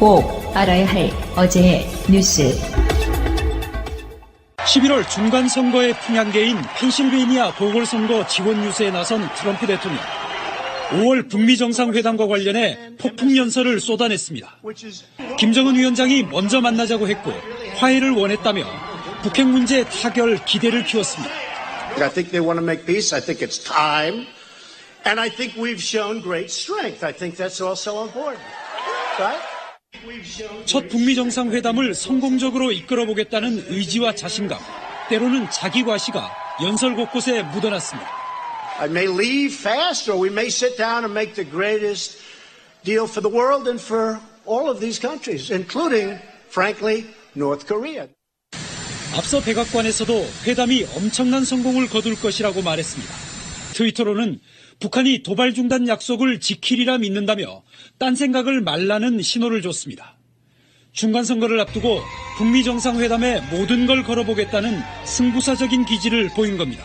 꼭 알아야 할 어제의 뉴스. 11월 중간선거의 풍향계인 펜실베이니아 보궐선거 지원 유세에 나선 트럼프 대통령. 5월 북미 정상회담과 관련해 폭풍연설을 쏟아냈습니다. 김정은 위원장이 먼저 만나자고 했고 화해를 원했다며 북핵 문제 타결 기대를 키웠습니다. I think they want to make peace. I think it's time. And I think we've shown great strength. I think that's also important. Right? 첫 북미 정상회담을 성공적으로 이끌어보겠다는 의지와 자신감, 때로는 자기 과시가 연설 곳곳에 묻어났습니다. I may leave fast or we may sit down and make the greatest deal for the world and for all of these countries, including, frankly, North Korea. 앞서 백악관에서도 회담이 엄청난 성공을 거둘 것이라고 말했습니다. 트위터로는 북한이 도발 중단 약속을 지키리라 믿는다며 딴 생각을 말라는 신호를 줬습니다. 중간선거를 앞두고 북미 정상회담에 모든 걸 걸어보겠다는 승부사적인 기지를 보인 겁니다.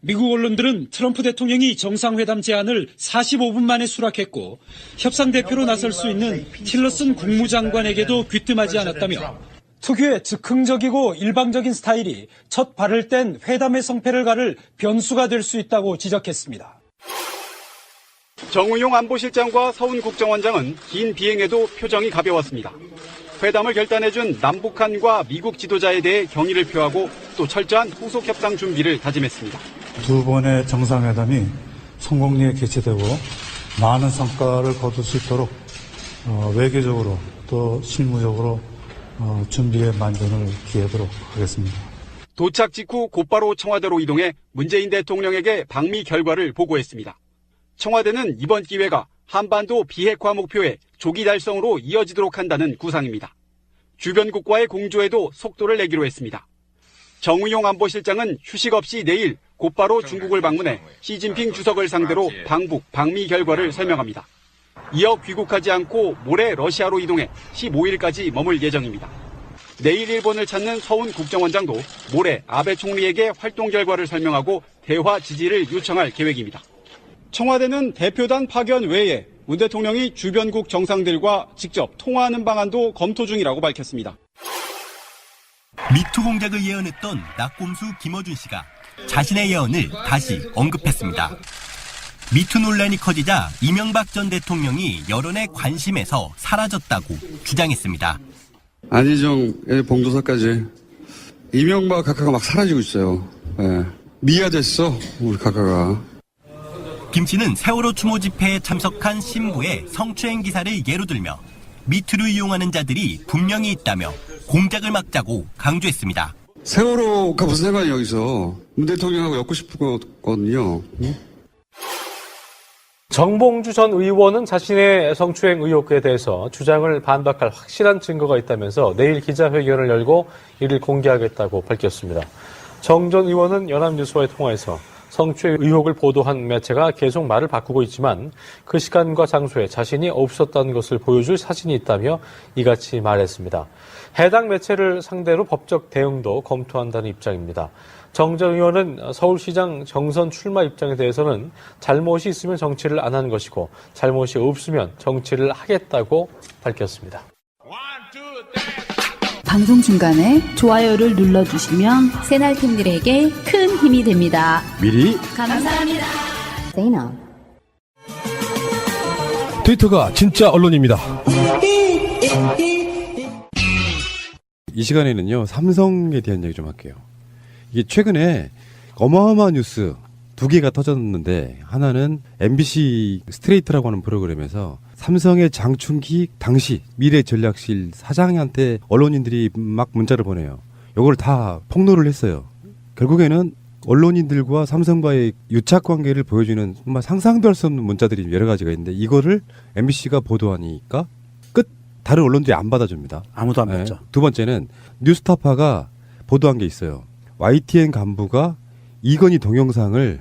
미국 언론들은 트럼프 대통령이 정상회담 제안을 45분 만에 수락했고 협상 대표로 나설 수 있는 틸러슨 국무장관에게도 귀뜸하지 않았다며 특유의 즉흥적이고 일방적인 스타일이 첫 발을 뗀 회담의 성패를 가를 변수가 될 수 있다고 지적했습니다. 정의용 안보실장과 서훈 국정원장은 긴 비행에도 표정이 가벼웠습니다. 회담을 결단해준 남북한과 미국 지도자에 대해 경의를 표하고 또 철저한 후속 협상 준비를 다짐했습니다. 두 번의 정상회담이 성공리에 개최되고 많은 성과를 거둘 수 있도록 외교적으로 또 실무적으로 준비에 만전을 기하도록 하겠습니다. 도착 직후 곧바로 청와대로 이동해 문재인 대통령에게 방미 결과를 보고했습니다. 청와대는 이번 기회가 한반도 비핵화 목표의 조기 달성으로 이어지도록 한다는 구상입니다. 주변국과의 공조에도 속도를 내기로 했습니다. 정의용 안보실장은 휴식 없이 내일 곧바로 중국을 방문해 시진핑 주석을 상대로 방북, 방미 결과를 설명합니다. 이어 귀국하지 않고 모레 러시아로 이동해 15일까지 머물 예정입니다. 내일 일본을 찾는 서훈 국정원장도 모레 아베 총리에게 활동 결과를 설명하고 대화 지지를 요청할 계획입니다. 청와대는 대표단 파견 외에 문 대통령이 주변국 정상들과 직접 통화하는 방안도 검토 중이라고 밝혔습니다. 미투 공작을 예언했던 낙곰수 김어준 씨가 자신의 예언을 다시 언급했습니다. 미투 논란이 커지자 이명박 전 대통령이 여론의 관심에서 사라졌다고 주장했습니다. 안희정의 봉도사까지 이명박 각하가 막 사라지고 있어요. 네. 미아됐어 우리 각하가. 김 씨는 세월호 추모 집회에 참석한 신부의 성추행 기사를 예로 들며 미투를 이용하는 자들이 분명히 있다며 공작을 막자고 강조했습니다. 세월호가 무슨 상관이 여기서 문 대통령하고 엮고 싶었거든요. 응? 정봉주 전 의원은 자신의 성추행 의혹에 대해서 주장을 반박할 확실한 증거가 있다면서 내일 기자회견을 열고 이를 공개하겠다고 밝혔습니다. 정 전 의원은 연합뉴스와의 통화에서 성추행 의혹을 보도한 매체가 계속 말을 바꾸고 있지만 그 시간과 장소에 자신이 없었다는 것을 보여줄 사진이 있다며 이같이 말했습니다. 해당 매체를 상대로 법적 대응도 검토한다는 입장입니다. 정 전 의원은 서울시장 정선 출마 입장에 대해서는 잘못이 있으면 정치를 안 하는 것이고 잘못이 없으면 정치를 하겠다고 밝혔습니다. 방송 중간에 좋아요를 눌러주시면 새날팀들에게 큰 힘이 됩니다. 미리 감사합니다. 세이나. 트위터가 진짜 언론입니다. 이 시간에는요, 삼성에 대한 얘기 좀 할게요. 이게 최근에 어마어마한 뉴스 두 개가 터졌는데, 하나는 MBC 스트레이트라고 하는 프로그램에서 삼성의 장충기 당시 미래전략실 사장한테 언론인들이 막 문자를 보내요. 이걸 다 폭로를 했어요. 결국에는 언론인들과 삼성과의 유착관계를 보여주는 정말 상상도 할 수 없는 문자들이 여러 가지가 있는데, 이거를 MBC가 보도하니까 다른 언론들이 안 받아줍니다. 아무도 안 받죠. 두 번째는 뉴스타파가 보도한 게 있어요. YTN 간부가 이건희 동영상을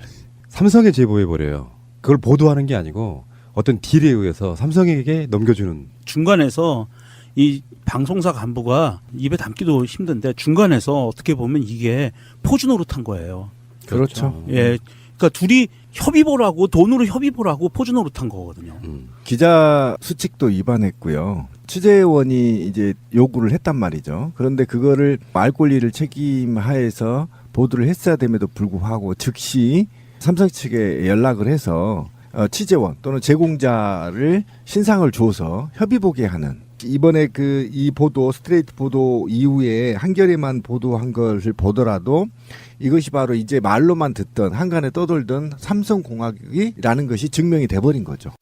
삼성에 제보해버려요. 그걸 보도하는 게 아니고 어떤 딜에 의해서 삼성에게 넘겨주는. 중간에서 이 방송사 간부가 입에 담기도 힘든데 중간에서 어떻게 보면 이게 포주 노릇한 거예요. 그렇죠. 예, 그러니까 둘이 협의보라고 돈으로 협의보라고 포즈 노릇한 거거든요. 기자 수칙도 위반했고요. 취재원이 이제 요구를 했단 말이죠. 그런데 그거를 알 권리를 책임하에서 보도를 했어야 됨에도 불구하고 즉시 삼성 측에 연락을 해서 취재원 또는 제공자를 신상을 줘서 협의 보게 하는, 이번에 이 보도 스트레이트 보도 이후에 한겨레만 보도한 것을 보더라도 이것이 바로 이제 말로만 듣던 한간에 떠돌던 삼성공학이라는 것이 증명이 돼버린 거죠.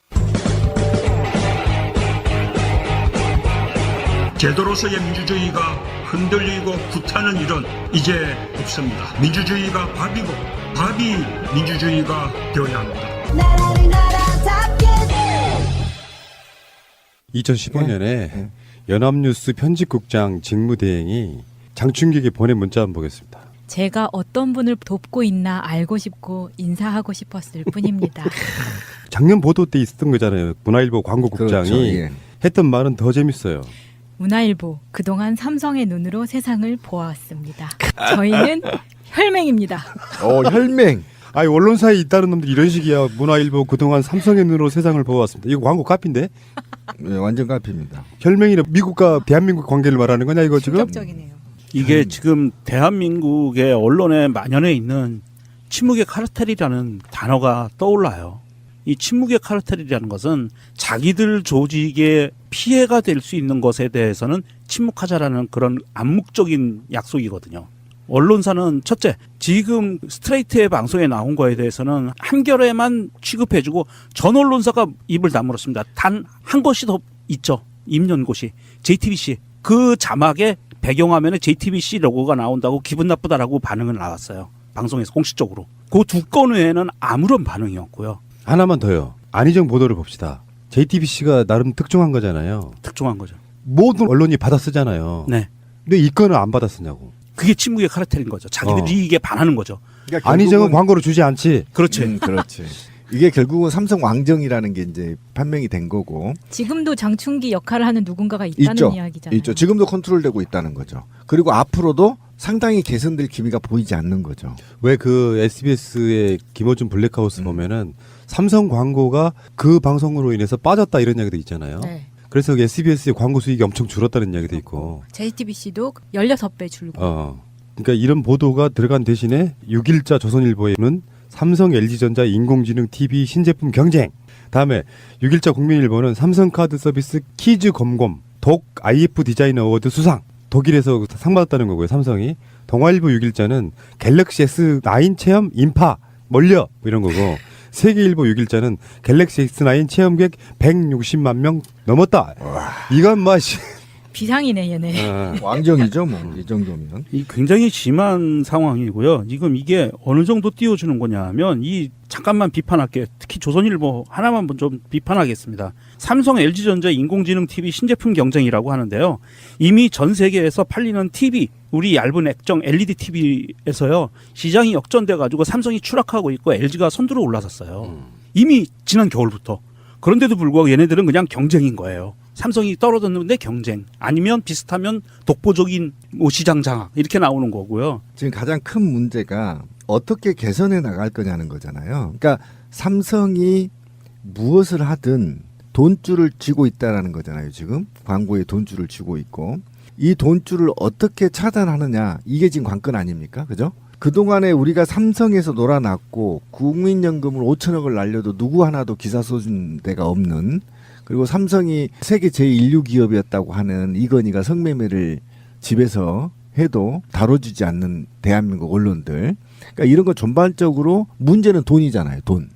제도로서의 민주주의가 흔들리고 구타는 일은 이제 없습니다. 민주주의가 밥이고 밥이 민주주의가 되어야 합니다. 2015년에 연합뉴스 편집국장 직무대행이 장충기에게 보낸 문자 한번 보겠습니다. 제가 어떤 분을 돕고 있나 알고 싶고 인사하고 싶었을 뿐입니다. 작년 보도 때 있었던 거잖아요. 문화일보 광고국장이 그렇죠, 예. 했던 말은 더 재밌어요. 문화일보, 그동안 삼성의 눈으로 세상을 보아왔습니다. 저희는 혈맹입니다. 혈맹. 아니, 언론사에 있다는 놈들 이런 식이야. 문화일보 그동안 삼성의 눈으로 세상을 보아왔습니다. 이거 광고 카피인데? 네, 완전 카피입니다. 혈맹이라 미국과 대한민국 관계를 말하는 거냐 이거 지금? 충격적이네요. 이게 지금 대한민국의 언론에 만연해 있는 침묵의 카르텔이라는 단어가 떠올라요. 이 침묵의 카르텔이라는 것은 자기들 조직에 피해가 될 수 있는 것에 대해서는 침묵하자라는 그런 암묵적인 약속이거든요. 언론사는 첫째, 지금 스트레이트의 방송에 나온 거에 대해서는 한겨레만 취급해주고 전 언론사가 입을 다물었습니다. 단 한 것이 더 있죠. 입연고시, JTBC. 그 자막에 배경화면에 JTBC 로고가 나온다고 기분 나쁘다라고 반응은 나왔어요. 방송에서 공식적으로. 그 두 건 외에는 아무런 반응이 없고요. 하나만 더요. 안희정 보도를 봅시다. JTBC가 나름 특종한 거잖아요. 특종한 거죠. 모든 언론이 받아 쓰잖아요. 네. 근데 이 건은 안 받아 쓰냐고. 그게 침묵의 카르텔인 거죠. 자기들이 이게 반하는 거죠. 그러니까 안희정은 광고를 주지 않지. 그렇지. 그렇지. 이게 결국은 삼성 왕정이라는 게 이제 판명이 된 거고. 지금도 장충기 역할을 하는 누군가가 있다는 있죠. 이야기잖아요. 있죠. 지금도 컨트롤되고 있다는 거죠. 그리고 앞으로도 상당히 개선될 기미가 보이지 않는 거죠. 왜 그 SBS의 김어준 블랙하우스 보면은 삼성 광고가 그 방송으로 인해서 빠졌다 이런 이야기도 있잖아요. 네. 그래서 SBS의 광고 수익이 엄청 줄었다는 이야기도 있고. JTBC도 16배 줄고. 그러니까 이런 보도가 들어간 대신에 6일자 조선일보에는 삼성 LG전자 인공지능 TV 신제품 경쟁. 다음에 6일자 국민일보는 삼성카드 서비스 키즈 검검 독 IF 디자인 어워드 수상. 독일에서 상 받았다는 거고요. 삼성이. 동아일보 6일자는 갤럭시 S9 체험 인파 몰려 이런 거고. 세계일보 6일자는 갤럭시 S9 체험객 160만 명 넘었다. 이건 뭐 비상이네 얘네. 왕정이죠, 뭐 이 정도면. 이 굉장히 심한 상황이고요. 지금 이게 어느 정도 띄워주는 거냐면 이 잠깐만 비판할게요. 특히 조선일보 하나만 좀 비판하겠습니다. 삼성 LG전자 인공지능 TV 신제품 경쟁이라고 하는데요. 이미 전 세계에서 팔리는 TV, 우리 얇은 액정 LED TV에서요. 시장이 역전돼 가지고 삼성이 추락하고 있고 LG가 선두로 올라섰어요. 이미 지난 겨울부터. 그런데도 불구하고 얘네들은 그냥 경쟁인 거예요. 삼성이 떨어졌는데 경쟁, 아니면 비슷하면 독보적인 시장 장악 이렇게 나오는 거고요. 지금 가장 큰 문제가 어떻게 개선해 나갈 거냐는 거잖아요. 그러니까 삼성이 무엇을 하든 돈줄을 쥐고 있다라는 거잖아요. 지금 광고에 돈줄을 쥐고 있고 이 돈줄을 어떻게 차단하느냐 이게 지금 관건 아닙니까? 그죠? 그동안에 우리가 삼성에서 놀아났고 국민연금을 5천억을 날려도 누구 하나도 기사 써준 데가 없는, 그리고 삼성이 세계 제1류 기업이었다고 하는 이건희가 성매매를 집에서 해도 다뤄주지 않는 대한민국 언론들. 그러니까 이런 거 전반적으로 문제는 돈이잖아요. 돈.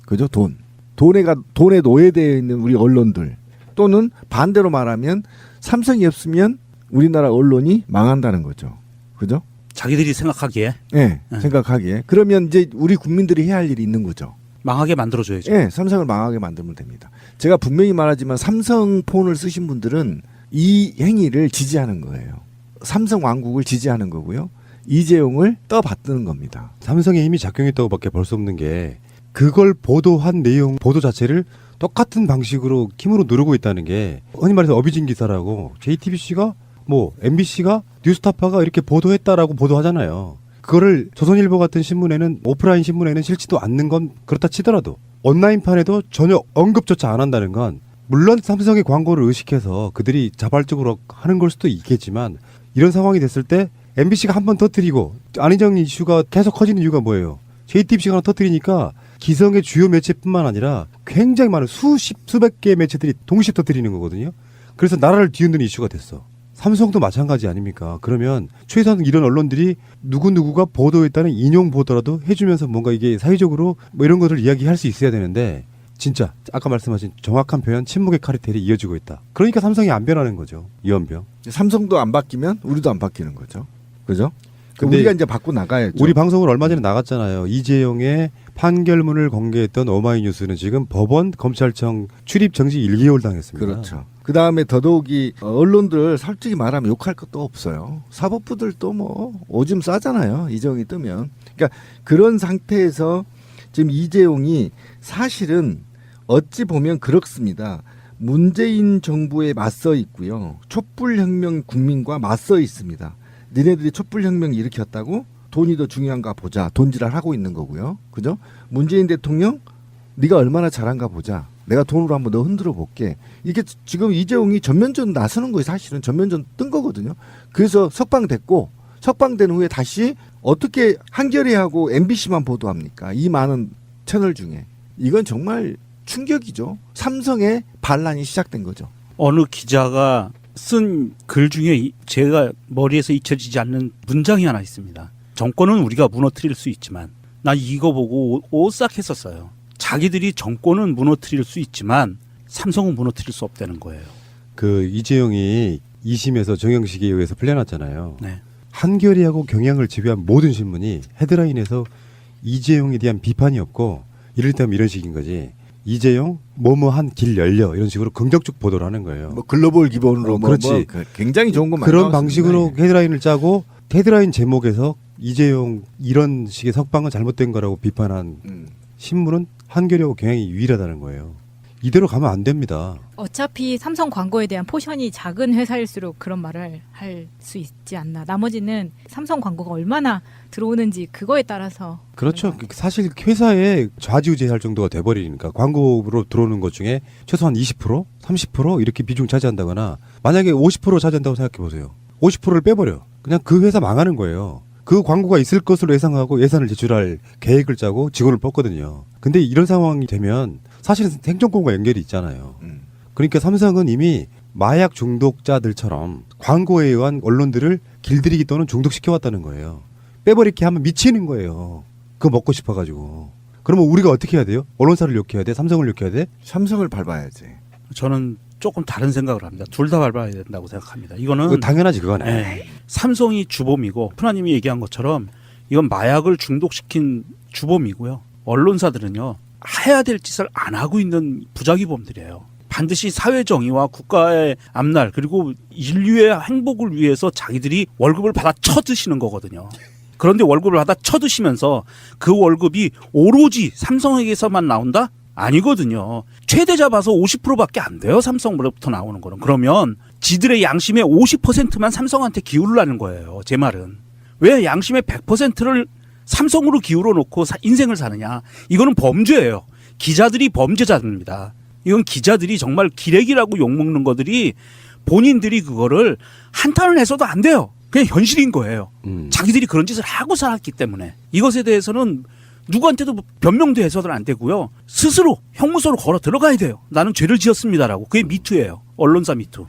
그죠? 돈. 돈에 노예되어 있는 우리 언론들. 또는 반대로 말하면 삼성이 없으면 우리나라 언론이 망한다는 거죠. 그죠? 자기들이 생각하기에. 네, 생각하기에. 그러면 이제 우리 국민들이 해야 할 일이 있는 거죠. 망하게 만들어줘야죠. 네, 삼성을 망하게 만들면 됩니다. 제가 분명히 말하지만 삼성폰을 쓰신 분들은 이 행위를 지지하는 거예요. 삼성 왕국을 지지하는 거고요. 이재용을 떠받드는 겁니다. 삼성의 힘이 작용했다고 밖에 볼 수 없는 게 그걸 보도한 내용, 보도 자체를 똑같은 방식으로 힘으로 누르고 있다는 게 흔히 말해서 어비진 기사라고 JTBC가 뭐 MBC가 뉴스타파가 이렇게 보도했다라고 보도하잖아요. 그거를 조선일보 같은 신문에는 오프라인 신문에는 실지도 않는 건 그렇다 치더라도 온라인판에도 전혀 언급조차 안 한다는 건 물론 삼성의 광고를 의식해서 그들이 자발적으로 하는 걸 수도 있겠지만 이런 상황이 됐을 때 MBC가 한 번 터뜨리고 안희정 이슈가 계속 커지는 이유가 뭐예요? JTBC가 하나 터뜨리니까 기성의 주요 매체뿐만 아니라 굉장히 많은 수백 개의 매체들이 동시에 터뜨리는 거거든요. 그래서 나라를 뒤흔드는 이슈가 됐어. 삼성도 마찬가지 아닙니까? 그러면 최소한 이런 언론들이 누구누구가 보도했다는 인용 보도라도 해주면서 뭔가 이게 사회적으로 뭐 이런 것을 이야기할 수 있어야 되는데 진짜 아까 말씀하신 정확한 표현 침묵의 카르텔이 이어지고 있다. 그러니까 삼성이 안 변하는 거죠. 이원병. 삼성도 안 바뀌면 우리도 안 바뀌는 거죠. 그죠? 근데 우리가 이제 바꿔 나가야죠. 우리 방송을 얼마 전에 나갔잖아요. 이재용의 판결문을 공개했던 오마이뉴스는 지금 법원 검찰청 출입 정지 1개월 당했습니다. 그렇죠. 그 다음에 더더욱이 언론들 솔직히 말하면 욕할 것도 없어요. 사법부들도 뭐 오줌 싸잖아요. 이재용이 뜨면. 그러니까 그런 상태에서 지금 이재용이 사실은 어찌 보면 그렇습니다. 문재인 정부에 맞서 있고요. 촛불혁명 국민과 맞서 있습니다. 니네들이 촛불혁명 일으켰다고 돈이 더 중요한가 보자. 돈지랄 하고 있는 거고요. 그죠? 문재인 대통령 네가 얼마나 잘한가 보자. 내가 돈으로 한번 너 흔들어 볼게. 이게 지금 이재용이 전면전 나서는 거예요. 사실은 전면전 뜬 거거든요. 그래서 석방됐고 석방된 후에 다시 어떻게 한겨레하고 MBC만 보도합니까? 이 많은 채널 중에. 이건 정말 충격이죠. 삼성의 반란이 시작된 거죠. 어느 기자가 쓴 글 중에 제가 머리에서 잊혀지지 않는 문장이 하나 있습니다. 정권은 우리가 무너뜨릴 수 있지만 나 이거 보고 오싹했었어요. 자기들이 정권은 무너뜨릴 수 있지만 삼성은 무너뜨릴 수 없다는 거예요. 그 이재용이 2심에서 정영식에 의해서 풀려났잖아요. 네. 한겨레하고 경향을 지배한 모든 신문이 헤드라인에서 이재용에 대한 비판이 없고 이를테면 이런 식인 거지. 이재용 뭐뭐한 길 열려 이런 식으로 긍정적 보도를 하는 거예요. 뭐 글로벌 기본으로 그렇지. 굉장히 좋은 거 많이 그런 나왔습니다. 방식으로 헤드라인을 짜고 헤드라인 제목에서 이재용 이런 식의 석방은 잘못된 거라고 비판한 신문은 한겨레하고 경향이 유일하다는 거예요. 이대로 가면 안 됩니다. 어차피 삼성 광고에 대한 포션이 작은 회사일수록 그런 말을 할 수 있지 않나. 나머지는 삼성 광고가 얼마나 들어오는지 그거에 따라서. 그렇죠. 사실 회사에 좌지우지할 정도가 돼버리니까 광고로 들어오는 것 중에 최소한 20%, 30% 이렇게 비중 차지한다거나 만약에 50% 차지한다고 생각해 보세요. 50%를 빼버려. 그냥 그 회사 망하는 거예요. 그 광고가 있을 것으로 예상하고 예산을 제출할 계획을 짜고 직원을 뽑거든요. 근데 이런 상황이 되면 사실은 행정권과 연결이 있잖아요. 그러니까 삼성은 이미 마약 중독자들처럼 광고에 의한 언론들을 길들이기 또는 중독시켜왔다는 거예요. 빼버리게 하면 미치는 거예요. 그거 먹고 싶어가지고. 그러면 우리가 어떻게 해야 돼요? 언론사를 욕해야 돼? 삼성을 욕해야 돼? 삼성을 밟아야지. 저는 조금 다른 생각을 합니다. 둘 다 밟아야 된다고 생각합니다. 이거는 당연하지 그거는. 네. 삼성이 주범이고 푸나님이 얘기한 것처럼 이건 마약을 중독시킨 주범이고요. 언론사들은요. 해야 될 짓을 안 하고 있는 부작위범들이에요. 반드시 사회 정의와 국가의 앞날 그리고 인류의 행복을 위해서 자기들이 월급을 받아 쳐드시는 거거든요. 그런데 월급을 받아 쳐드시면서 그 월급이 오로지 삼성에게서만 나온다? 아니거든요. 최대 잡아서 50%밖에 안 돼요. 삼성으로부터 나오는 거는. 그러면 지들의 양심의 50%만 삼성한테 기울라는 거예요. 제 말은. 왜 양심의 100%를 삼성으로 기울어 놓고 인생을 사느냐. 이거는 범죄예요. 기자들이 범죄자입니다. 이건 기자들이 정말 기레기라고 욕먹는 것들이 본인들이 그거를 한탄을 해서도 안 돼요. 그냥 현실인 거예요. 자기들이 그런 짓을 하고 살았기 때문에. 이것에 대해서는 누구한테도 변명도 해서는 안 되고요. 스스로 형무소로 걸어 들어가야 돼요. 나는 죄를 지었습니다라고. 그게 미투예요. 언론사 미투.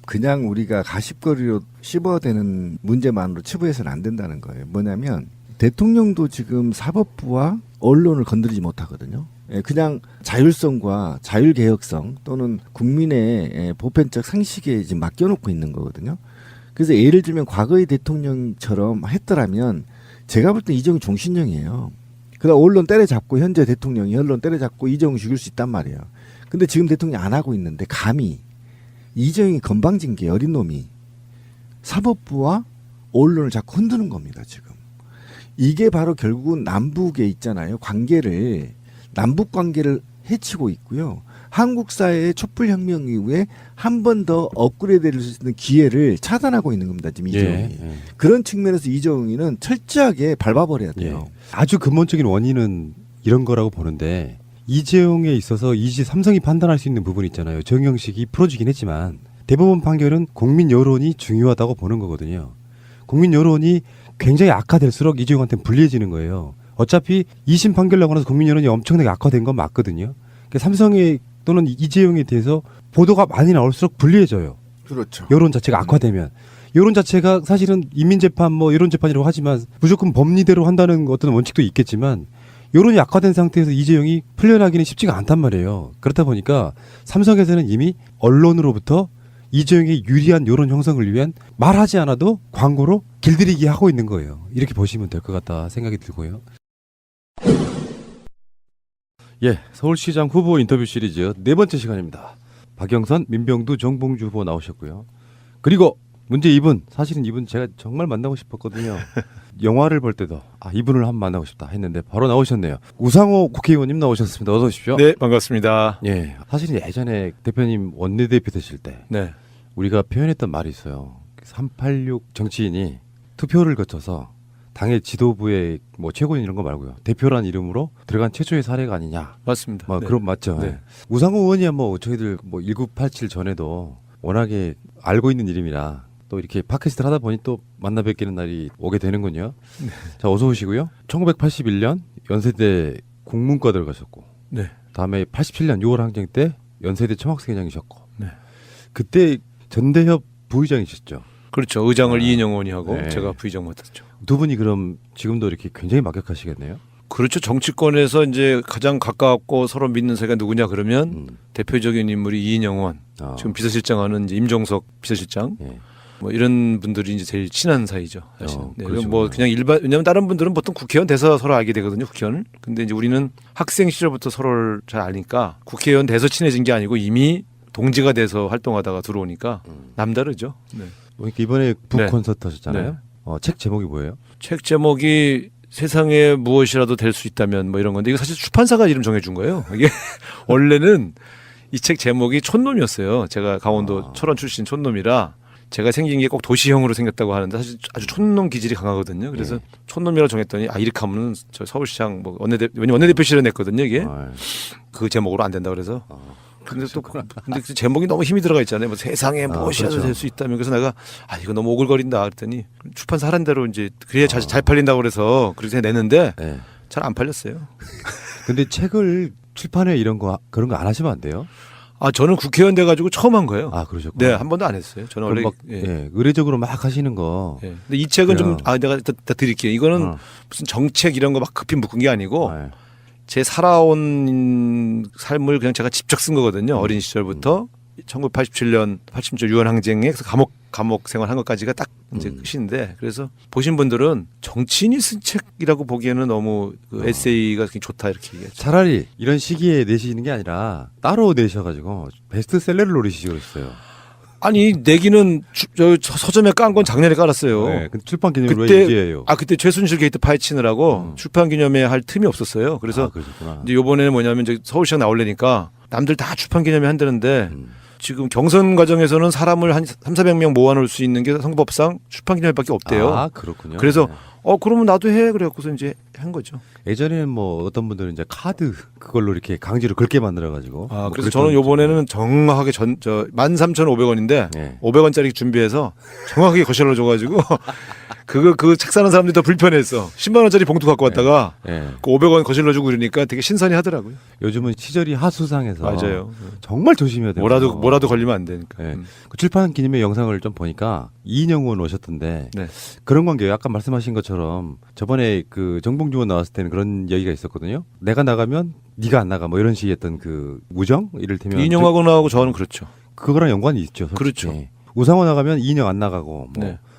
그냥 우리가 가십거리로 씹어대는 문제만으로 치부해서는 안 된다는 거예요. 뭐냐면 대통령도 지금 사법부와 언론을 건드리지 못하거든요. 그냥 자율성과 자율개혁성 또는 국민의 보편적 상식에 지금 맡겨놓고 있는 거거든요. 그래서 예를 들면 과거의 대통령처럼 했더라면 제가 볼 땐 이재용이 종신형이에요. 그다음 언론 때려잡고 현재 대통령이 언론 때려잡고 이재용 죽일 수 있단 말이에요. 근데 지금 대통령이 안 하고 있는데 감히 이재용이 건방진게 어린 놈이 사법부와 언론을 자꾸 흔드는 겁니다. 지금. 이게 바로 결국은 남북에 있잖아요. 관계를 남북 관계를 해치고 있고요. 한국 사회의 촛불혁명 이후에 한 번 더 업그레이드될 수 있는 기회를 차단하고 있는 겁니다. 지금 이재용이. 그런 측면에서 이재용이는 철저하게 밟아버려야 돼요. 아주 근본적인 원인은 이런 거라고 보는데 이재용에 있어서 삼성이 판단할 수 있는 부분이 있잖아요. 정영식이 풀어주긴 했지만 대법원 판결은 국민 여론이 중요하다고 보는 거거든요. 국민 여론이 굉장히 악화될수록 이재용한테는 불리해지는 거예요. 어차피 2심 판결 나고 나서 국민 여론이 엄청나게 악화된 건 맞거든요. 그러니까 삼성에 또는 이재용에 대해서 보도가 많이 나올수록 불리해져요. 그렇죠. 여론 자체가 악화되면. 여론 자체가 사실은 인민재판 여론재판이라고 하지만 무조건 법리대로 한다는 어떤 원칙도 있겠지만 여론이 악화된 상태에서 이재용이 풀려나기는 쉽지가 않단 말이에요. 그렇다 보니까 삼성에서는 이미 언론으로부터 이재용의 유리한 여론 형성을 위한 말하지 않아도 광고로 길들이기 하고 있는 거예요. 이렇게 보시면 될 것 같다 생각이 들고요. 예, 서울시장 후보 인터뷰 시리즈 4번째 시간입니다. 박영선, 민병두, 정봉주 후보 나오셨고요. 그리고 문제 2분, 사실은 이분 제가 정말 만나고 싶었거든요. 영화를 볼 때도 이분을 한번 만나고 싶다 했는데 바로 나오셨네요. 우상호 국회의원님 나오셨습니다. 어서 오십시오. 네, 반갑습니다. 예, 사실 예전에 대표님 원내대표 되실 때 우리가 표현했던 말이 있어요. 386 정치인이 투표를 거쳐서 당의 지도부의 최고인 이런 거 말고요. 대표란 이름으로 들어간 최초의 사례가 아니냐. 맞습니다. 그럼 맞죠. 네. 우상호 의원이야 저희들 1987 전에도 워낙에 알고 있는 이름이라 또 이렇게 팟캐스트를 하다 보니 또 만나 뵙기는 날이 오게 되는군요. 자, 어서 오시고요. 1981년 연세대 국문과 들어가셨고 다음에 87년 6월 항쟁 때 연세대 청학생회장이셨고 그때 전대협 부의장이셨죠. 그렇죠. 의장을 이인영 의원이 하고 제가 부의장 맡았죠. 두 분이 그럼 지금도 이렇게 굉장히 막역하시겠네요. 그렇죠. 정치권에서 이제 가장 가깝고 서로 믿는 사이가 누구냐 그러면 대표적인 인물이 이인영 의원, 지금 비서실장하는 이제 임종석 비서실장, 이런 분들이 이제 제일 친한 사이죠. 사실은. 그냥 왜냐면 다른 분들은 보통 국회의원 돼서 서로 알게 되거든요. 국회의원. 근데 이제 우리는 학생 시절부터 서로를 잘 아니까 국회의원 돼서 친해진 게 아니고 이미 동지가 돼서 활동하다가 들어오니까 남다르죠. 그러니까 이번에 북 콘서트 하셨잖아요. 책 제목이 뭐예요? 책 제목이 세상에 무엇이라도 될 수 있다면 이런 건데 이거 사실 출판사가 이름 정해준 거예요. 이게 원래는 이 책 제목이 촌놈이었어요. 제가 강원도 철원 출신 촌놈이라 제가 생긴 게 꼭 도시형으로 생겼다고 하는데 사실 아주 촌놈 기질이 강하거든요. 그래서 촌놈이라고 정했더니 이렇게 하면 저 서울시장 원내대표실에 냈거든요. 이게 그 제목으로 안 된다 그래서. 근데 그 제목이 너무 힘이 들어가 있잖아요. 세상에 무엇이라도 될 수 있다면 그래서 내가 이거 너무 오글거린다 그랬더니 출판사 하는 대로 이제 그래야 잘 팔린다고 그래서 그렇게 냈는데 잘 안 팔렸어요. 근데 책을 출판회 이런 거 그런 거 안 하시면 안 돼요? 저는 국회의원 돼가지고 처음 한 거예요. 그러셨구나. 네, 한 번도 안 했어요. 저는 원래 의례적으로 막 하시는 거. 근데 이 책은 내가 다 드릴게요. 이거는 무슨 정책 이런 거 막 급히 묶은 게 아니고. 제 살아온 삶을 그냥 제가 직접 쓴 거거든요. 어린 시절부터 1987년 86년 유언 항쟁에서 감옥 생활한 것까지가 딱 이제 끝인데 그래서 보신 분들은 정치인이 쓴 책이라고 보기에는 너무 그 에세이가 굉장히 좋다 이렇게 얘기하죠. 차라리 이런 시기에 내시는 게 아니라 따로 내셔가지고 베스트셀러를 노리시고 있어요. 아니 내기는 서점에 깐 건 작년에 깔았어요. 출판 기념으로 왜 유지해요? 그때 최순실 게이트 파헤치느라고 출판 기념회 할 틈이 없었어요. 그래서 이제 이번에는 뭐냐면 이제 서울시장 나오려니까 남들 다 출판 기념회 한다는데 지금 경선 과정에서는 사람을 한 300~400명 모아놓을 수 있는 게 선거법상 출판 기념회밖에 없대요. 그렇군요. 그래서 그러면 나도 해 그래갖고서 이제 한 거죠. 예전에는 어떤 분들은 이제 카드 그걸로 이렇게 강제로 긁게 만들어가지고. 그래서 저는 이번에는 정확하게 13,500원인데 500원짜리 준비해서 정확하게 거실러 줘가지고 그 책 사는 사람들이 더 불편했어. 10만 원짜리 봉투 갖고 왔다가 그 500원 거실러 주고 그러니까 되게 신선히 하더라고요. 요즘은 시절이 하수상해서 맞아요. 정말 조심해야 돼요. 뭐라도 걸리면 안 되니까. 그 출판 기념회 영상을 좀 보니까 이인영 의원 오셨던데 그런 관계예요. 아까 말씀하신 것처럼 저번에 그 정봉주 의원 나왔을 때는 그런 얘기가 있었거든요. 내가 나가면 네가 안 나가 이런 식의 했던 그 우정 이를테면 이인영하고 나하고 저는 그렇죠. 그거랑 연관이 있죠. 솔직히. 그렇죠. 우상호 나가면 이인영 안 나가고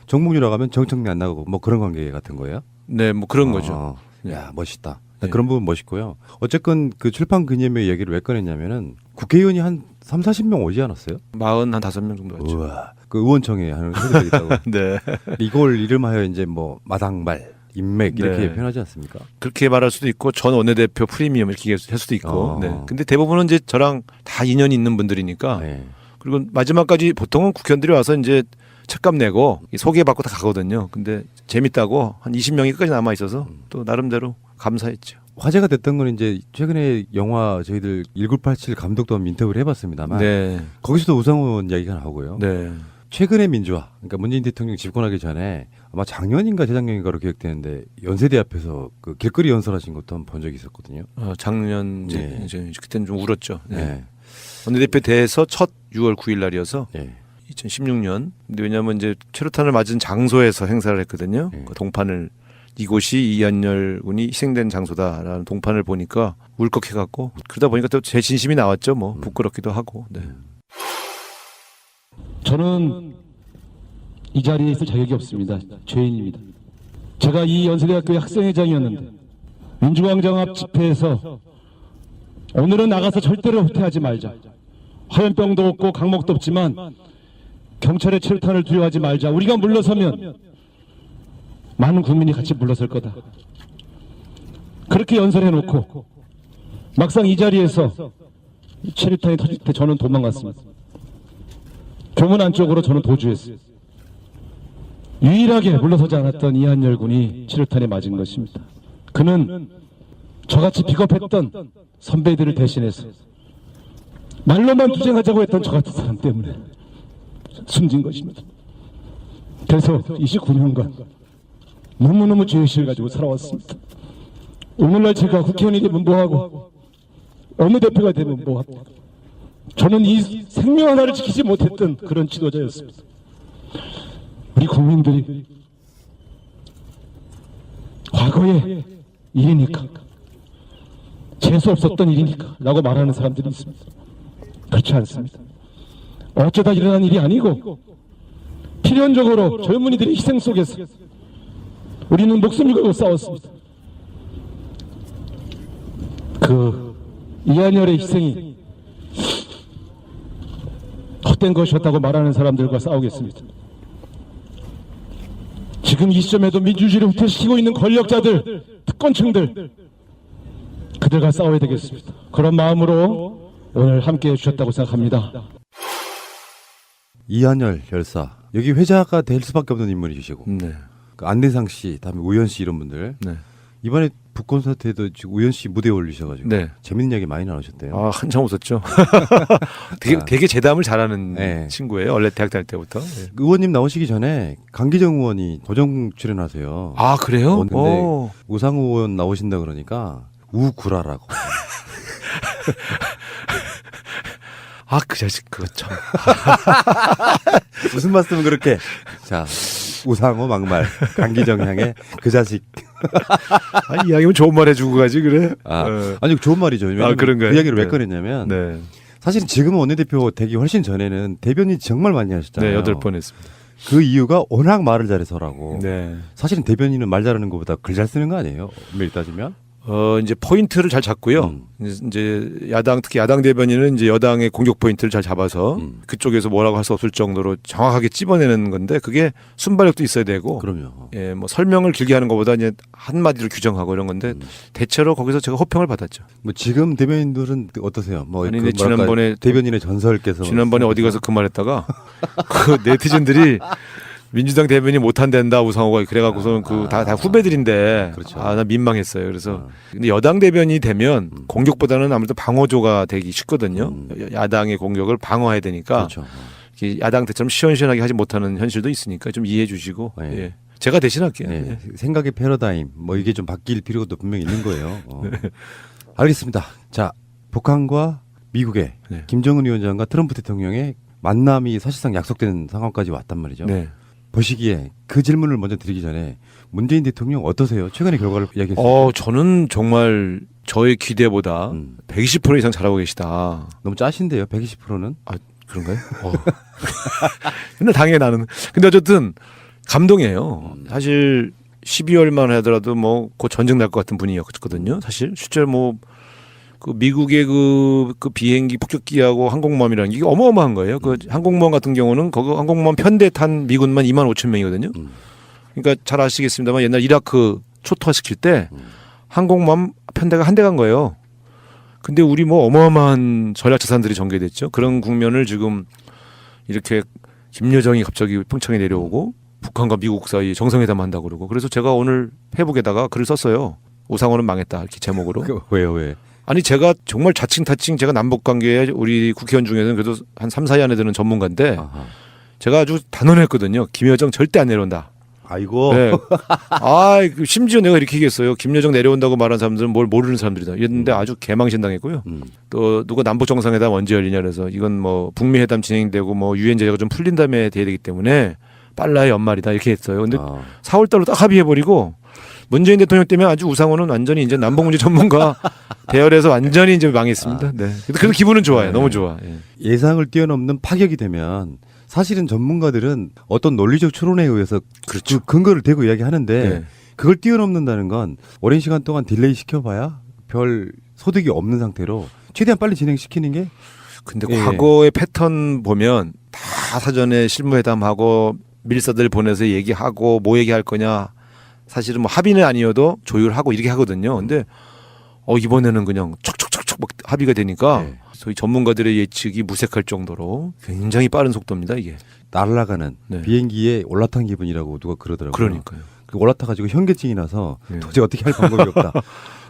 정봉주 나가면 정청래 안 나가고 그런 관계 같은 거예요? 네, 그런 거죠. 야, 멋있다. 그런 부분 멋있고요. 어쨌건 그 출판 기념회 얘기를 왜 꺼냈냐면은 국회의원이 한 30~40명 오지 않았어요? 45명 정도 왔죠. 우와. 그 의원청에 하는 회들이 있다고. 네. 이걸 이름하여 이제 마당발 인맥 이렇게 네. 표현하지 않습니까? 그렇게 말할 수도 있고 전 원내대표 프리미엄 이렇게 할 수도 있고. 어. 네. 근데 대부분은 이제 저랑 다 인연이 있는 분들이니까. 네. 그리고 마지막까지 보통은 국회의원들이 와서 이제 책감 내고 소개받고 다 가거든요. 근데 재밌다고 한 20명이 끝까지 남아 있어서 또 나름대로 감사했죠. 화제가 됐던 건 이제 최근에 영화 저희들 1987 감독도 한번 인터뷰를 해봤습니다만 네. 거기서도 우상호 이야기가 나오고요. 네. 최근의 민주화, 그러니까 문재인 대통령 집권하기 전에 아마 작년인가 재작년인가로 기억되는데 연세대 앞에서 그 길거리 연설하신 것도 한번 본 적이 있었거든요. 작년 네. 이제 그때는 좀 울었죠. 네. 네. 원내대표 대에서 첫 6월 9일 날이어서 네. 2016년. 근데 왜냐하면 이제 최루탄을 맞은 장소에서 행사를 했거든요. 그 동판을 이곳이 이한열 군이 희생된 장소다라는 동판을 보니까 울컥해갖고 그러다 보니까 또 제 진심이 나왔죠. 뭐 부끄럽기도 하고. 네. 저는 이 자리에 있을 자격이 없습니다. 죄인입니다. 제가 이 연세대학교의 학생회장이었는데 민주광장 앞 집회에서 오늘은 나가서 절대로 후퇴하지 말자. 화염병도 없고 강목도 없지만 경찰의 체류탄을 두려워하지 말자. 우리가 물러서면 많은 국민이 같이 물러설 거다. 그렇게 연설해놓고 막상 이 자리에서 체류탄이 터질 때 저는 도망갔습니다. 교문 안쪽으로 저는 도주했어요. 유일하게 물러서지 않았던 이한열 군이 체류탄에 맞은 것입니다. 그는 저같이 비겁했던 선배들을 대신해서 말로만 투쟁하자고 했던 저 같은 사람 때문에 숨진 것입니다. 그래서 29년간 너무너무 죄의식을 가지고 살아왔습니다. 오늘날 제가 국회의원이 되면 뭐하고 어느 대표가 되면 뭐하고 저는 이 생명 하나를 지키지 못했던 그런 지도자였습니다. 우리 국민들이 과거의 일이니까 재수 없었던 일이니까 라고 말하는 사람들이 있습니다. 그렇지 않습니다. 어쩌다 일어난 일이 아니고 필연적으로 젊은이들의 희생 속에서 우리는 목숨을 걸고 싸웠습니다. 그 이한열의 희생이 헛된 것이었다고 말하는 사람들과 싸우겠습니다. 지금 이 시점에도 민주주의를 후퇴시키고 있는 권력자들, 특권층들, 그들과 싸워야 되겠습니다. 그런 마음으로 오늘 함께해 주셨다고 생각합니다. 이한열 열사 여기 회자가 될 수밖에 없는 인물이시고 그 안대상 씨, 다음에 우현 씨 이런 분들 이번에 북콘서트에도 지금 우현 씨 무대에 올리셔가지고 재밌는 이야기 많이 나누셨대요. 아 한참 웃었죠. 되게 재담을 잘하는 친구예요. 원래 대학 다닐 때부터. 네. 의원님 나오시기 전에 강기정 의원이 고정 출연하세요. 아 그래요? 근데 우상호 의원 나오신다 그러니까 우구라라고. 아 그 자식 그거 참. 무슨 말씀을 그렇게. 자 우상호 막말 강기정 향해 그 자식. 아니 이야기면 좋은 말 해주고 가지 그래. 아니 좋은 말이죠. 아 그런가요? 그 이야기를 왜 꺼냈냐면 사실 지금은 원내대표 되기 훨씬 전에는 대변인 정말 많이 하셨잖아요. 네, 8번 했습니다. 그 이유가 워낙 말을 잘해서라고. 네. 사실은 대변인은 말 잘하는 것보다 글 잘 쓰는 거 아니에요? 엄밀히 따지면? 이제 포인트를 잘 잡고요. 이제 특히 야당 대변인은 이제 여당의 공격 포인트를 잘 잡아서 그쪽에서 뭐라고 할 수 없을 정도로 정확하게 찝어내는 건데 그게 순발력도 있어야 되고. 그럼요. 예, 뭐 설명을 길게 하는 것보다 이제 한마디로 규정하고 이런 건데 대체로 거기서 제가 호평을 받았죠. 뭐 지금 대변인들은 어떠세요? 뭐 아니, 그 지난번에 대변인의 전설께서 지난번에 어디 가서 그 말했다가 그 네티즌들이 민주당 대변인이 못한댄다 우상호가 그래갖고서는 다 후배들인데 그렇죠. 나 민망했어요. 그래서 근데 여당 대변인이 되면 공격보다는 아무래도 방어조가 되기 쉽거든요. 야당의 공격을 방어해야 되니까 그렇죠. 야당 때처럼 시원시원하게 하지 못하는 현실도 있으니까 좀 이해해 주시고 예. 제가 대신할게요. 네. 생각의 패러다임 뭐 이게 좀 바뀔 필요도 분명히 있는 거예요. 알겠습니다. 자 북한과 미국의 김정은 위원장과 트럼프 대통령의 만남이 사실상 약속된 상황까지 왔단 말이죠. 보시기에 그 질문을 먼저 드리기 전에 문재인 대통령 어떠세요? 최근의 결과를 이야기했어요. 저는 정말 저의 기대보다 120% 이상 잘하고 계시다. 너무 짜신데요, 120%는? 아, 그런가요? 근데 당연히 나는. 근데 어쨌든 감동이에요. 사실 12월만 하더라도 뭐 곧 전쟁 날 것 같은 분위기였거든요. 사실 실제로 뭐 그 미국의 그 비행기 폭격기하고 항공모함이라는 게 이게 어마어마한 거예요. 그 항공모함 같은 경우는 거기 항공모함 편대 탄 미군만 25,000명이거든요. 그러니까 잘 아시겠습니다만 옛날 이라크 초토화 시킬 때 항공모함 편대가 한 대 간 거예요. 근데 우리 뭐 어마어마한 전략 자산들이 전개됐죠. 그런 국면을 지금 이렇게 김여정이 갑자기 평창에 내려오고 북한과 미국 사이 정상회담 한다고 그러고 그래서 제가 오늘 페이북에다가 글을 썼어요. 우상호는 망했다 이렇게 제목으로. 왜요 왜? 아니 제가 정말 자칭 제가 남북 관계에 우리 국회의원 중에는 그래도 한 3, 4위 안에 드는 전문가인데 제가 아주 단언했거든요. 김여정 절대 안 내려온다. 아이고. 네. 심지어 내가 이렇게 얘기했어요. 김여정 내려온다고 말한 사람들은 뭘 모르는 사람들이다. 이랬는데 아주 개망신당했고요. 또 누가 남북 정상회담 언제 열리냐 그래서 이건 뭐 북미 회담 진행되고 뭐 유엔 제재가 좀 풀린 다음에 돼야 되기 때문에 빨라야 연말이다 이렇게 했어요. 근데 4월 달로 딱 합의해버리고 문재인 대통령 때문에 아주 우상호는 완전히 이제 남북 문제 전문가 대열에서 완전히 이제 망했습니다. 네. 그래서 기분은 좋아요. 너무 좋아. 예. 예상을 뛰어넘는 파격이 되면 사실은 전문가들은 어떤 논리적 추론에 의해서 그렇죠. 그 근거를 대고 이야기하는데 네. 그걸 뛰어넘는다는 건 오랜 시간 동안 딜레이 시켜봐야 별 소득이 없는 상태로 최대한 빨리 진행시키는 게. 근데 과거의 패턴 보면 다 사전에 실무회담하고 밀사들 보내서 얘기하고 뭐 얘기할 거냐 사실은 뭐 합의는 아니어도 조율하고 이렇게 하거든요. 근데 이번에는 그냥 척척척척 막 합의가 되니까 저희 전문가들의 예측이 무색할 정도로 굉장히 빠른 속도입니다. 이게 날아가는 비행기에 올라탄 기분이라고 누가 그러더라고요. 그러니까요. 올라타가지고 현기증이 나서 도저히 어떻게 할 방법이 없다.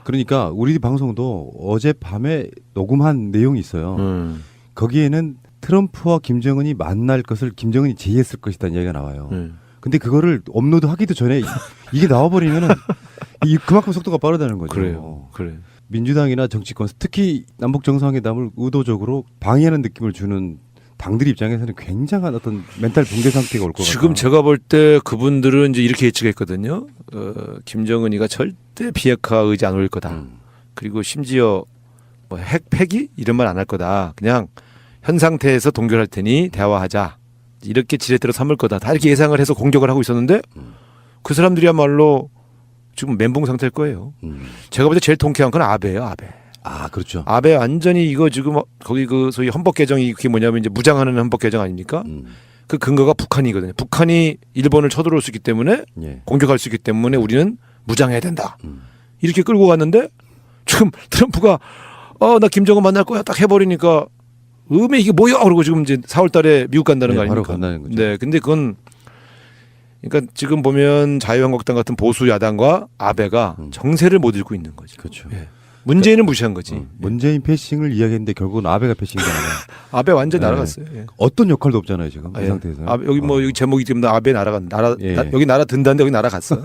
그러니까 우리 방송도 어젯밤에 녹음한 내용이 있어요. 거기에는 트럼프와 김정은이 만날 것을 김정은이 제의했을 것이라는 이야기가 나와요. 근데 그거를 업로드하기도 전에 이게 나와버리면은 그만큼 속도가 빠르다는 거죠. 그래요. 민주당이나 정치권, 특히 남북 정상회담을 의도적으로 방해하는 느낌을 주는 당들 입장에서는 굉장한 어떤 멘탈 붕괴 상태가 올 것 같아요. 지금 제가 볼 때 그분들은 이제 이렇게 예측했거든요. 김정은이가 절대 비핵화 의지 안 올릴 거다. 그리고 심지어 뭐 핵 폐기 이런 말 안 할 거다. 그냥 현 상태에서 동결할 테니 대화하자. 이렇게 지렛대로 삼을 거다. 다 이렇게 예상을 해서 공격을 하고 있었는데 그 사람들이야말로 지금 멘붕 상태일 거예요. 제가 볼 때 제일 통쾌한 건 아베예요. 아베. 그렇죠. 아베 완전히 이거 지금 거기 그 소위 헌법 개정이 그게 뭐냐면 이제 무장하는 헌법 개정 아닙니까? 그 근거가 북한이거든요. 북한이 일본을 쳐들어올 수 있기 때문에 공격할 수 있기 때문에 우리는 무장해야 된다. 이렇게 끌고 갔는데 지금 트럼프가 나 김정은 만날 거야 딱 해버리니까 이게 뭐야? 그러고 지금 이제 4월 달에 미국 간다는 거 아닙니까? 바로 간다는 거죠. 네. 근데 그건 그러니까 지금 보면 자유한국당 같은 보수 야당과 아베가 정세를 못 읽고 있는 거죠. 그렇죠. 문재인은 무시한 거지. 문재인 패싱을 이야기했는데 결국은 아베가 패싱이잖아요. 아베 완전 날아갔어요. 어떤 역할도 없잖아요 지금 이 상태에서. 여기 뭐 여기 제목이 때문에 아베 여기 나라 든다는데 여기 날아갔어.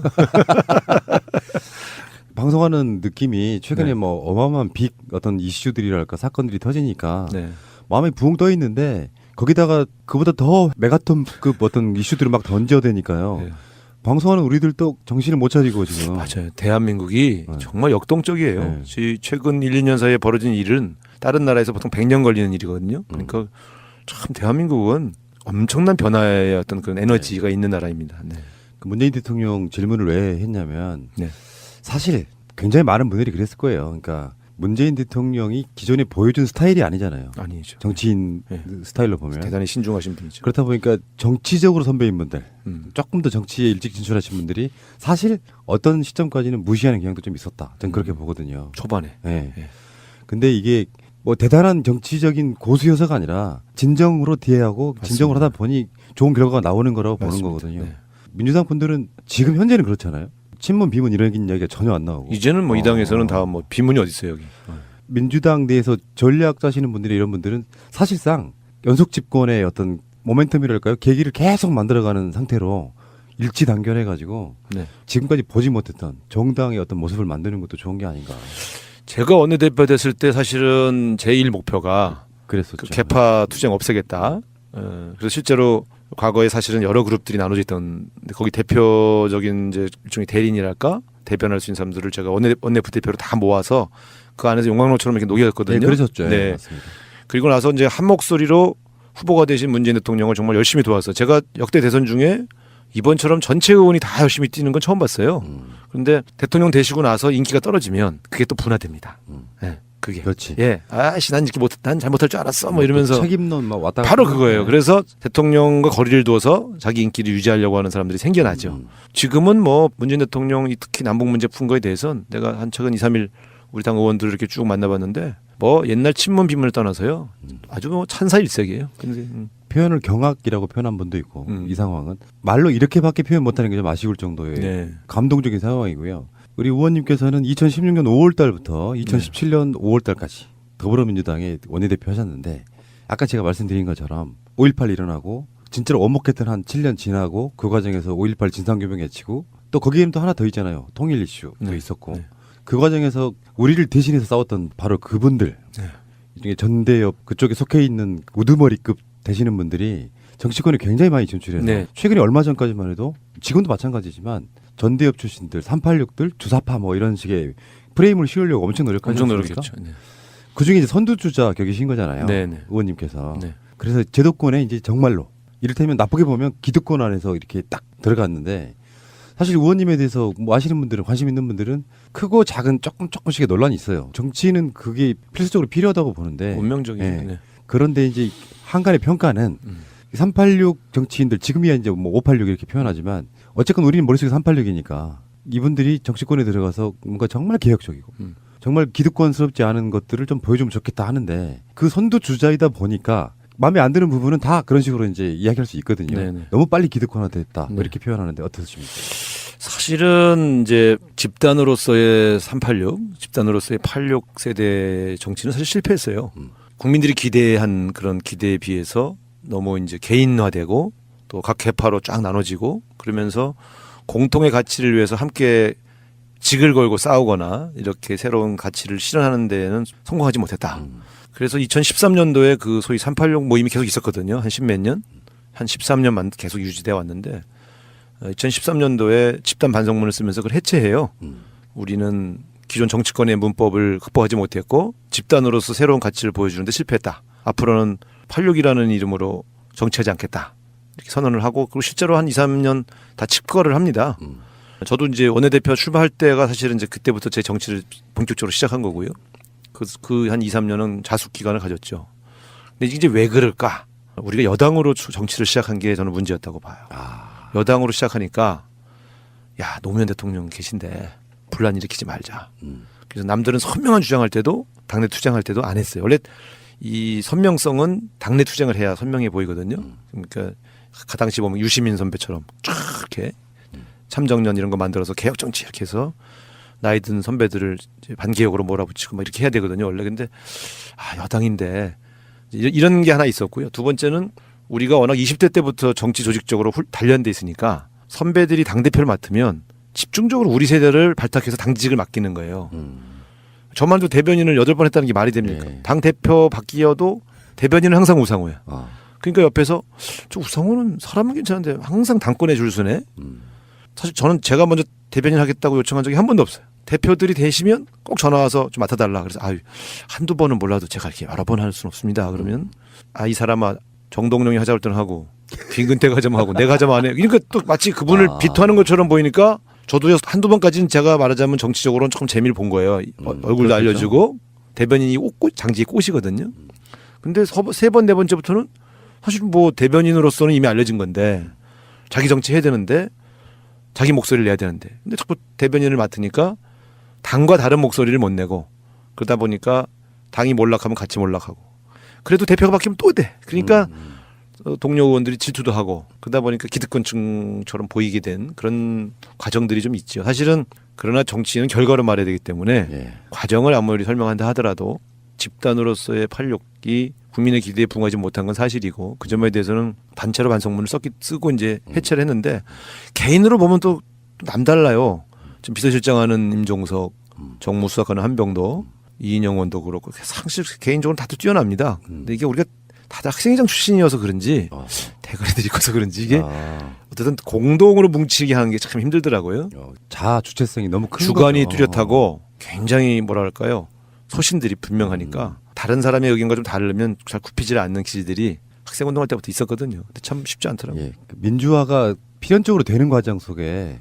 방송하는 느낌이 최근에 뭐 어마어마한 빅 어떤 이슈들이랄까 사건들이 터지니까 마음에 부흥 떠 있는데 거기다가 그보다 더 메가톤급 어떤 이슈들을 막 던져대니까요. 방송하는 우리들도 정신을 못 차리고 지금. 맞아요. 대한민국이 정말 역동적이에요. 최근 1, 2년 사이에 벌어진 일은 다른 나라에서 보통 100년 걸리는 일이거든요. 그러니까 참 대한민국은 엄청난 변화의 어떤 그런 에너지가 있는 나라입니다. 그 문재인 대통령 질문을 왜 했냐면 사실 굉장히 많은 분들이 그랬을 거예요. 그러니까 문재인 대통령이 기존에 보여준 스타일이 아니잖아요. 아니죠. 정치인 스타일로 보면. 대단히 신중하신 분이죠. 그렇다 보니까 정치적으로 선배인 분들, 조금 더 정치에 일찍 진출하신 분들이 사실 어떤 시점까지는 무시하는 경향도 좀 있었다. 저는 그렇게 보거든요. 초반에. 근데 이게 뭐 대단한 정치적인 고수여서가 아니라 진정으로 대하고 진정으로 하다 보니 좋은 결과가 나오는 거라고 보는 거거든요. 민주당 분들은 지금 현재는 그렇잖아요. 친문 비문 이런 이야기가 전혀 안 나오고 이제는 뭐 이 당에서는 다 뭐 비문이 어디 있어요 여기. 민주당 내에서 전략 짜시는 분들이 이런 분들은 사실상 연속 집권의 어떤 모멘텀이랄까요 계기를 계속 만들어가는 상태로 일치단결해가지고 지금까지 보지 못했던 정당의 어떤 모습을 만드는 것도 좋은 게 아닌가. 제가 원내대표 됐을 때 사실은 제1 목표가 그랬었죠. 그 개파 투쟁 없애겠다. 그래서 실제로 과거에 사실은 여러 그룹들이 나눠져 있던 거기 대표적인 이제 일종의 대리인이랄까 대변할 수 있는 사람들을 제가 원내 부대표로 다 모아서 그 안에서 용광로처럼 이렇게 녹였거든요. 네, 그러셨죠. 네. 맞습니다. 그리고 나서 이제 한 목소리로 후보가 되신 문재인 대통령을 정말 열심히 도왔어요. 제가 역대 대선 중에 이번처럼 전체 의원이 다 열심히 뛰는 건 처음 봤어요. 그런데 대통령 되시고 나서 인기가 떨어지면 그게 또 분화됩니다. 네. 그게. 그렇지. 예. 아씨, 난 잘못할 줄 알았어. 뭐 이러면서. 책임론 막 왔다 갔다. 바로 그거예요. 그래서 대통령과 거리를 두어서 자기 인기를 유지하려고 하는 사람들이 생겨나죠. 지금은 뭐 문재인 대통령이 특히 남북 문제 푼 거에 대해서는 내가 한 최근 2, 3일 우리 당 의원들을 이렇게 쭉 만나봤는데 뭐 옛날 친문 비문을 떠나서요. 아주 뭐 찬사일색이에요. 근데 표현을 경악이라고 표현한 분도 있고 이 상황은 말로 이렇게밖에 표현 못하는 게 좀 아쉬울 정도의 네. 감동적인 상황이고요. 우리 의원님께서는 2016년 5월 달부터 2017년 5월 달까지 더불어민주당의 원내대표 하셨는데 아까 제가 말씀드린 것처럼 5.18 일어나고 진짜로 원목했던 한 7년 지나고 그 과정에서 5.18 진상규명 해치고 또 거기에는 또 하나 더 있잖아요. 통일 이슈도 있었고 그 과정에서 우리를 대신해서 싸웠던 바로 그분들 중에 전대협 그쪽에 속해 있는 우두머리급 되시는 분들이 정치권에 굉장히 많이 진출해서 최근에 얼마 전까지만 해도 지금도 마찬가지지만 전대협 출신들 386들 주사파 뭐 이런 식의 프레임을 씌우려고 엄청 노력하셨습니까? 그중에 이제 선두주자 격이신 거잖아요. 의원님께서. 그래서 제도권에 이제 정말로 이를테면 나쁘게 보면 기득권 안에서 이렇게 딱 들어갔는데 사실 의원님에 대해서 뭐 아시는 분들은 관심 있는 분들은 크고 작은 조금씩의 논란이 있어요. 정치는 그게 필수적으로 필요하다고 보는데 운명적이죠. 그런데 이제 한간의 평가는 386 정치인들 지금이야 이제 뭐 586 이렇게 표현하지만 어쨌건 우리는 머릿속에 386이니까 이분들이 정치권에 들어가서 뭔가 정말 개혁적이고 정말 기득권스럽지 않은 것들을 좀 보여주면 좋겠다 하는데 그 선두주자이다 보니까 마음에 안 드는 부분은 다 그런 식으로 이제 이야기할 수 있거든요. 너무 빨리 기득권화됐다 뭐 이렇게 표현하는데 어떠십니까? 사실은 이제 집단으로서의 386, 집단으로서의 86세대 정치는 사실 실패했어요. 국민들이 기대한 그런 기대에 비해서 너무 이제 개인화되고 또 각 계파로 쫙 나눠지고 그러면서 공통의 가치를 위해서 함께 직을 걸고 싸우거나 이렇게 새로운 가치를 실현하는 데는 성공하지 못했다. 그래서 2013년도에 그 소위 386 모임이 계속 있었거든요. 한 10몇 년? 한 13년만 계속 유지되어 왔는데 2013년도에 집단 반성문을 쓰면서 그걸 해체해요. 우리는 기존 정치권의 문법을 극복하지 못했고 집단으로서 새로운 가치를 보여주는데 실패했다. 앞으로는 86이라는 이름으로 정치하지 않겠다. 이렇게 선언을 하고 그리고 실제로 한 2, 3년 다 집거를 합니다. 저도 이제 원내대표 출마할 때가 사실은 이제 그때부터 제 정치를 본격적으로 시작한 거고요. 그 한 2, 3년은 자숙 기간을 가졌죠. 근데 이제 왜 그럴까? 우리가 여당으로 정치를 시작한 게 저는 문제였다고 봐요. 여당으로 시작하니까 야 노무현 대통령 계신데 분란 일으키지 말자. 그래서 남들은 선명한 주장할 때도 당내 투쟁할 때도 안 했어요. 원래 이 선명성은 당내 투쟁을 해야 선명해 보이거든요. 그러니까 그 당시 보면 유시민 선배처럼 쫙 이렇게 참정련 이런 거 만들어서 개혁 정치 이렇게 해서 나이 든 선배들을 이제 반개혁으로 몰아붙이고 막 이렇게 해야 되거든요. 원래 근데 여당인데 이런 게 하나 있었고요. 두 번째는 우리가 워낙 20대 때부터 정치 조직적으로 단련돼 있으니까 선배들이 당대표를 맡으면 집중적으로 우리 세대를 발탁해서 당직을 맡기는 거예요. 저만 해도 대변인을 8번 했다는 게 말이 됩니까? 당대표 바뀌어도 대변인은 항상 우상호야. 그러니까 옆에서 저 우상호는 사람은 괜찮은데 항상 당권에 줄 서네. 사실 저는 제가 먼저 대변인 하겠다고 요청한 적이 한 번도 없어요. 대표들이 되시면 꼭 전화 와서 좀 맡아달라. 그래서 한두 번은 몰라도 제가 이렇게 여러 번 할 수는 없습니다. 그러면 이 사람아 정동영이 하자고 할 때는 하고 김근태가 하자면 하고 내가 하자면 안 해. 그러니까 또 마치 그분을 비토하는 것처럼 보이니까 저도 한두 번까지는 제가 말하자면 정치적으로는 조금 재미를 본 거예요. 얼굴도 알려주고 대변인이 장지에 꽃이거든요. 근데 3번, 4번째부터는 사실 뭐 대변인으로서는 이미 알려진 건데 자기 정치 해야 되는데 자기 목소리를 내야 되는데 근데 자꾸 대변인을 맡으니까 당과 다른 목소리를 못 내고 그러다 보니까 당이 몰락하면 같이 몰락하고 그래도 대표가 바뀌면 또 돼. 그러니까 동료 의원들이 질투도 하고 그러다 보니까 기득권층처럼 보이게 된 그런 과정들이 좀 있죠. 사실은 그러나 정치는 결과로 말해야 되기 때문에 과정을 아무리 설명한다 하더라도 집단으로서의 86이 국민의 기대에 부응하지 못한 건 사실이고 그 점에 대해서는 단체로 반성문을 쓰고 이제 해체를 했는데 개인으로 보면 또 남달라요. 지금 비서실장하는 임종석, 정무수석하는 한병도, 이인영 의원도 그렇고 사실 개인적으로 다들 뛰어납니다. 근데 이게 우리가 다들 학생회장 출신이어서 그런지 대가리들이 커서 그런지 이게 어쨌든 공동으로 뭉치게 하는 게 참 힘들더라고요. 자아 주체성이 너무 큰 주관이 거죠. 뚜렷하고 굉장히 뭐랄까요 소신들이 분명하니까 다른 사람의 의견과 좀 다르면 잘 굽히지 않는 기질들이 학생운동할 때부터 있었거든요. 근데 참 쉽지 않더라고요. 민주화가 필연적으로 되는 과정 속에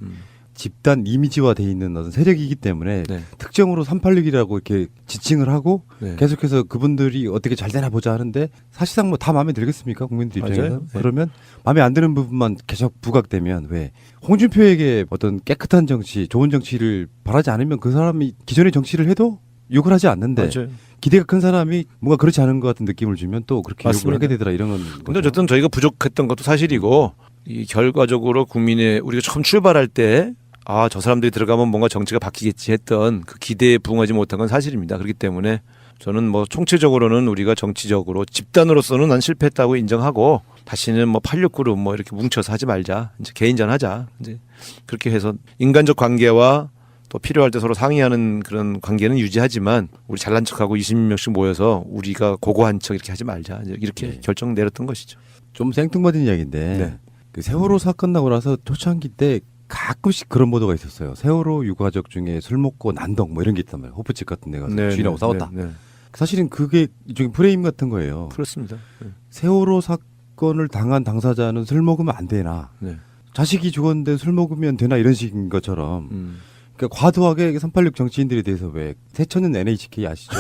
집단 이미지화돼 있는 어떤 세력이기 때문에 네. 특정으로 386이라고 이렇게 지칭을 하고 네. 계속해서 그분들이 어떻게 잘 되나 보자 하는데 사실상 뭐 다 마음에 들겠습니까? 국민들 입장에서. 맞아요. 네. 그러면 마음에 안 드는 부분만 계속 부각되면 왜 홍준표에게 어떤 깨끗한 정치, 좋은 정치를 바라지 않으면 그 사람이 기존의 정치를 해도 욕을 하지 않는데 맞아요. 기대가 큰 사람이 뭔가 그렇지 않은 것 같은 느낌을 주면 또 그렇게 맞습니다. 욕을 하게 되더라 이런 건. 근데 어쨌든 저희가 부족했던 것도 사실이고 이 결과적으로 국민의 우리가 처음 출발할 때 아, 저 사람들이 들어가면 뭔가 정치가 바뀌겠지 했던 그 기대에 부응하지 못한 건 사실입니다. 그렇기 때문에 저는 뭐 총체적으로는 우리가 정치적으로 집단으로서는 난 실패했다고 인정하고 다시는 뭐 86그룹 뭐 이렇게 뭉쳐서 하지 말자. 이제 개인전 하자. 이제 그렇게 해서 인간적 관계와 또 필요할 때 서로 상의하는 그런 관계는 유지하지만 우리 잘난 척하고 20명씩 모여서 우리가 고고한 척 이렇게 하지 말자. 이제 이렇게 네. 결정 내렸던 것이죠. 좀 생뚱맞은 이야기인데 네. 그 세월호 사건 나고 나서 초창기 때 가끔씩 그런 보도가 있었어요. 세월호 유가족 중에 술 먹고 난동 뭐 이런 게 있단 말이에요. 호프집 같은 데 가서 네, 주인하고 네, 싸웠다. 네, 네. 사실은 그게 일종의 프레임 같은 거예요. 그렇습니다. 네. 세월호 사건을 당한 당사자는 술 먹으면 안 되나. 네. 자식이 죽었는데 술 먹으면 되나 이런 식인 것처럼 그러니까 과도하게 386 정치인들에 대해서 왜 새천년 NHK 아시죠?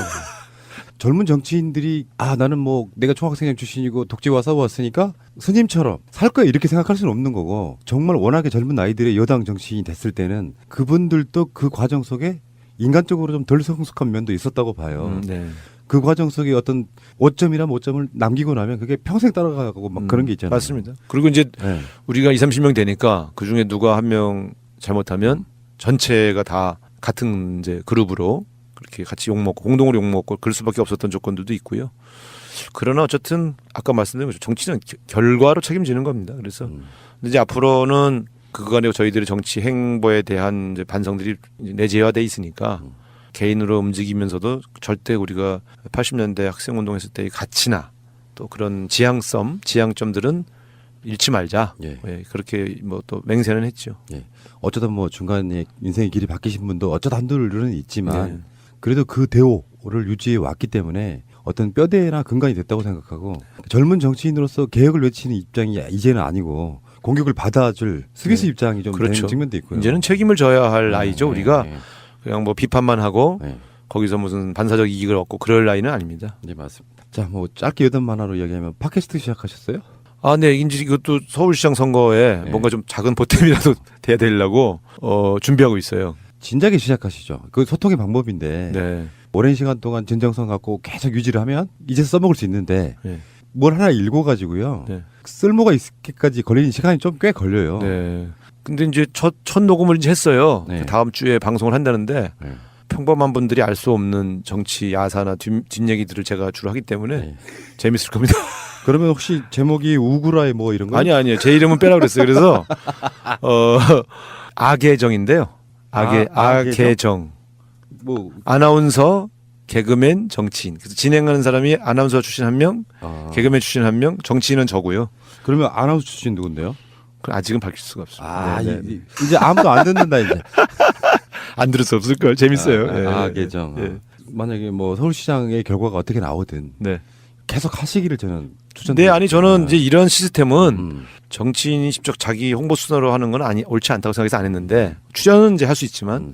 젊은 정치인들이 아 나는 뭐 내가 총학생회 출신이고 독재와 싸워왔으니까 스님처럼 살 거야 이렇게 생각할 수는 없는 거고 정말 워낙에 젊은 아이들의 여당 정치인이 됐을 때는 그분들도 그 과정 속에 인간적으로 좀 덜 성숙한 면도 있었다고 봐요. 네. 그 과정 속에 어떤 5점이나 5점을 남기고 나면 그게 평생 따라가고 막 그런 게 있잖아요. 맞습니다. 그리고 이제 네. 우리가 20, 30명 되니까 그 중에 누가 한 명 잘못하면 전체가 다 같은 이제 그룹으로 그렇게 같이 욕먹고 공동으로 욕먹고 그럴 수밖에 없었던 조건들도 있고요. 그러나 어쨌든 아까 말씀드린 것처럼 정치는 결과로 책임지는 겁니다. 그래서 근데 이제 앞으로는 그간의 저희들의 정치 행보에 대한 이제 반성들이 이제 내재화돼 있으니까 개인으로 움직이면서도 절대 우리가 80년대 학생운동했을 때의 가치나 또 그런 지향점들은 잃지 말자. 예. 예, 그렇게 뭐 또 맹세는 했죠. 예. 어쩌다 뭐 중간에 인생의 길이 바뀌신 분도 어쩌다 한둘은 있지만 네. 그래도 그 대오를 유지해 왔기 때문에 어떤 뼈대나 근간이 됐다고 생각하고 젊은 정치인으로서 개혁을 외치는 입장이 이제는 아니고 공격을 받아줄 스비스 네. 입장이 좀 그렇죠. 되는 측면도 있고요. 이제는 책임을 져야 할 나이죠. 우리가 네. 그냥 뭐 비판만 하고 네. 거기서 무슨 반사적 이익을 얻고 그럴 나이는 아닙니다. 네 맞습니다. 자 뭐 짧게 여덟만 하로 이야기하면 팟캐스트 시작하셨어요? 아, 네. 이제 이것도 서울시장 선거에 네. 뭔가 좀 작은 보탬이라도 돼야 되려고 준비하고 있어요. 진작에 시작하시죠. 그 소통의 방법인데 네. 오랜 시간 동안 진정성 갖고 계속 유지를 하면 이제 써먹을 수 있는데 네. 뭘 하나 읽어가지고요. 네. 쓸모가 있기까지 걸리는 시간이 좀 꽤 걸려요. 네. 근데 이제 첫 녹음을 이제 했어요. 네. 그 다음 주에 방송을 한다는데 네. 평범한 분들이 알 수 없는 정치 야사나 뒷얘기들을 제가 주로 하기 때문에 네. 재밌을 겁니다. 그러면 혹시 제목이 우구라의 뭐 이런 거? 아니요. 제 이름은 빼라고 그랬어요. 그래서 아계정인데요. 아계정. 뭐 아나운서, 개그맨, 정치인. 그래서 진행하는 사람이 아나운서 출신 한 명, 개그맨 출신 한 명, 정치인은 저고요. 그러면 아나운서 출신 누군데요? 그럼 아직은 밝힐 수가 없습니다. 아, 네. 이제 아무도 안 듣는다 이제. 안 들을 수 없을 걸. 재밌어요. 예. 아계정. 예. 만약에 뭐 서울시장의 결과가 어떻게 나오든 네. 계속 하시기를 저는 네, 추천드립니다. 아니 저는 이제 이런 시스템은 정치인이 직접 자기 홍보 수단으로 하는 건 옳지 않다고 생각해서 안 했는데 출연은 이제 할 수 있지만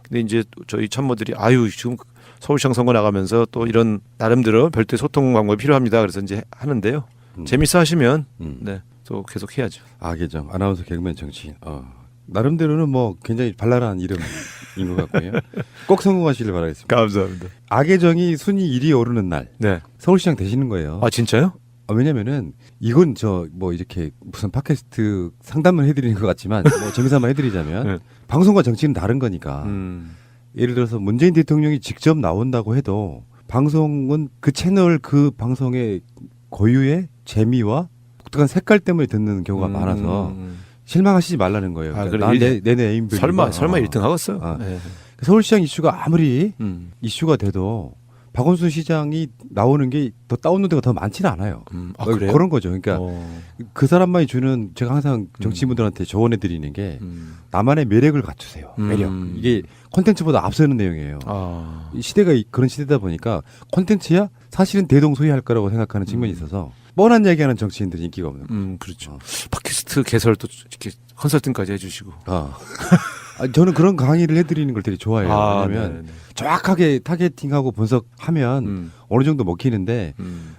근데 이제 저희 참모들이 아유 지금 서울시장 선거 나가면서 또 이런 나름대로 별도의 소통 방법이 필요합니다. 그래서 이제 하는데요. 재밌어 하시면 네, 또 계속 해야죠. 아계정 아나운서 개그맨 정치인. 나름대로는 뭐 굉장히 발랄한 이름인 것 같고요. 꼭 성공하시길 바라겠습니다. 감사합니다. 아계정이 순위 1위 오르는 날 네. 서울시장 되시는 거예요. 아 진짜요? 왜냐면은 이건 저 뭐 이렇게 무슨 팟캐스트 상담을 해드리는 것 같지만 뭐 재미삼아 해드리자면 네. 방송과 정치는 다른 거니까 예를 들어서 문재인 대통령이 직접 나온다고 해도 방송은 그 채널 그 방송의 고유의 재미와 독특한 색깔 때문에 듣는 경우가 많아서 실망하시지 말라는 거예요. 아, 그러니까 그래. 내 네임밸류가. 설마 1등 하겠어요? 네. 서울시장 이슈가 아무리 이슈가 돼도 박원순 시장이 나오는 게 더 다운로드가 더 많지는 않아요. 그래요? 그런 거죠. 그러니까 그 사람만이 주는 제가 항상 정치인분들한테 조언해 드리는 게 나만의 매력을 갖추세요. 매력. 이게 콘텐츠보다 앞서는 내용이에요. 이 시대가 그런 시대다 보니까 콘텐츠야 사실은 대동소이할 거라고 생각하는 측면이 있어서 뻔한 얘기하는 정치인들이 인기가 없는 거예요. 그렇죠. 팟캐스트 개설도 이렇게 컨설팅까지 해주시고. 저는 그런 강의를 해드리는 걸 되게 좋아해요. 아, 왜냐면 네네. 정확하게 타겟팅하고 분석하면 어느 정도 먹히는데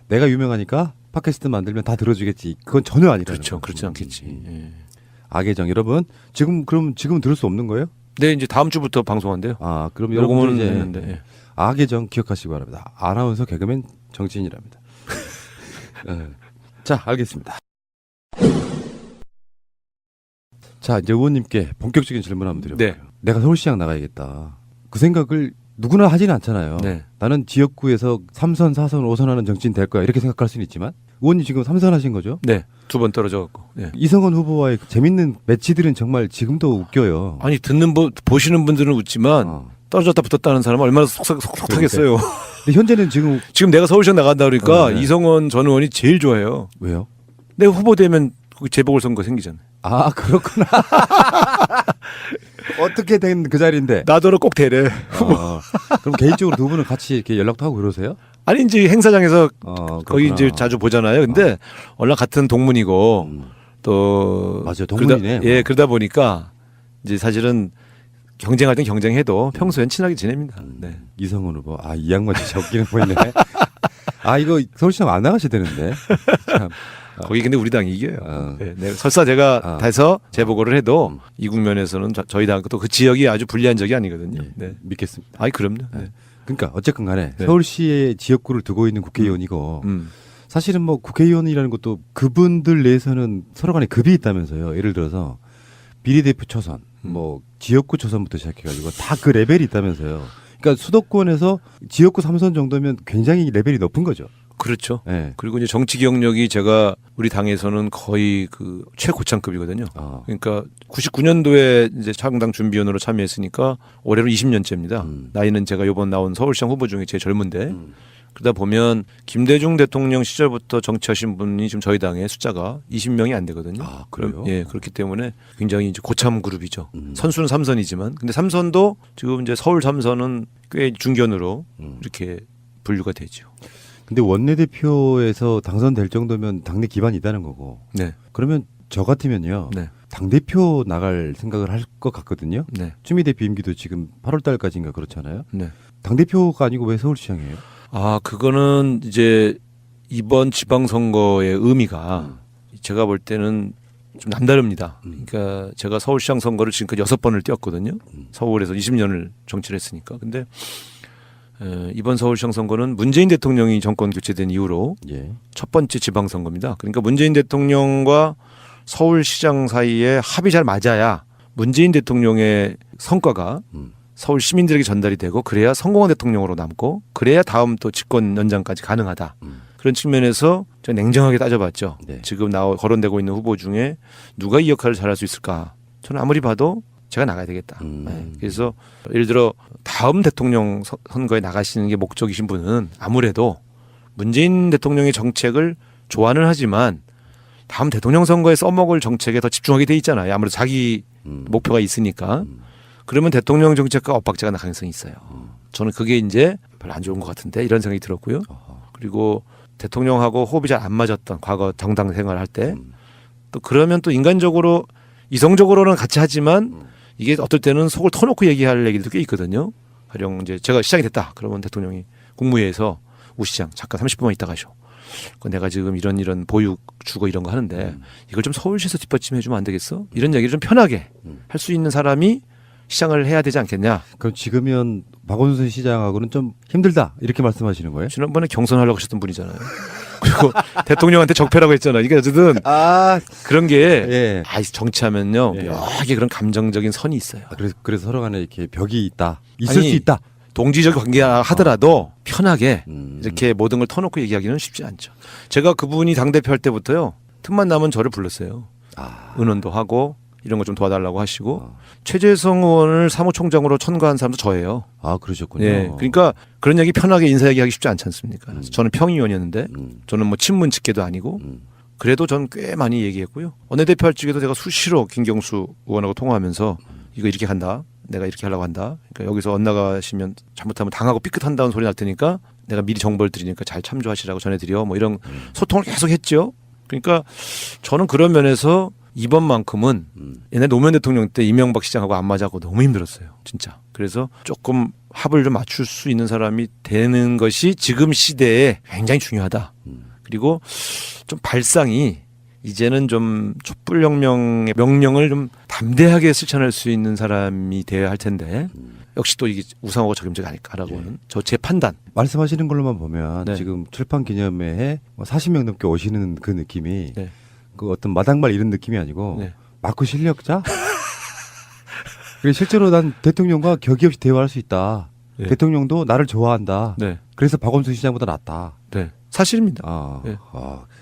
내가 유명하니까 팟캐스트 만들면 다 들어주겠지. 그건 전혀 아니라는 그렇죠. 거죠. 그렇지 않겠지. 예. 악의 정 여러분 지금 들을 수 없는 거예요? 네, 이제 다음 주부터 방송한대요. 아, 그럼 녹음은 여러분 이제 했는데, 예. 악의 정 기억하시기 바랍니다. 아나운서 개그맨 정치인이랍니다. 네. 자, 알겠습니다. 자, 이제 의원님께 본격적인 질문 한번 드려볼게요. 네. 내가 서울시장 나가야겠다. 그 생각을 누구나 하지는 않잖아요. 네. 나는 지역구에서 3선, 4선, 5선 하는 정치인 될 거야. 이렇게 생각할 수는 있지만 의원님 지금 3선 하신 거죠? 네. 2번 떨어져갖고. 네. 이성원 후보와의 재밌는 매치들은 정말 지금도 웃겨요. 아니 보시는 분들은 웃지만 떨어졌다 붙었다는 사람은 얼마나 속상하겠어요. 근데 현재는 지금 내가 서울시장 나간다 그러니까 네. 이성원 전 의원이 제일 좋아해요. 왜요? 내가 후보 되면 거기 재보궐선거 생기잖아요. 아, 그렇구나. 어떻게 된 그 자리인데? 나더러 꼭 되래. 그럼 개인적으로 두 분은 같이 이렇게 연락도 하고 그러세요? 아니 이제 행사장에서 거기 그렇구나. 이제 자주 보잖아요. 근데 워낙 같은 동문이고 또 맞아요, 동문이네. 그러다 보니까 이제 사실은 경쟁할 땐 경쟁해도 평소엔 친하게 지냅니다. 네. 이성훈 후보, 이 양반 진짜 웃기는 보이네. 이거 서울시장 안 나가셔야 되는데. 참. 거기 근데 우리 당이 이겨요. 네, 설사 제가 돼서 재보궐을 해도 이 국면에서는 저희 당 또 그 지역이 아주 불리한 적이 아니거든요. 네. 믿겠습니다. 그럼요. 네. 그러니까 어쨌건 간에 네. 서울시의 지역구를 두고 있는 국회의원이고 사실은 뭐 국회의원이라는 것도 그분들 내에서는 서로 간에 급이 있다면서요. 예를 들어서 비례대표 초선, 뭐 지역구 초선부터 시작해가지고 다 그 레벨이 있다면서요. 그러니까 수도권에서 지역구 3선 정도면 굉장히 레벨이 높은 거죠. 그렇죠. 네. 그리고 이제 정치 경력이 제가 우리 당에서는 거의 그 최고참급이거든요. 그러니까 99년도에 이제 창당 준비위원으로 참여했으니까 올해로 20년째입니다. 나이는 제가 이번 나온 서울시장 후보 중에 제일 젊은데 그러다 보면 김대중 대통령 시절부터 정치하신 분이 지금 저희 당의 숫자가 20명이 안 되거든요. 그래요? 예, 그렇기 때문에 굉장히 이제 고참 그룹이죠. 선수는 3선이지만 근데 3선도 지금 이제 서울 3선은 꽤 중견으로 이렇게 분류가 되죠. 근데 원내대표에서 당선될 정도면 당내 기반이 있다는 거고. 네. 그러면 저 같으면요. 네. 당대표 나갈 생각을 할 것 같거든요. 네. 추미애 대표 임기도 지금 8월 달까지인가 그렇잖아요. 네. 당대표가 아니고 왜 서울시장이에요? 그거는 이제 이번 지방선거의 의미가 제가 볼 때는 좀 남다릅니다. 그러니까 제가 서울시장 선거를 지금까지 6번을 뛰었거든요. 서울에서 20년을 정치를 했으니까. 근데 이번 서울시장 선거는 문재인 대통령이 정권 교체된 이후로 첫 번째 지방선거입니다. 그러니까 문재인 대통령과 서울시장 사이에 합이 잘 맞아야 문재인 대통령의 성과가 서울 시민들에게 전달이 되고 그래야 성공한 대통령으로 남고 그래야 다음 또 집권 연장까지 가능하다. 그런 측면에서 제가 냉정하게 따져봤죠. 지금 거론되고 있는 후보 중에 누가 이 역할을 잘할 수 있을까? 저는 아무리 봐도 제가 나가야 되겠다. 그래서 예를 들어 다음 대통령 선거에 나가시는 게 목적이신 분은 아무래도 문재인 대통령의 정책을 좋아는 하지만 다음 대통령 선거에 써먹을 정책에 더 집중하게 돼 있잖아요. 아무래도 자기 목표가 있으니까. 그러면 대통령 정책과 엇박자가 날 가능성이 있어요. 저는 그게 이제 별로 안 좋은 것 같은데 이런 생각이 들었고요. 그리고 대통령하고 호흡이 잘 안 맞았던 과거 정당 생활할 때 또 그러면 또 인간적으로 이성적으로는 같이 하지만 이게 어떨 때는 속을 터놓고 얘기할 얘기도 꽤 있거든요. 가령 이제 제가 시장이 됐다. 그러면 대통령이 국무회의에서 우 시장 잠깐 30분만 있다 가셔. 내가 지금 이런 보육 주고 이런 거 하는데 이걸 좀 서울시에서 뒷받침해 주면 안 되겠어? 이런 얘기를 좀 편하게 할 수 있는 사람이 시장을 해야 되지 않겠냐? 그럼 지금은 박원순 시장하고는 좀 힘들다 이렇게 말씀하시는 거예요? 지난번에 경선하려고 하셨던 분이잖아요. 그리고 대통령한테 적폐라고 했잖아요. 이게 어쨌든 그런 게 정치하면요 묘하게 그런 감정적인 선이 있어요. 그래서 서로 간에 이렇게 벽이 있다. 있을 수 있다. 동지적 관계라 하더라도 편하게 이렇게 모든 걸 터놓고 얘기하기는 쉽지 않죠. 제가 그분이 당대표 할 때부터요. 틈만 나면 저를 불렀어요. 의논도 하고 이런 거 좀 도와달라고 하시고 최재성 의원을 사무총장으로 천거한 사람도 저예요. 그러셨군요. 네, 그러니까 그런 얘기 편하게 인사 얘기하기 쉽지 않지 않습니까? 저는 평의원이었는데 저는 뭐 친문 직계도 아니고 그래도 전 꽤 많이 얘기했고요. 원내대표 할 적에도 제가 수시로 김경수 의원하고 통화하면서 이거 이렇게 간다. 내가 이렇게 하려고 한다. 그러니까 여기서 엇나가시면 잘못하면 당하고 삐끗한다는 소리 날 테니까 내가 미리 정보를 드리니까 잘 참조하시라고 전해드려. 뭐 이런 소통을 계속 했죠. 그러니까 저는 그런 면에서 이번만큼은 옛날 노무현 대통령 때 이명박 시장하고 안 맞아고 너무 힘들었어요. 진짜. 그래서 조금 합을 좀 맞출 수 있는 사람이 되는 것이 지금 시대에 굉장히 중요하다. 그리고 좀 발상이 이제는 좀 촛불혁명의 명령을 좀 담대하게 실천할 수 있는 사람이 되어야 할 텐데 역시 또 이게 우상하고 적임자가 아닐까라고는 제 판단. 말씀하시는 걸로만 보면 네. 지금 출판 기념회에 40명 넘게 오시는 그 느낌이 네. 그 어떤 마당발 이런 느낌이 아니고 네. 마크 실력자? 그리고 실제로 난 대통령과 격이 없이 대화할 수 있다. 네. 대통령도 나를 좋아한다. 네. 그래서 박원순 시장보다 낫다. 네. 사실입니다. 네.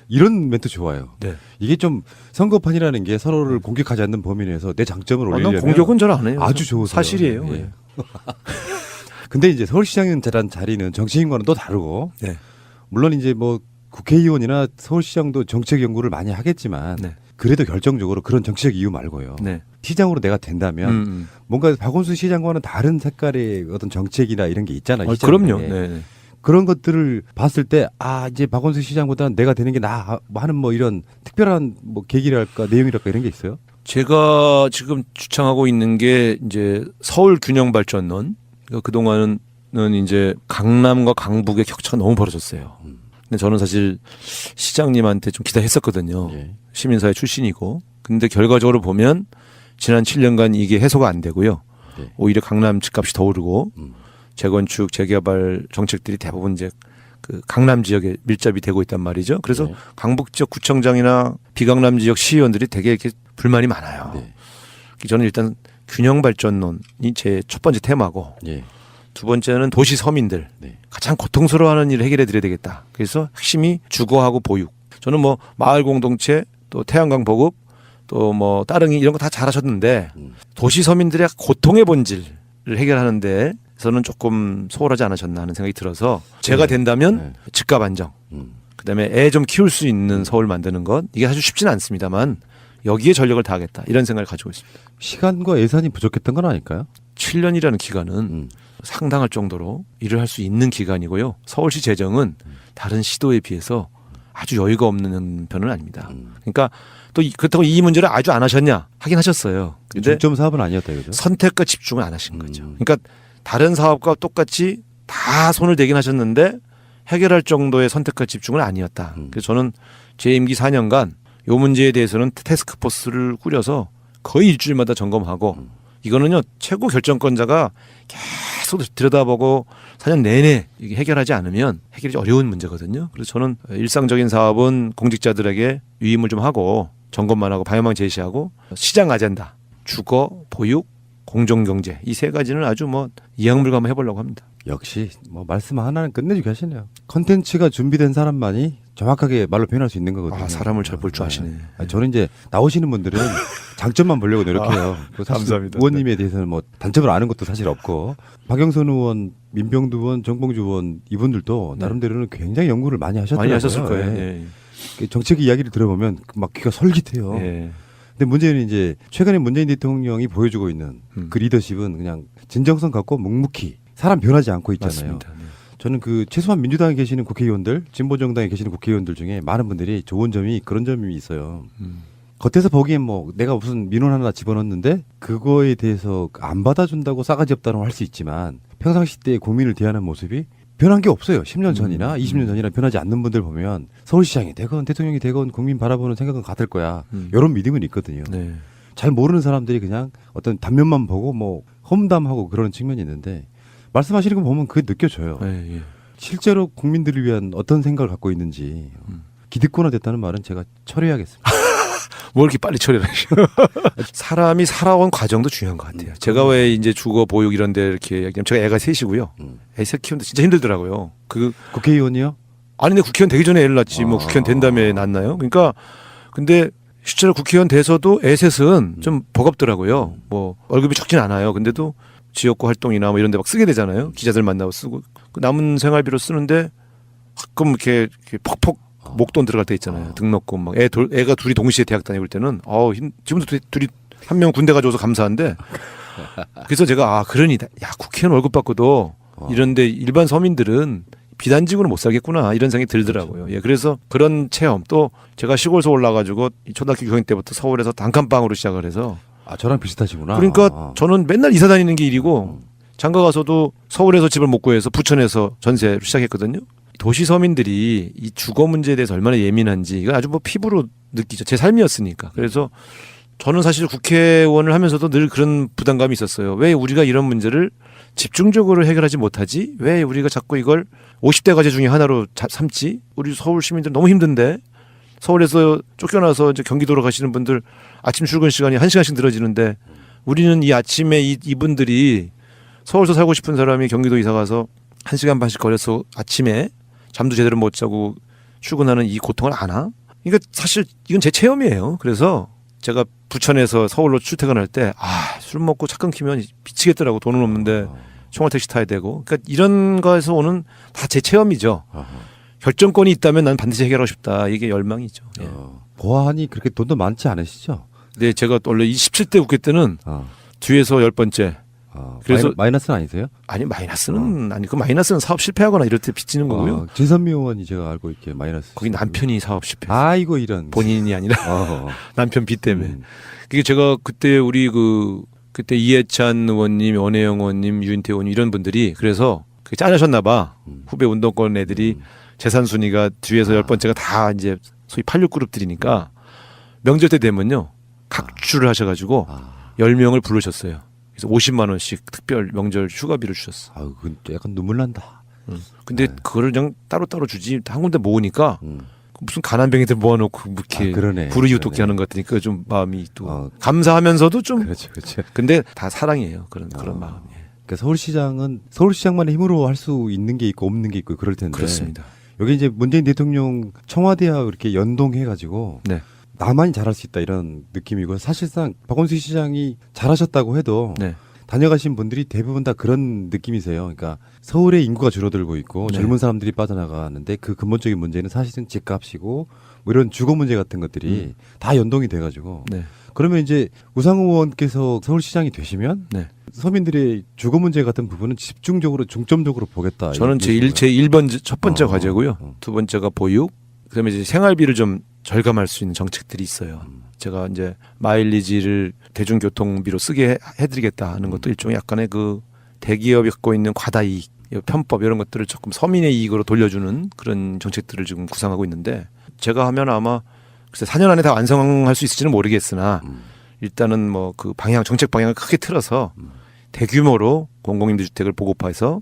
이런 멘트 좋아요. 네. 이게 좀 선거판이라는 게 서로를 공격하지 않는 범위 내에서 내 장점을 올리려면 난 공격은 잘 안 해요. 아주 좋으세요. 사실이에요. 예. 예. 근데 이제 서울시장이라는 자리는 정치인과는 또 다르고 네. 물론 이제 뭐 국회의원이나 서울시장도 정책 연구를 많이 하겠지만 네. 그래도 결정적으로 그런 정치적 이유 말고요. 네. 시장으로 내가 된다면 뭔가 박원순 시장과는 다른 색깔의 어떤 정책이나 이런 게 있잖아요. 그럼요. 시장에. 네. 그런 것들을 봤을 때 이제 박원순 시장보다는 내가 되는 게 나아 하는 뭐 이런 특별한 뭐 계기랄까 내용이랄까 이런 게 있어요? 제가 지금 주창하고 있는 게 이제 서울 균형 발전론. 그동안은 이제 강남과 강북의 격차가 너무 벌어졌어요. 근데 저는 사실 시장님한테 좀 기대했었거든요. 예. 시민사회 출신이고. 근데 결과적으로 보면 지난 7년간 이게 해소가 안 되고요. 네. 오히려 강남 집값이 더 오르고 재건축, 재개발 정책들이 대부분 이제 그 강남 지역에 밀접이 되고 있단 말이죠. 그래서 네. 강북 지역 구청장이나 비강남 지역 시의원들이 되게 이렇게 불만이 많아요. 네. 저는 일단 균형 발전론이 제 첫 번째 테마고 예. 두 번째는 도시 서민들 네. 가장 고통스러워하는 일을 해결해 드려야 되겠다. 그래서 핵심이 주거하고 보육. 저는 뭐 마을 공동체 또 태양광 보급 또 뭐 따릉이 이런 거 다 잘하셨는데 도시 서민들의 고통의 본질을 해결하는데 저는 조금 소홀하지 않으셨나 하는 생각이 들어서 제가 된다면 집값 안정 그다음에 애 좀 키울 수 있는 서울 만드는 것 이게 사실 쉽지는 않습니다만 여기에 전력을 다하겠다 이런 생각을 가지고 있습니다. 시간과 예산이 부족했던 건 아닐까요? 7년이라는 기간은 상당할 정도로 일을 할 수 있는 기간이고요. 서울시 재정은 다른 시도에 비해서 아주 여유가 없는 편은 아닙니다. 그러니까 또 그렇다고 이 문제를 아주 안 하셨냐? 하긴 하셨어요. 근데 중점 사업은 아니었다 이거죠. 선택과 집중을 안 하신 거죠. 그러니까 다른 사업과 똑같이 다 손을 대긴 하셨는데 해결할 정도의 선택과 집중은 아니었다. 그래서 저는 제 임기 4년간 이 문제에 대해서는 태스크포스를 꾸려서 거의 일주일마다 점검하고 이거는요 최고 결정권자가 계속 들여다보고 4년 내내 이게 해결하지 않으면 해결이 어려운 문제거든요. 그래서 저는 일상적인 사업은 공직자들에게 위임을 좀 하고 점검만 하고 방향만 제시하고 시장 아젠다, 주거, 보육, 공정경제 이 세 가지는 아주 뭐 이악물고 해보려고 합니다. 역시 뭐 말씀 하나는 끝내주게 하시네요. 컨텐츠가 준비된 사람만이 정확하게 말로 표현할 수 있는 거거든요. 사람을 잘 볼 줄 아시네. 저는 이제 나오시는 분들은 장점만 보려고 노력해요. 사실 감사합니다. 의원님에 대해서는 뭐 단점을 아는 것도 사실 없고 박영선 의원, 민병두 의원, 정봉주 의원 이분들도 나름대로는 굉장히 연구를 많이 하셨더라고요. 많이 하셨을 거예요. 예. 정책 이야기를 들어보면 막 귀가 솔깃해요. 예. 근데 문제는 이제 최근에 문재인 대통령이 보여주고 있는 그 리더십은 그냥 진정성 갖고 묵묵히 사람 변하지 않고 있잖아요. 맞습니다. 네. 저는 그 최소한 민주당에 계시는 국회의원들, 진보정당에 계시는 국회의원들 중에 많은 분들이 좋은 점이 그런 점이 있어요. 겉에서 보기엔 뭐 내가 무슨 민원 하나 집어넣는데 그거에 대해서 안 받아준다고 싸가지 없다고 할 수 있지만 평상시 때의 국민을 대하는 모습이 변한 게 없어요. 10년 전이나 20년 전이나 변하지 않는 분들 보면 서울시장이 되건 대통령이 되건 국민 바라보는 생각은 같을 거야. 이런 믿음은 있거든요. 네. 잘 모르는 사람들이 그냥 어떤 단면만 보고 뭐 험담하고 그런 측면이 있는데 말씀하시는 거 보면 그게 느껴져요. 네, 예. 실제로 국민들을 위한 어떤 생각을 갖고 있는지 기득권화 됐다는 말은 제가 철회하겠습니다. 뭘 이렇게 빨리 처리를 하셔. 사람이 살아온 과정도 중요한 것 같아요. 제가 왜 이제 주거, 보육 이런 데 이렇게 얘기하면 제가 애가 셋이고요. 애 셋 키우는데 진짜 힘들더라고요. 국회의원이요? 아니, 근데 국회의원 되기 전에 애를 낳지. 뭐 국회의원 된 다음에 낳나요? 그러니까 근데 실제로 국회의원 돼서도 애 셋은 좀 버겁더라고요. 뭐 월급이 적진 않아요. 근데도 지역구 활동이나 뭐 이런 데 막 쓰게 되잖아요. 기자들 만나고 쓰고. 남은 생활비로 쓰는데 가끔 이렇게 퍽퍽 목돈 들어갈 때 있잖아요. 등록금 막 애가 둘이 동시에 대학 다니고 올 때는 지금도 둘이 한 명 군대 가져와서 감사한데 그래서 제가 그러니 야 국회의원 월급 받고도 이런데 일반 서민들은 비단직으로 못 살겠구나 이런 생각이 들더라고요. 예, 그래서 그런 체험 또 제가 시골에서 올라가지고 초등학교 교육 때부터 서울에서 단칸방으로 시작을 해서 저랑 비슷하시구나. 그러니까 저는 맨날 이사 다니는 게 일이고 장가 가서도 서울에서 집을 못 구해서 부천에서 전세를 시작했거든요. 도시 서민들이 이 주거 문제에 대해서 얼마나 예민한지 이건 아주 뭐 피부로 느끼죠. 제 삶이었으니까. 그래서 저는 사실 국회의원을 하면서도 늘 그런 부담감이 있었어요. 왜 우리가 이런 문제를 집중적으로 해결하지 못하지? 왜 우리가 자꾸 이걸 50대 과제 중에 하나로 삼지? 우리 서울 시민들 너무 힘든데 서울에서 쫓겨나서 이제 경기도로 가시는 분들 아침 출근 시간이 1시간씩 늘어지는데 우리는 이 아침에 이분들이 서울서 살고 싶은 사람이 경기도 이사 가서 1시간 반씩 걸려서 아침에 잠도 제대로 못 자고 출근하는 이 고통을 아나? 그러니까 사실 이건 제 체험이에요. 그래서 제가 부천에서 서울로 출퇴근할 때 술 먹고 차 끊기면 미치겠더라고. 돈은 없는데 총알택시 타야 되고. 그러니까 이런 거에서 오는 다 제 체험이죠. 결정권이 있다면 난 반드시 해결하고 싶다. 이게 열망이죠. 예. 보안이 그렇게 돈도 많지 않으시죠? 네, 제가 원래 27대 국회 때는 뒤에서 10번째. 그래서 마이너스는 아니세요? 아니 마이너스는 아니 그 마이너스는 사업 실패하거나 이럴 때 빚지는 거고요. 진선미 의원이 제가 알고 이렇게 마이너스. 거기 남편이 사업 실패. 아이고 이런. 본인이 아니라 남편 빚 때문에. 그게 제가 그때 우리 그때 이해찬 의원님, 원혜영 의원님, 유인태 의원님 이런 분들이 그래서 짜내셨나 봐. 후배 운동권 애들이 재산 순위가 뒤에서 10번째가 다 이제 소위 86그룹들이니까 명절 때 되면요. 각주를 하셔가지고 10명을 부르셨어요. 그래서 50만 원씩 특별 명절 휴가비를 주셨어. 아유, 그 약간 눈물 난다. 근데 그거를 그냥 따로따로 주지 한 군데 모으니까 무슨 가난뱅이들 모아놓고 이렇게 부르이웃돕기 하는 것 같으니까 좀 마음이 또 감사하면서도 좀. 그렇죠. 근데 다 사랑이에요. 그런 마음이. 그러니까 서울시장은 서울시장만의 힘으로 할 수 있는 게 있고 없는 게 있고 그럴 텐데. 그렇습니다. 여기 이제 문재인 대통령 청와대와 이렇게 연동해가지고. 네. 나만이 잘할 수 있다 이런 느낌이고 사실상 박원순 시장이 잘하셨다고 해도 다녀가신 분들이 대부분 다 그런 느낌이세요. 그러니까 서울의 인구가 줄어들고 있고 젊은 사람들이 빠져나가는데 그 근본적인 문제는 사실은 집값이고 뭐 이런 주거 문제 같은 것들이 다 연동이 돼가지고 그러면 이제 우상 의원께서 서울시장이 되시면 서민들의 주거 문제 같은 부분은 집중적으로 중점적으로 보겠다. 저는 제 1번 첫 번째 과제고요. 두 번째가 보육. 그다음에 이제 생활비를 좀 절감할 수 있는 정책들이 있어요. 제가 이제 마일리지를 대중교통비로 쓰게 해드리겠다 하는 것도 일종의 약간의 그 대기업이 갖고 있는 과다이익, 편법 이런 것들을 조금 서민의 이익으로 돌려주는 그런 정책들을 지금 구상하고 있는데 제가 하면 아마 글쎄 4년 안에 다 완성할 수 있을지는 모르겠으나 일단은 뭐 그 정책 방향을 크게 틀어서 대규모로 공공임대주택을 보급해서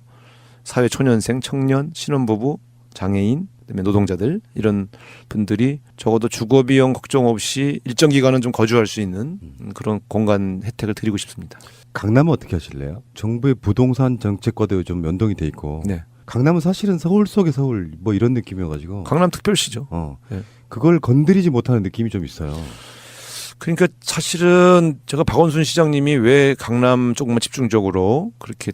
사회 초년생, 청년, 신혼부부, 장애인 그다음에 노동자들 이런 분들이 적어도 주거 비용 걱정 없이 일정 기간은 좀 거주할 수 있는 그런 공간 혜택을 드리고 싶습니다. 강남은 어떻게 하실래요? 정부의 부동산 정책과도 좀 연동이 돼 있고. 강남은 사실은 서울 속의 서울 뭐 이런 느낌이어가지고. 강남 특별시죠. 그걸 건드리지 못하는 느낌이 좀 있어요. 그러니까 사실은 제가 박원순 시장님이 왜 강남 조금만 집중적으로 그렇게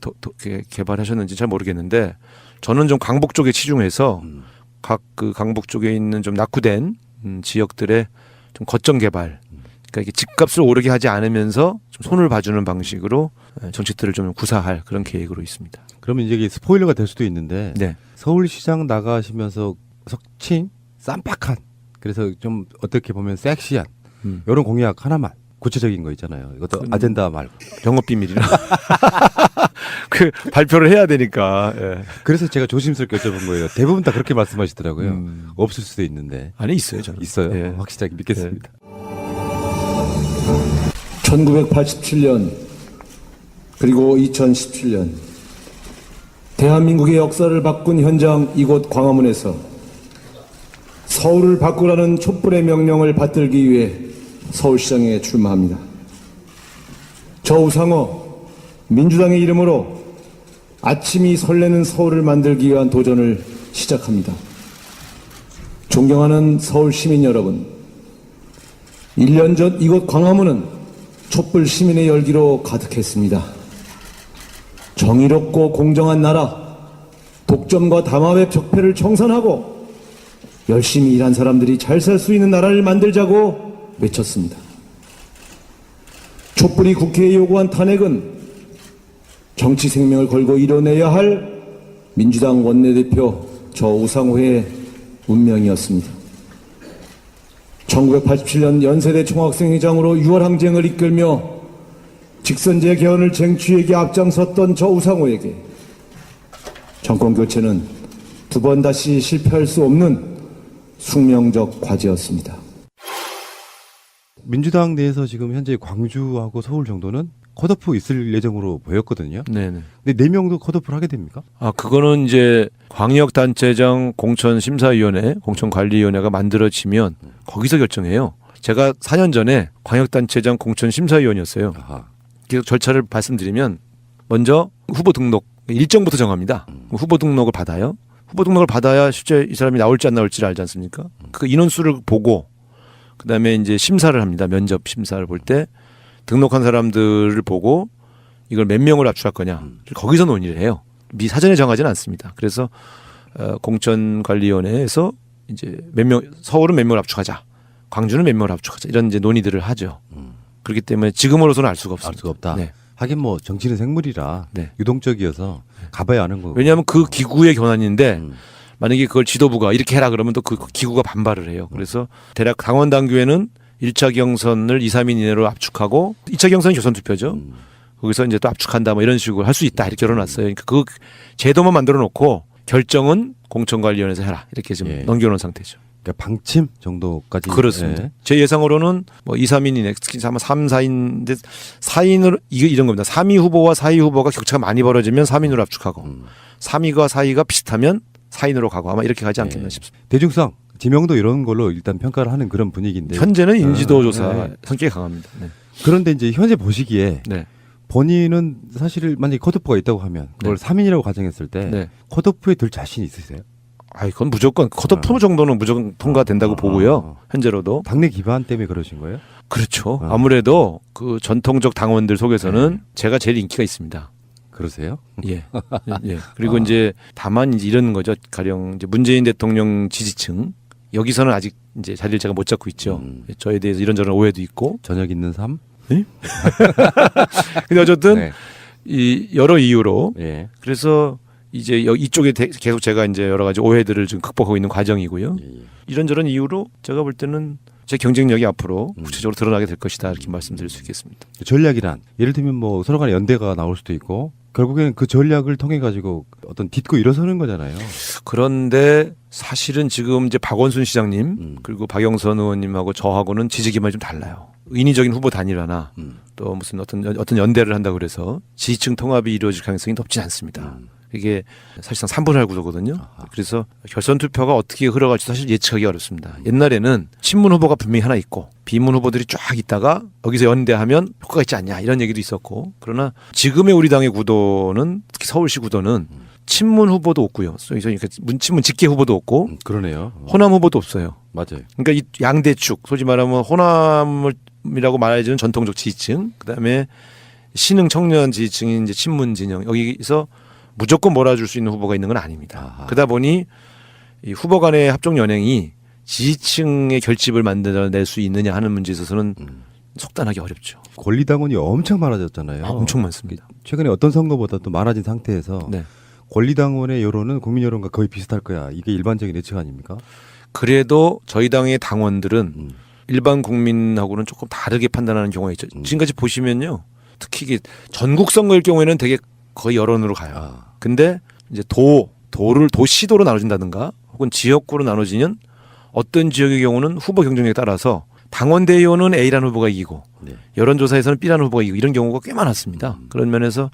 개발하셨는지 잘 모르겠는데 저는 좀 강북 쪽에 치중해서 각 그 강북 쪽에 있는 좀 낙후된 지역들의 좀 거점 개발, 그러니까 이게 집값을 오르게 하지 않으면서 좀 손을 봐주는 방식으로 정책들을 좀 구사할 그런 계획으로 있습니다. 그러면 이제 스포일러가 될 수도 있는데 서울시장 나가시면서 석친 쌈박한 그래서 좀 어떻게 보면 섹시한 이런 공약 하나만 구체적인 거 있잖아요. 이것도 아젠다 말고 영업 비밀이라 그 발표를 해야 되니까. 그래서 제가 조심스럽게 여쭤본 거예요. 대부분 다 그렇게 말씀하시더라고요. 없을 수도 있는데. 아니 있어요, 저는. 있어요. 확실하게 믿겠습니다. 1987년 그리고 2017년 대한민국의 역사를 바꾼 현장 이곳 광화문에서 서울을 바꾸라는 촛불의 명령을 받들기 위해 서울시장에 출마합니다. 저 우상호 민주당의 이름으로 아침이 설레는 서울을 만들기 위한 도전을 시작합니다. 존경하는 서울 시민 여러분, 1년 전 이곳 광화문은 촛불 시민의 열기로 가득했습니다. 정의롭고 공정한 나라, 독점과 담합의 벽폐를 청산하고 열심히 일한 사람들이 잘 살 수 있는 나라를 만들자고 외쳤습니다. 촛불이 국회에 요구한 탄핵은 정치 생명을 걸고 이뤄내야 할 민주당 원내대표 저 우상호의 운명이었습니다. 1987년 연세대 총학생회장으로 6월 항쟁을 이끌며 직선제 개헌을 쟁취에게 앞장섰던 저 우상호에게 정권 교체는 두 번 다시 실패할 수 없는 숙명적 과제였습니다. 민주당 내에서 지금 현재 광주하고 서울 정도는 컷오프 있을 예정으로 보였거든요. 네네. 근데 4명도 컷오프를 하게 됩니까? 그거는 이제 광역단체장 공천심사위원회, 공천관리위원회가 만들어지면 거기서 결정해요. 제가 4년 전에 광역단체장 공천심사위원이었어요. 계속 절차를 말씀드리면 먼저 후보 등록 일정부터 정합니다. 후보 등록을 받아요. 후보 등록을 받아야 실제 이 사람이 나올지 안 나올지를 알지 않습니까? 그 인원수를 보고 그다음에 이제 심사를 합니다. 면접 심사를 볼 때 등록한 사람들을 보고 이걸 몇 명을 압축할 거냐. 거기서 논의를 해요. 사전에 정하지는 않습니다. 그래서 공천관리위원회에서 이제 몇 명, 서울은 몇 명을 압축하자. 광주는 몇 명을 압축하자. 이런 이제 논의들을 하죠. 그렇기 때문에 지금으로서는 알 수가 없습니다. 알 수가 없다. 네. 하긴 뭐 정치는 생물이라 유동적이어서 가봐야 아는 거고. 왜냐하면 그 기구의 권한인데 만약에 그걸 지도부가 이렇게 해라 그러면 또 그 기구가 반발을 해요. 그래서 대략 당원 당규에는 1차 경선을 2, 3인 이내로 압축하고 2차 경선이 조선투표죠. 거기서 이제 또 압축한다 뭐 이런 식으로 할 수 있다 이렇게 열어놨어요. 그러니까 그 제도만 만들어 놓고 결정은 공천관리위원회에서 해라 이렇게 지금 넘겨놓은 상태죠. 그러니까 방침 정도까지. 그렇습니다. 예. 제 예상으로는 뭐 2, 3인 이내 특히 아마 3, 4인인데 4인으로 이런 겁니다. 3위 후보와 4위 후보가 격차가 많이 벌어지면 3인으로 압축하고 3위가 4위가 비슷하면 4인으로 가고 아마 이렇게 가지 않겠나 싶습니다. 대중성, 지명도 이런 걸로 일단 평가를 하는 그런 분위기인데 현재는 인지도 조사 성격이 강합니다. 네. 그런데 이제 현재 보시기에 네. 본인은 사실 만약에 컷오프가 있다고 하면 그걸 3인이라고 가정했을 때 컷오프에 들 자신 있으세요? 그건 무조건 컷오프 정도는 무조건 통과된다고 보고요. 현재로도. 당내 기반 때문에 그러신 거예요? 그렇죠. 아무래도 그 전통적 당원들 속에서는 제가 제일 인기가 있습니다. 그러세요? 예. 예. 그리고 이제 다만 이제 이런 거죠. 가령 이제 문재인 대통령 지지층 여기서는 아직 이제 자리를 제가 못 잡고 있죠. 저에 대해서 이런저런 오해도 있고. 저녁 있는 삶? 네? 근데 어쨌든 이 여러 이유로 그래서 이제 이쪽에 계속 제가 이제 여러 가지 오해들을 지금 극복하고 있는 과정이고요. 이런저런 이유로 제가 볼 때는 제 경쟁력이 앞으로 구체적으로 드러나게 될 것이다 이렇게 말씀드릴 수 있겠습니다. 전략이란 예를 들면 뭐 서로 간에 연대가 나올 수도 있고 결국에는 그 전략을 통해 가지고 어떤 딛고 일어서는 거잖아요. 그런데 사실은 지금 이제 박원순 시장님 그리고 박영선 의원님하고 저하고는 지지 기반이 좀 달라요. 인위적인 후보 단일화나 또 무슨 어떤 연대를 한다고 그래서 지지층 통합이 이루어질 가능성이 높지 않습니다. 이게 사실상 3분의 1 구도거든요. 그래서 결선 투표가 어떻게 흘러갈지 사실 예측하기 어렵습니다. 옛날에는 친문 후보가 분명히 하나 있고 비문 후보들이 쫙 있다가 여기서 연대하면 효과가 있지 않냐 이런 얘기도 있었고 그러나 지금의 우리 당의 구도는 특히 서울시 구도는 친문 후보도 없고요. 그러니까 친문 직계 후보도 없고 그러네요. 호남 후보도 없어요. 맞아요. 그러니까 이 양대축 소위 말하면 호남이라고 말해주는 전통적 지지층 그다음에 신흥 청년 지지층인 이제 친문 진영 여기서 무조건 몰아줄 수 있는 후보가 있는 건 아닙니다. 그러다 보니 이 후보 간의 합종 연행이 지지층의 결집을 만들어낼 수 있느냐 하는 문제에 있어서는 속단하기 어렵죠. 권리당원이 엄청 많아졌잖아요. 엄청 많습니다. 최근에 어떤 선거보다 또 많아진 상태에서 권리당원의 여론은 국민 여론과 거의 비슷할 거야. 이게 일반적인 예측 아닙니까? 그래도 저희 당의 당원들은 일반 국민하고는 조금 다르게 판단하는 경우가 있죠. 지금까지 보시면요. 특히 이게 전국 선거일 경우에는 되게 거의 여론으로 가요. 근데 이제 도시도로 나눠진다든가 혹은 지역구로 나눠지면 어떤 지역의 경우는 후보 경쟁력에 따라서 당원대의원은 A라는 후보가 이기고 여론조사에서는 B라는 후보가 이기고 이런 경우가 꽤 많았습니다. 그런 면에서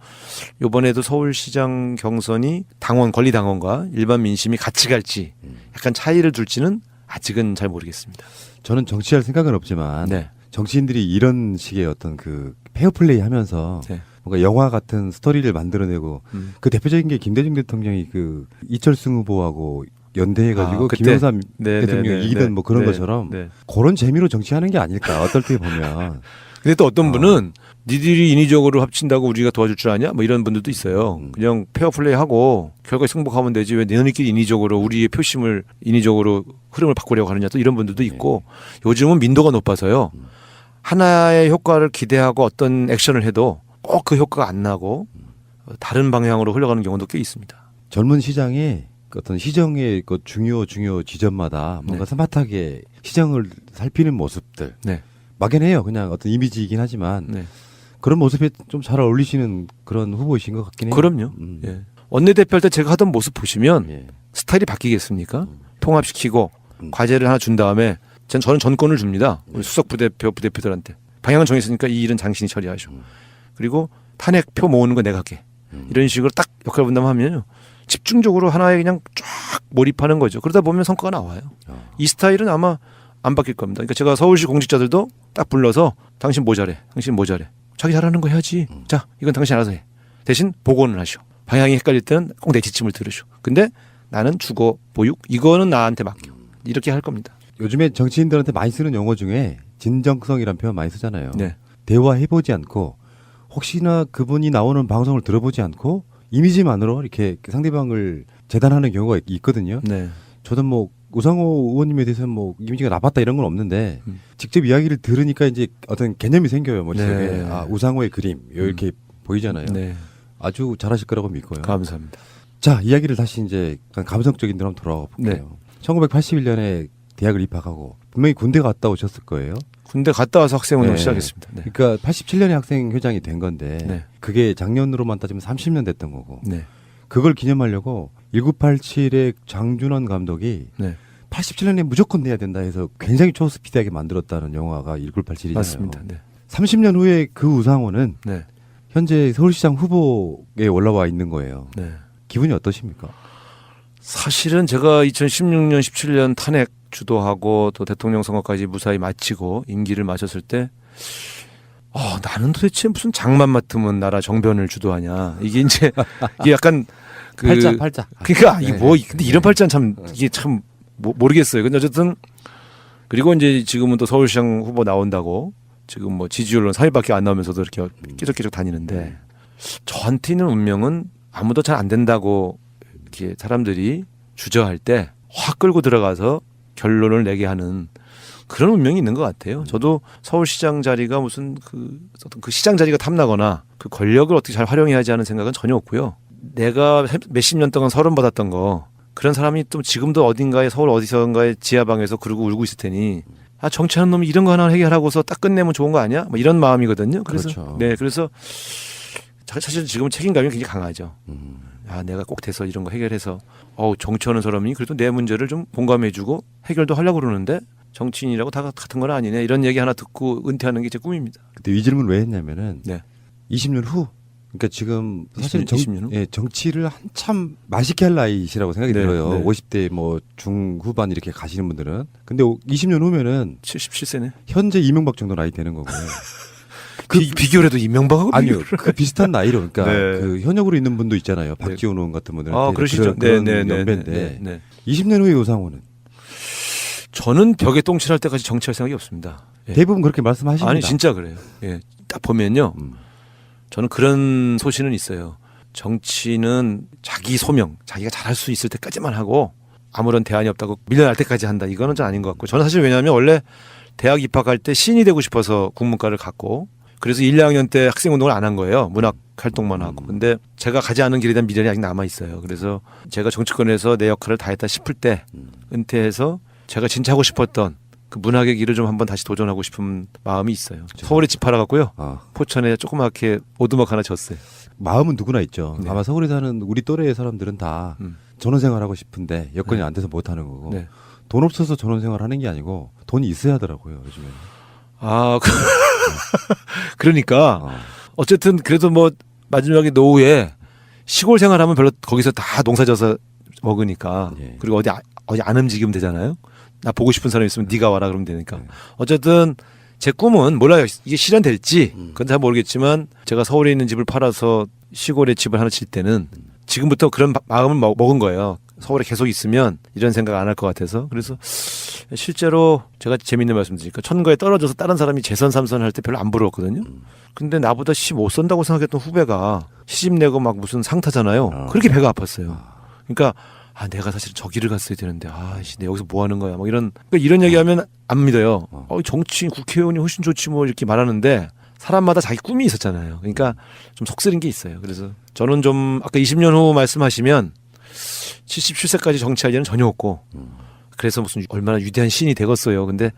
이번에도 서울시장 경선이 권리당원과 일반 민심이 같이 갈지 약간 차이를 둘지는 아직은 잘 모르겠습니다. 저는 정치할 생각은 없지만 정치인들이 이런 식의 어떤 그 페어플레이 하면서 뭔가 영화 같은 스토리를 만들어내고 그 대표적인 게 김대중 대통령이 그 이철승 후보하고 연대해가지고 김영삼 대통령이 이기던 뭐 그런 것처럼 그런 재미로 정치하는 게 아닐까 어떨 때 보면. 근데 또 어떤 분은 니들이 인위적으로 합친다고 우리가 도와줄 줄 아냐? 뭐 이런 분들도 있어요. 그냥 페어플레이하고 결과에 승복하면 되지 왜 너희끼리 인위적으로 우리의 표심을 인위적으로 흐름을 바꾸려고 하느냐 또 이런 분들도 있고 요즘은 민도가 높아서요. 하나의 효과를 기대하고 어떤 액션을 해도 꼭 그 효과가 안 나고 다른 방향으로 흘러가는 경우도 꽤 있습니다. 젊은 시장에 어떤 시정의 그 중요 지점마다 뭔가 스마트하게 시정을 살피는 모습들 네. 막연해요. 그냥 어떤 이미지이긴 하지만 네. 그런 모습에 좀 잘 어울리시는 그런 후보이신 것 같긴 해요. 그럼요. 예. 원내대표 할 때 제가 하던 모습 보시면 스타일이 바뀌겠습니까? 통합시키고 과제를 하나 준 다음에 저는 전권을 줍니다. 우리 수석 부대표들한테. 방향은 정했으니까 이 일은 당신이 처리하시오. 그리고 탄핵표 모으는 거 내가 할게. 이런 식으로 딱 역할 분담하면요. 집중적으로 하나에 그냥 쫙 몰입하는 거죠. 그러다 보면 성과가 나와요. 이 스타일은 아마 안 바뀔 겁니다. 그러니까 제가 서울시 공직자들도 딱 불러서 당신 뭐 잘해? 당신 뭐 잘해? 자기 잘하는 거 해야지. 자, 이건 당신 알아서 해. 대신 보고는 하시오. 방향이 헷갈릴 때는 꼭 내 지침을 들으시오. 근데 나는 주거 보육 이거는 나한테 맡겨. 이렇게 할 겁니다. 요즘에 정치인들한테 많이 쓰는 용어 중에 진정성이라는 표현 많이 쓰잖아요. 네. 대화해보지 않고 혹시나 그분이 나오는 방송을 들어보지 않고 이미지만으로 이렇게 상대방을 재단하는 경우가 있거든요. 네. 저도 뭐 우상호 의원님에 대해서는 뭐 이미지가 나빴다 이런 건 없는데 직접 이야기를 들으니까 이제 어떤 개념이 생겨요. 머릿속에. 네. 아, 우상호의 그림 이렇게 보이잖아요. 네. 아주 잘하실 거라고 믿고요. 감사합니다. 자, 이야기를 다시 이제 감성적인 데로 한번 돌아가 볼게요. 1981년에 대학을 입학하고 분명히 군대 갔다 오셨을 거예요. 군대 갔다 와서 학생운동 시작했습니다. 네. 그러니까 87년에 학생회장이 된 건데 네. 그게 작년으로만 따지면 30년 됐던 거고 네. 그걸 기념하려고 1987의 장준원 감독이 네. 87년에 무조건 내야 된다 해서 굉장히 초스피드하게 만들었다는 영화가 1987이잖아요. 맞습니다. 네. 30년 후에 그 우상호는 네. 현재 서울시장 후보에 올라와 있는 거예요. 네. 기분이 어떠십니까? 사실은 제가 2016년, 17년 탄핵 주도하고 또 대통령 선거까지 무사히 마치고 임기를 마쳤을 때 나는 도대체 무슨 장만 맡으면 나라 정변을 주도하냐. 이게 이제 이게 약간 그 팔자. 그러니까 이게 네. 뭐 근데 이런 팔자는 참 이게 참 모르겠어요. 근데 어쨌든 그리고 이제 지금은 또 서울시장 후보 나온다고 지금 뭐 지지율은 3위밖에 안 나오면서도 이렇게 끼적끼적 다니는데 저한테 있는 운명은 아무도 잘 안 된다고 이렇게 사람들이 주저할 때 확 끌고 들어가서 결론을 내게 하는 그런 운명이 있는 것 같아요. 저도 서울시장 자리가 무슨 어떤 그 시장 자리가 탐나거나 그 권력을 어떻게 잘 활용해야지 하는 생각은 전혀 없고요. 내가 몇십 년 동안 서름 받았던 거 그런 사람이 또 지금도 어딘가에 서울 어디선가에 지하방에서 그러고 울고 있을 테니 정치하는 놈이 이런 거 하나 해결하고서 딱 끝내면 좋은 거 아니야? 뭐 이런 마음이거든요. 그래서 그렇죠. 네, 그래서 사실 지금은 책임감이 굉장히 강하죠. 내가 꼭 돼서 이런 거 해결해서 정치하는 사람이 그래도 내 문제를 좀 공감해주고 해결도 하려고 그러는데 정치인이라고 다 같은 건 아니네. 이런 얘기 하나 듣고 은퇴하는 게 제 꿈입니다. 그때 이 질문 왜 했냐면은 네. 20년 후 그러니까 지금 사실 20년 후? 정치를 한참 맛있게 할 나이시라고 생각이 네, 들어요. 네. 50대 뭐 중후반 이렇게 가시는 분들은. 근데 20년 후면은 77세네. 현재 이명박 정도 나이 되는 거고요. 비교를 해도 이명박하고 아니요. 그 비슷한 나이로 그러니까 네. 그 현역으로 있는 분도 있잖아요. 박지원 의원 같은 분들은 그러시죠. 그런 네, 연배인데 네. 20년 후에 우상호는 저는 벽에 똥칠할 때까지 정치할 생각이 없습니다. 예. 대부분 그렇게 말씀하십니다. 아니 진짜 그래요. 예. 딱 보면요. 저는 그런 소신은 있어요. 정치는 자기 소명, 자기가 잘할 수 있을 때까지만 하고 아무런 대안이 없다고 밀려날 때까지 한다. 이거는 좀 아닌 것 같고 저는 사실 왜냐하면 원래 대학 입학할 때 신이 되고 싶어서 국문과를 갔고 그래서 1, 2학년 때 학생운동을 안 한 거예요. 문학 활동만 하고. 근데 제가 가지 않은 길에 대한 미련이 아직 남아 있어요. 그래서 제가 정치권에서 내 역할을 다했다 싶을 때 은퇴해서 제가 진짜 하고 싶었던 그 문학의 길을 좀 한번 다시 도전하고 싶은 마음이 있어요. 서울에 집 팔아갖고요. 포천에 조그맣게 오두막 하나 졌어요. 마음은 누구나 있죠. 네. 아마 서울에 사는 우리 또래의 사람들은 다 전원생활하고 싶은데 여건이 안 돼서 못하는 거고 네. 돈 없어서 전원생활 하는 게 아니고 돈이 있어야 하더라고요. 요즘에는. 그러니까 어쨌든 그래도 뭐 마지막에 노후에 시골 생활하면 별로 거기서 다 농사져서 먹으니까 그리고 어디 안 움직이면 되잖아요. 나 보고 싶은 사람 있으면 네가 와라 그러면 되니까. 어쨌든 제 꿈은 몰라요. 이게 실현될지 그건 잘 모르겠지만 제가 서울에 있는 집을 팔아서 시골에 집을 하나 질 때는 지금부터 그런 마음을 먹은 거예요. 서울에 계속 있으면 이런 생각 안 할 것 같아서. 그래서 실제로 제가 재밌는 말씀 드리니까 천거에 떨어져서 다른 사람이 재선 3선 할 때 별로 안 부러웠거든요. 근데 나보다 시 못 선다고 생각했던 후배가 시집 내고 막 무슨 상 타잖아요. 그렇게 배가 아팠어요. 그러니까 내가 사실 저 길을 갔어야 되는데 내 여기서 뭐 하는 거야. 막 이런 얘기하면 안 믿어요. 정치인 국회의원이 훨씬 좋지 뭐 이렇게 말하는데 사람마다 자기 꿈이 있었잖아요. 그러니까 좀 속쓰린 게 있어요. 그래서 저는 좀 아까 20년 후 말씀하시면 77세까지 정치할 일은 전혀 없고 그래서 무슨 얼마나 위대한 신이 되겠어요. 근데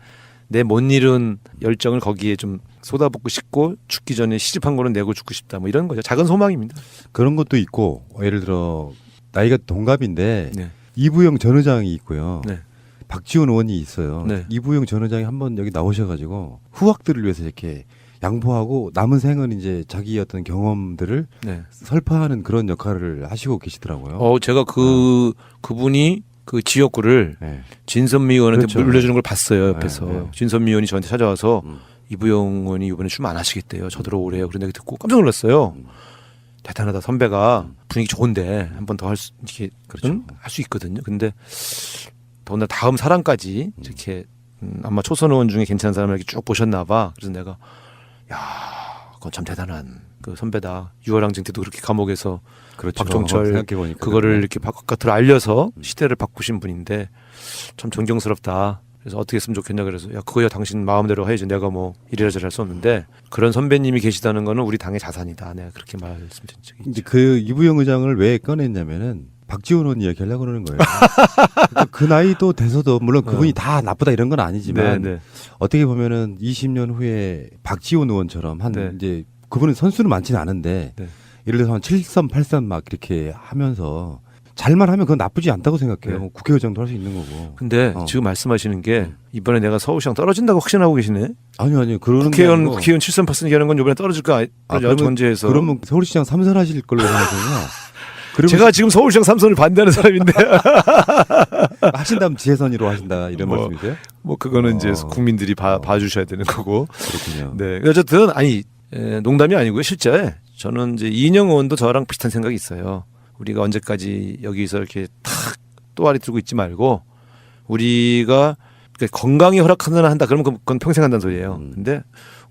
내 못 이룬 열정을 거기에 좀 쏟아붓고 싶고 죽기 전에 시집한 거는 내고 죽고 싶다. 뭐 이런 거죠. 작은 소망입니다. 그런 것도 있고 예를 들어 나이가 동갑인데 네. 이부영 전 의장이 있고요. 네. 박지원 의원이 있어요. 네. 이부영 전 의장이 한번 여기 나오셔가지고 후학들을 위해서 이렇게 양보하고 남은 생은 이제 자기의 어떤 경험들을 네. 설파하는 그런 역할을 하시고 계시더라고요. 제가 그분이 그 지역구를 진선미 의원한테 그렇죠. 물려주는 걸 봤어요. 옆에서. 네. 진선미 의원이 저한테 찾아와서 이부영 의원이 이번에 좀 안 하시겠대요. 저 들어오래요. 그런 얘기 듣고 깜짝 놀랐어요. 대단하다. 선배가 분위기 좋은데 한 번 더 할 수 할 수 있거든요. 근데 더군다나 다음 사람까지 이렇게 아마 초선 의원 중에 괜찮은 사람을 이렇게 쭉 보셨나 봐. 그래서 내가 그건 참 대단한 그 선배다. 유월항쟁 때도 그렇게 감옥에서 그렇죠. 박종철 생각해보니까 그거를 네. 이렇게 바깥으로 알려서 시대를 바꾸신 분인데 참 존경스럽다. 그래서 어떻게 했으면 좋겠냐 그래서 그거야 당신 마음대로 해야지 내가 뭐 이래라 저래라 할 수 없는데 그런 선배님이 계시다는 거는 우리 당의 자산이다. 내가 그렇게 말씀드린 적이 있죠. 이제 그 이부영 의장을 왜 꺼냈냐면은 박지원 의원 이야기 하려고 그러는 거예요. 그러니까 그 나이도 돼서도 물론 그분이 다 나쁘다 이런 건 아니지만 네. 어떻게 보면은 20년 후에 박지원 의원처럼 이제 그분은 선수는 많지는 않은데 예를 들어서 한 7선 8선 막 이렇게 하면서 잘만 하면 그건 나쁘지 않다고 생각해요. 네. 국회의장도 할 수 있는 거고. 근데 지금 말씀하시는 게 이번에 내가 서울시장 떨어진다고 확신하고 계시네. 아니요. 그러는 국회의원 게 아니고. 7선 8선 얘기하는 건 이번에 떨어질 거 전제해서. 그러면 서울시장 3선 하실 걸로 생각하거든요. 제가 지금 서울시장 3선을 반대하는 사람인데 하신다면 지혜선이로 하신다 이런 말씀이세요? 뭐 그거는 이제 국민들이 봐주셔야 되는 거고. 그렇군요. 네, 어쨌든 농담이 아니고요. 실제 저는 이제 이인영 의원도 저랑 비슷한 생각이 있어요. 우리가 언제까지 여기서 이렇게 탁 또아리 들고 있지 말고 우리가 건강이 허락하느나 한다 그러면 그건 평생 한다는 소리예요. 근데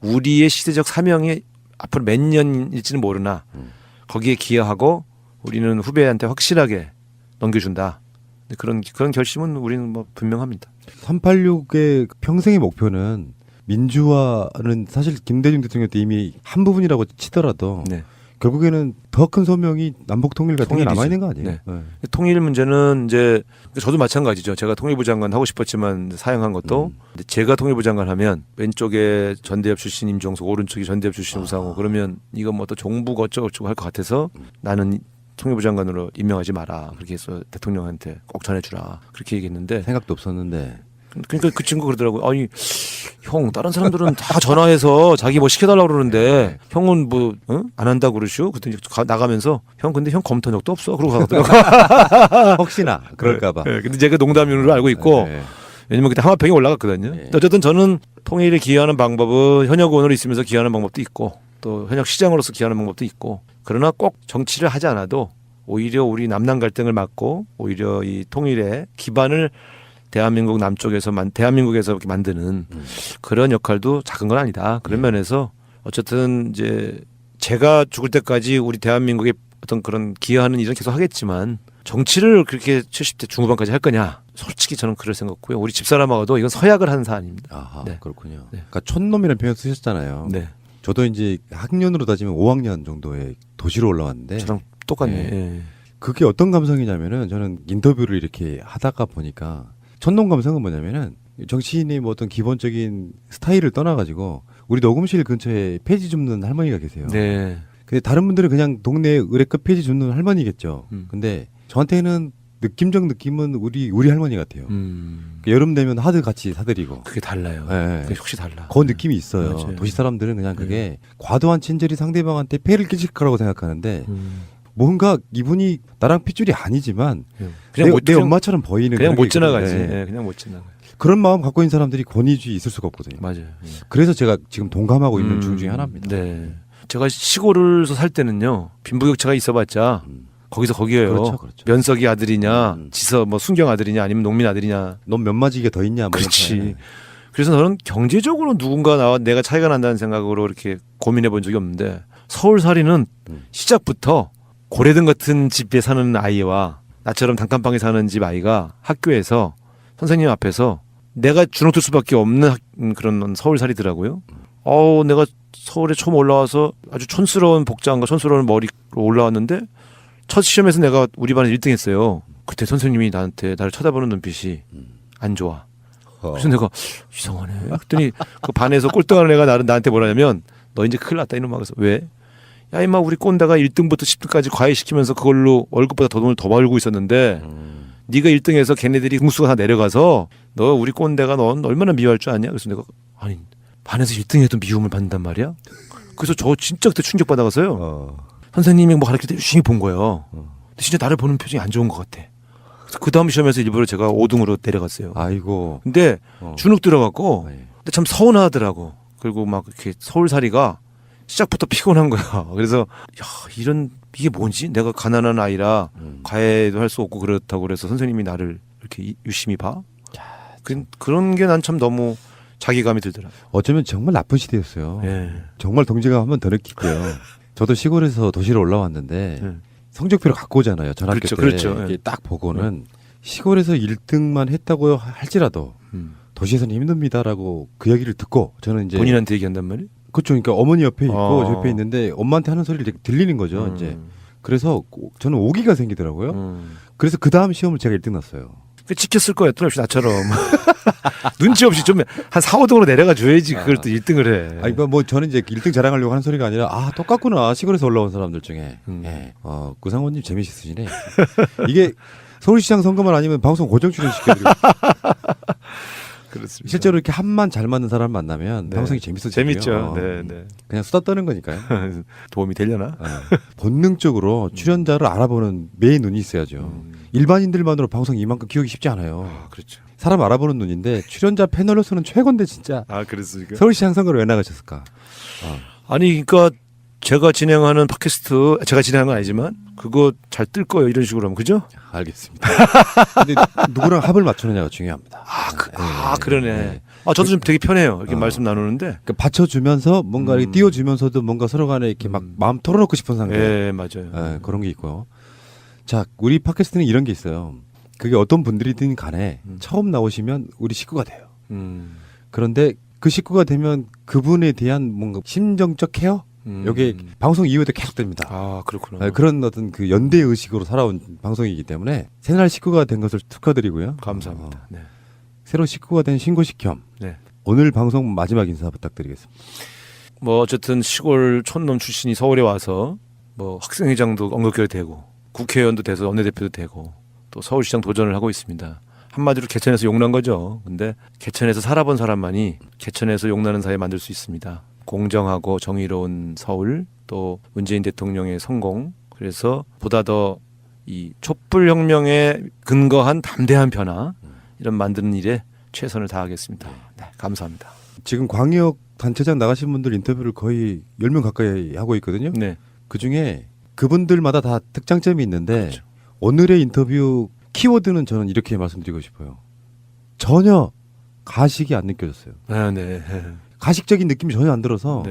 우리의 시대적 사명이 앞으로 몇 년일지는 모르나 거기에 기여하고 우리는 후배한테 확실하게 넘겨준다. 그런 결심은 우리는 뭐 분명합니다. 386의 평생의 목표는 민주화는 사실 김대중 대통령 때 이미 한 부분이라고 치더라도 결국에는 더 큰 소명이 남북 통일 같은 게 남아 있는 거 아니에요? 네. 통일 문제는 이제 저도 마찬가지죠. 제가 통일부 장관 하고 싶었지만 사양한 것도 근데 제가 통일부 장관 하면 왼쪽에 전대협 출신 임종석, 오른쪽에 전대협 출신 우상호 그러면 이거 뭐 또 종부가 어쩌고저쩌고 할 것 같아서 나는 통일부 장관으로 임명하지 마라. 그렇게 해서 대통령한테 꼭 전해주라. 그렇게 얘기했는데 생각도 없었는데. 그러니까 그 친구 그러더라고요. 아니 형 다른 사람들은 다 전화해서 자기 뭐 시켜달라고 그러는데 형은 뭐 안 한다고 그러시오? 그랬더니 나가면서 형 근데 형 검토 적도 없어. 그러고 가더라고요. 혹시나 그럴까봐. 네, 근데 제가 농담으로 알고 있고 왜냐면 그때 하마평이 올라갔거든요. 어쨌든 저는 통일에 기여하는 방법은 현역 의원으로 있으면서 기여하는 방법도 있고 또 현역 시장으로서 기여하는 방법도 있고 그러나 꼭 정치를 하지 않아도 오히려 우리 남남 갈등을 막고 오히려 이 통일의 기반을 대한민국 남쪽에서 대한민국에서 이렇게 만드는 그런 역할도 작은 건 아니다. 그런 면에서 어쨌든 이제 제가 죽을 때까지 우리 대한민국의 어떤 그런 기여하는 일은 계속 하겠지만 정치를 그렇게 70대 중후반까지 할 거냐? 솔직히 저는 그럴 생각 없고요. 우리 집사람하고도 이건 서약을 하는 사안입니다. 아하, 그렇군요. 그러니까 촌놈이라는 표현 쓰셨잖아요. 네. 저도 이제 학년으로 따지면 5학년 정도의 도시로 올라왔는데 저랑 똑같네. 그게 어떤 감성이냐면은 저는 인터뷰를 이렇게 하다가 보니까 촌놈 감성은 뭐냐면은 정치인의 뭐 어떤 기본적인 스타일을 떠나가지고 우리 녹음실 근처에 폐지 줍는 할머니가 계세요. 네. 근데 다른 분들은 그냥 동네 의뢰급 폐지 줍는 할머니겠죠. 근데 저한테는 느낌적 느낌은 우리 할머니 같아요. 여름 되면 하드 같이 사드리고. 그게 달라요. 네. 그게 혹시 달라. 그 느낌이 있어요. 맞아요. 도시 사람들은 그냥 그게 과도한 친절이 상대방한테 폐를 끼칠 거라고 생각하는데 뭔가 이분이 나랑 핏줄이 아니지만 내 엄마처럼 보이는 그냥 못 게 있거든요. 지나가지. 네. 그냥 못 지나가. 그런 마음 갖고 있는 사람들이 권위주의 있을 수가 없거든요. 맞아요. 그래서 제가 지금 동감하고 있는 중 중에 하나입니다. 네. 제가 시골에서 살 때는요. 빈부격차가 있어봤자 거기서 거기에요. 그렇죠. 면석이 아들이냐, 지서 뭐 순경 아들이냐, 아니면 농민 아들이냐. 넌 몇 마지게 더 있냐. 뭐 그렇지. 그래서 저는 경제적으로 누군가 나와 내가 차이가 난다는 생각으로 이렇게 고민해 본 적이 없는데 서울살이는 시작부터 고래등 같은 집에 사는 아이와 나처럼 단칸방에 사는 집 아이가 학교에서 선생님 앞에서 내가 주눅들 수밖에 없는 그런 서울살이더라고요. 내가 서울에 처음 올라와서 아주 촌스러운 복장과 촌스러운 머리로 올라왔는데 첫 시험에서 내가 우리 반에 1등 했어요. 그때 선생님이 나를 쳐다보는 눈빛이 안 좋아. 그래서 내가 이상하네. 그랬더니 그 반에서 꼴등하는 애가 나한테 뭐라냐면 너 이제 큰일 났다 이놈아. 그래서 왜? 야 임마 우리 꼰대가 1등부터 10등까지 과외시키면서 그걸로 월급보다 돈을 더 벌고 있었는데 네가 1등해서 걔네들이 등수가 다 내려가서 너 우리 꼰대가 넌 얼마나 미워할 줄 아냐? 그래서 내가 아니 반에서 1등해도 미움을 받는단 말이야? 그래서 저 진짜 그때 충격받아가서요. 선생님이 뭐 가르칠 때 열심히 본 거예요. 근데 진짜 나를 보는 표정이 안 좋은 것 같아. 그래서 그 다음 시험에서 일부러 제가 5등으로 내려갔어요. 아이고. 근데 주눅 들어갔고 근데 참 서운하더라고. 그리고 막 이렇게 서울살이가 시작부터 피곤한 거야. 그래서 야 이게 뭔지? 내가 가난한 아이라 과외도 할 수 없고 그렇다고 그래서 선생님이 나를 이렇게 유심히 봐? 그런 게 난 참 너무 자기감이 들더라. 어쩌면 정말 나쁜 시대였어요. 예. 정말 동지감 한번 더 느낄게요. 저도 시골에서 도시로 올라왔는데 성적표를 갖고 오잖아요. 전학교 때 그렇죠. 이렇게 딱 보고는 시골에서 1등만 했다고 할지라도 도시에서는 힘듭니다라고 그 얘기를 듣고 저는 이제 본인한테 얘기한단 말이에요? 그렇죠. 그러니까 어머니 옆에 있고 저 옆에 있는데 엄마한테 하는 소리를 이렇게 들리는 거죠. 이제 그래서 저는 오기가 생기더라고요. 그래서 그 다음 시험을 제가 1등 났어요. 찍혔을 거야, 또 역시 나처럼. 눈치 없이 좀 한 4, 5등으로 내려가 줘야지 그걸 또 1등을 해. 아니, 뭐 저는 이제 1등 자랑하려고 하는 소리가 아니라 똑같구나. 시골에서 올라온 사람들 중에. 예. 구상원님 재미있으시네. 이게 서울시장 선거만 아니면 방송 고정 출연시켜드리고. 그렇습니다. 실제로 이렇게 한만 잘 맞는 사람 만나면 방송이 재밌어지고요. 재밌죠. 네. 그냥 수다 떠는 거니까요. 도움이 되려나? 본능적으로 출연자를 알아보는 매의 눈이 있어야죠. 일반인들만으로 방송 이만큼 키우기 쉽지 않아요. 그렇죠. 사람 알아보는 눈인데 출연자 패널로서는 최고인데 진짜. 그랬으니까. 서울시장 선거를 왜 나가셨을까? 아니 그러니까 제가 진행하는 팟캐스트 제가 진행한 건 아니지만 그거 잘 뜰 거예요. 이런 식으로 하면 그죠? 알겠습니다. 근데 누구랑 합을 맞추느냐가 중요합니다. 그러네. 저도 좀 되게 편해요. 이렇게 말씀 나누는데. 그러니까 받쳐주면서 뭔가 이렇게 띄워주면서도 뭔가 서로 간에 이렇게 막 마음 털어놓고 싶은 상태. 네, 맞아요. 네, 그런 게 있고요. 자, 우리 팟캐스트는 이런 게 있어요. 그게 어떤 분들이든 간에 처음 나오시면 우리 식구가 돼요. 그런데 그 식구가 되면 그분에 대한 뭔가 심정적 케어? 이게 방송 이후에도 계속 됩니다. 그렇구나. 그런 어떤 그 연대 의식으로 살아온 방송이기 때문에 새날 식구가 된 것을 축하드리고요. 감사합니다. 네. 새로 식구가 된 신고식 겸 네. 오늘 방송 마지막 인사 부탁드리겠습니다. 뭐 어쨌든 시골 촌놈 출신이 서울에 와서 뭐 학생회장도 언급결 되고 국회의원도 돼서 원내대표도 되고 또 서울시장 도전을 하고 있습니다. 한마디로 개천에서 용난 거죠. 근데 개천에서 살아본 사람만이 개천에서 용나는 사회 만들 수 있습니다. 공정하고 정의로운 서울, 또 문재인 대통령의 성공, 그래서 보다 더 이 촛불혁명에 근거한 담대한 변화 이런 만드는 일에 최선을 다하겠습니다. 네, 감사합니다. 지금 광역 단체장 나가신 분들 인터뷰를 거의 10명 가까이 하고 있거든요. 네. 그중에 그분들마다 다 특장점이 있는데 그렇죠. 오늘의 인터뷰 키워드는 저는 이렇게 말씀드리고 싶어요. 전혀 가식이 안 느껴졌어요. 네. 가식적인 느낌이 전혀 안 들어서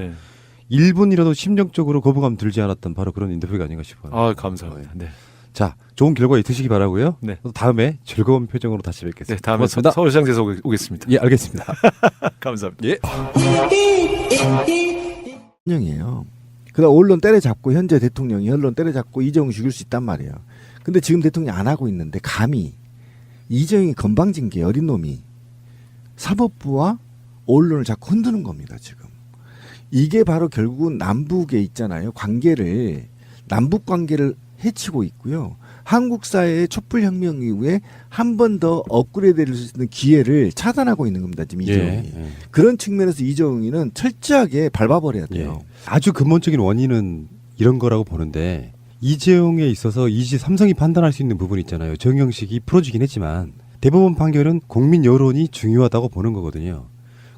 1분이라도 심정적으로 거부감 들지 않았던 바로 그런 인터뷰가 아닌가 싶어요. 감사합니다. 네. 자, 좋은 결과 있으시기 바라고요. 네. 다음에 즐거운 표정으로 다시 뵙겠습니다. 네, 다음에 고맙습니다. 서울시장 돼서 오겠습니다. 예, 알겠습니다. 감사합니다. 예. 대통령이에요. 그다음 언론 때려잡고 현재 대통령이 언론 때려잡고 이재용 죽일 수 있단 말이에요. 근데 지금 대통령이 안 하고 있는데 감히 이재용이 건방진게 어린 놈이 사법부와 언론을 자꾸 흔드는 겁니다. 지금 이게 바로 결국은 남북에 있잖아요. 남북 관계를 해치고 있고요. 한국 사회의 촛불혁명 이후에 한 번 더 업그레이드될 수 있는 기회를 차단하고 있는 겁니다. 지금 이재용이. 그런 측면에서 이재용이는 철저하게 밟아버려야 돼요. 아주 근본적인 원인은 이런 거라고 보는데 이재용에 있어서 삼성이 판단할 수 있는 부분이 있잖아요. 정영식이 풀어주긴 했지만 대법원 판결은 국민 여론이 중요하다고 보는 거거든요.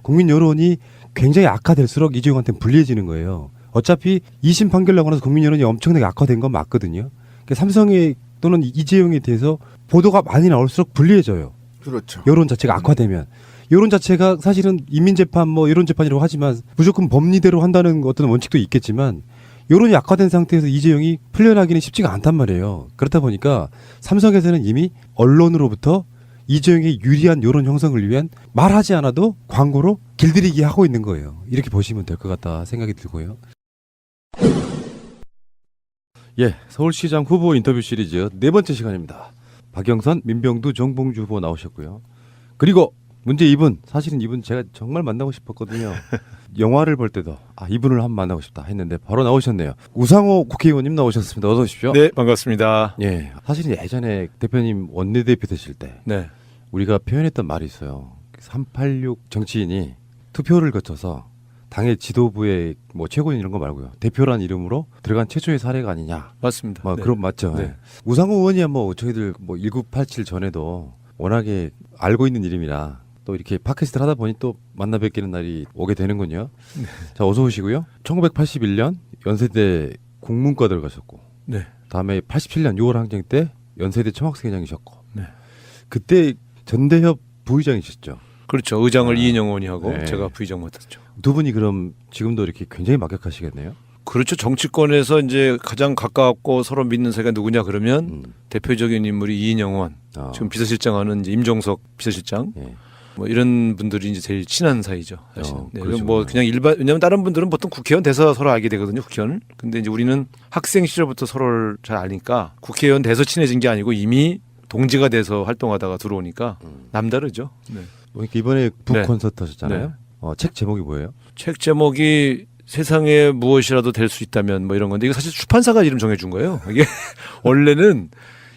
국민 여론이 굉장히 악화될수록 이재용한테는 불리해지는 거예요. 어차피 2심 판결 나고 나서 국민 여론이 엄청나게 악화된 건 맞거든요. 그러니까 삼성에 또는 이재용에 대해서 보도가 많이 나올수록 불리해져요. 그렇죠. 여론 자체가 악화되면. 여론 자체가 사실은 인민재판 여론재판이라고 하지만 무조건 법리대로 한다는 어떤 원칙도 있겠지만 여론이 악화된 상태에서 이재용이 풀려나기는 쉽지가 않단 말이에요. 그렇다 보니까 삼성에서는 이미 언론으로부터 이재용의 유리한 여론 형성을 위한 말하지 않아도 광고로 길들이기 하고 있는 거예요. 이렇게 보시면 될 것 같다 생각이 들고요. 예, 서울시장 후보 인터뷰 시리즈 네 번째 시간입니다. 박영선, 민병두, 정봉주 후보 나오셨고요. 그리고 문제 이분, 사실은 이분 제가 정말 만나고 싶었거든요. 영화를 볼 때도 이분을 한번 만나고 싶다 했는데 바로 나오셨네요. 우상호 국회의원님 나오셨습니다. 어서 오십시오. 네, 반갑습니다. 예, 사실 예전에 대표님 원내대표 되실 때 네. 우리가 표현했던 말이 있어요. 386 정치인이 투표를 거쳐서 당의 지도부의 뭐 최고인 이런 거 말고요. 대표란 이름으로 들어간 최초의 사례가 아니냐. 맞습니다. 뭐 네. 그런 맞죠. 네. 예. 우상호 의원이야 뭐 저희들 뭐 1987 전에도 워낙에 알고 있는 이름이라 또 이렇게 팟캐스트를 하다 보니 또 만나 뵙기는 날이 오게 되는군요. 네. 자, 어서 오시고요. 1981년 연세대 국문과 들어가셨고, 네. 다음에 87년 6월 항쟁 때 연세대 청학생회장이셨고, 네. 그때 전대협 부의장이셨죠. 그렇죠. 의장을 이인영 의원이 하고 네. 제가 부의장 맡았죠. 두 분이 그럼 지금도 이렇게 굉장히 막역하시겠네요. 그렇죠. 정치권에서 이제 가장 가깝고 서로 믿는 사이가 누구냐 그러면 대표적인 인물이 이인영 의원, 지금 비서실장하는 이제 임종석 비서실장, 뭐 이런 분들이 이제 제일 친한 사이죠. 사실은. 네, 뭐 그냥 일반 왜냐하면 다른 분들은 보통 국회의원 돼서 서로 알게 되거든요. 국회의원. 근데 이제 우리는 학생 시절부터 서로를 잘 아니까 국회의원 돼서 친해진 게 아니고 이미 동지가 돼서 활동하다가 들어오니까 남다르죠. 네. 그러니까 이번에 북 네. 콘서트 하셨잖아요. 네. 책 제목이 뭐예요? 책 제목이 세상에 무엇이라도 될 수 있다면 뭐 이런 건데 이거 사실 출판사가 이름 정해준 거예요. 이게 원래는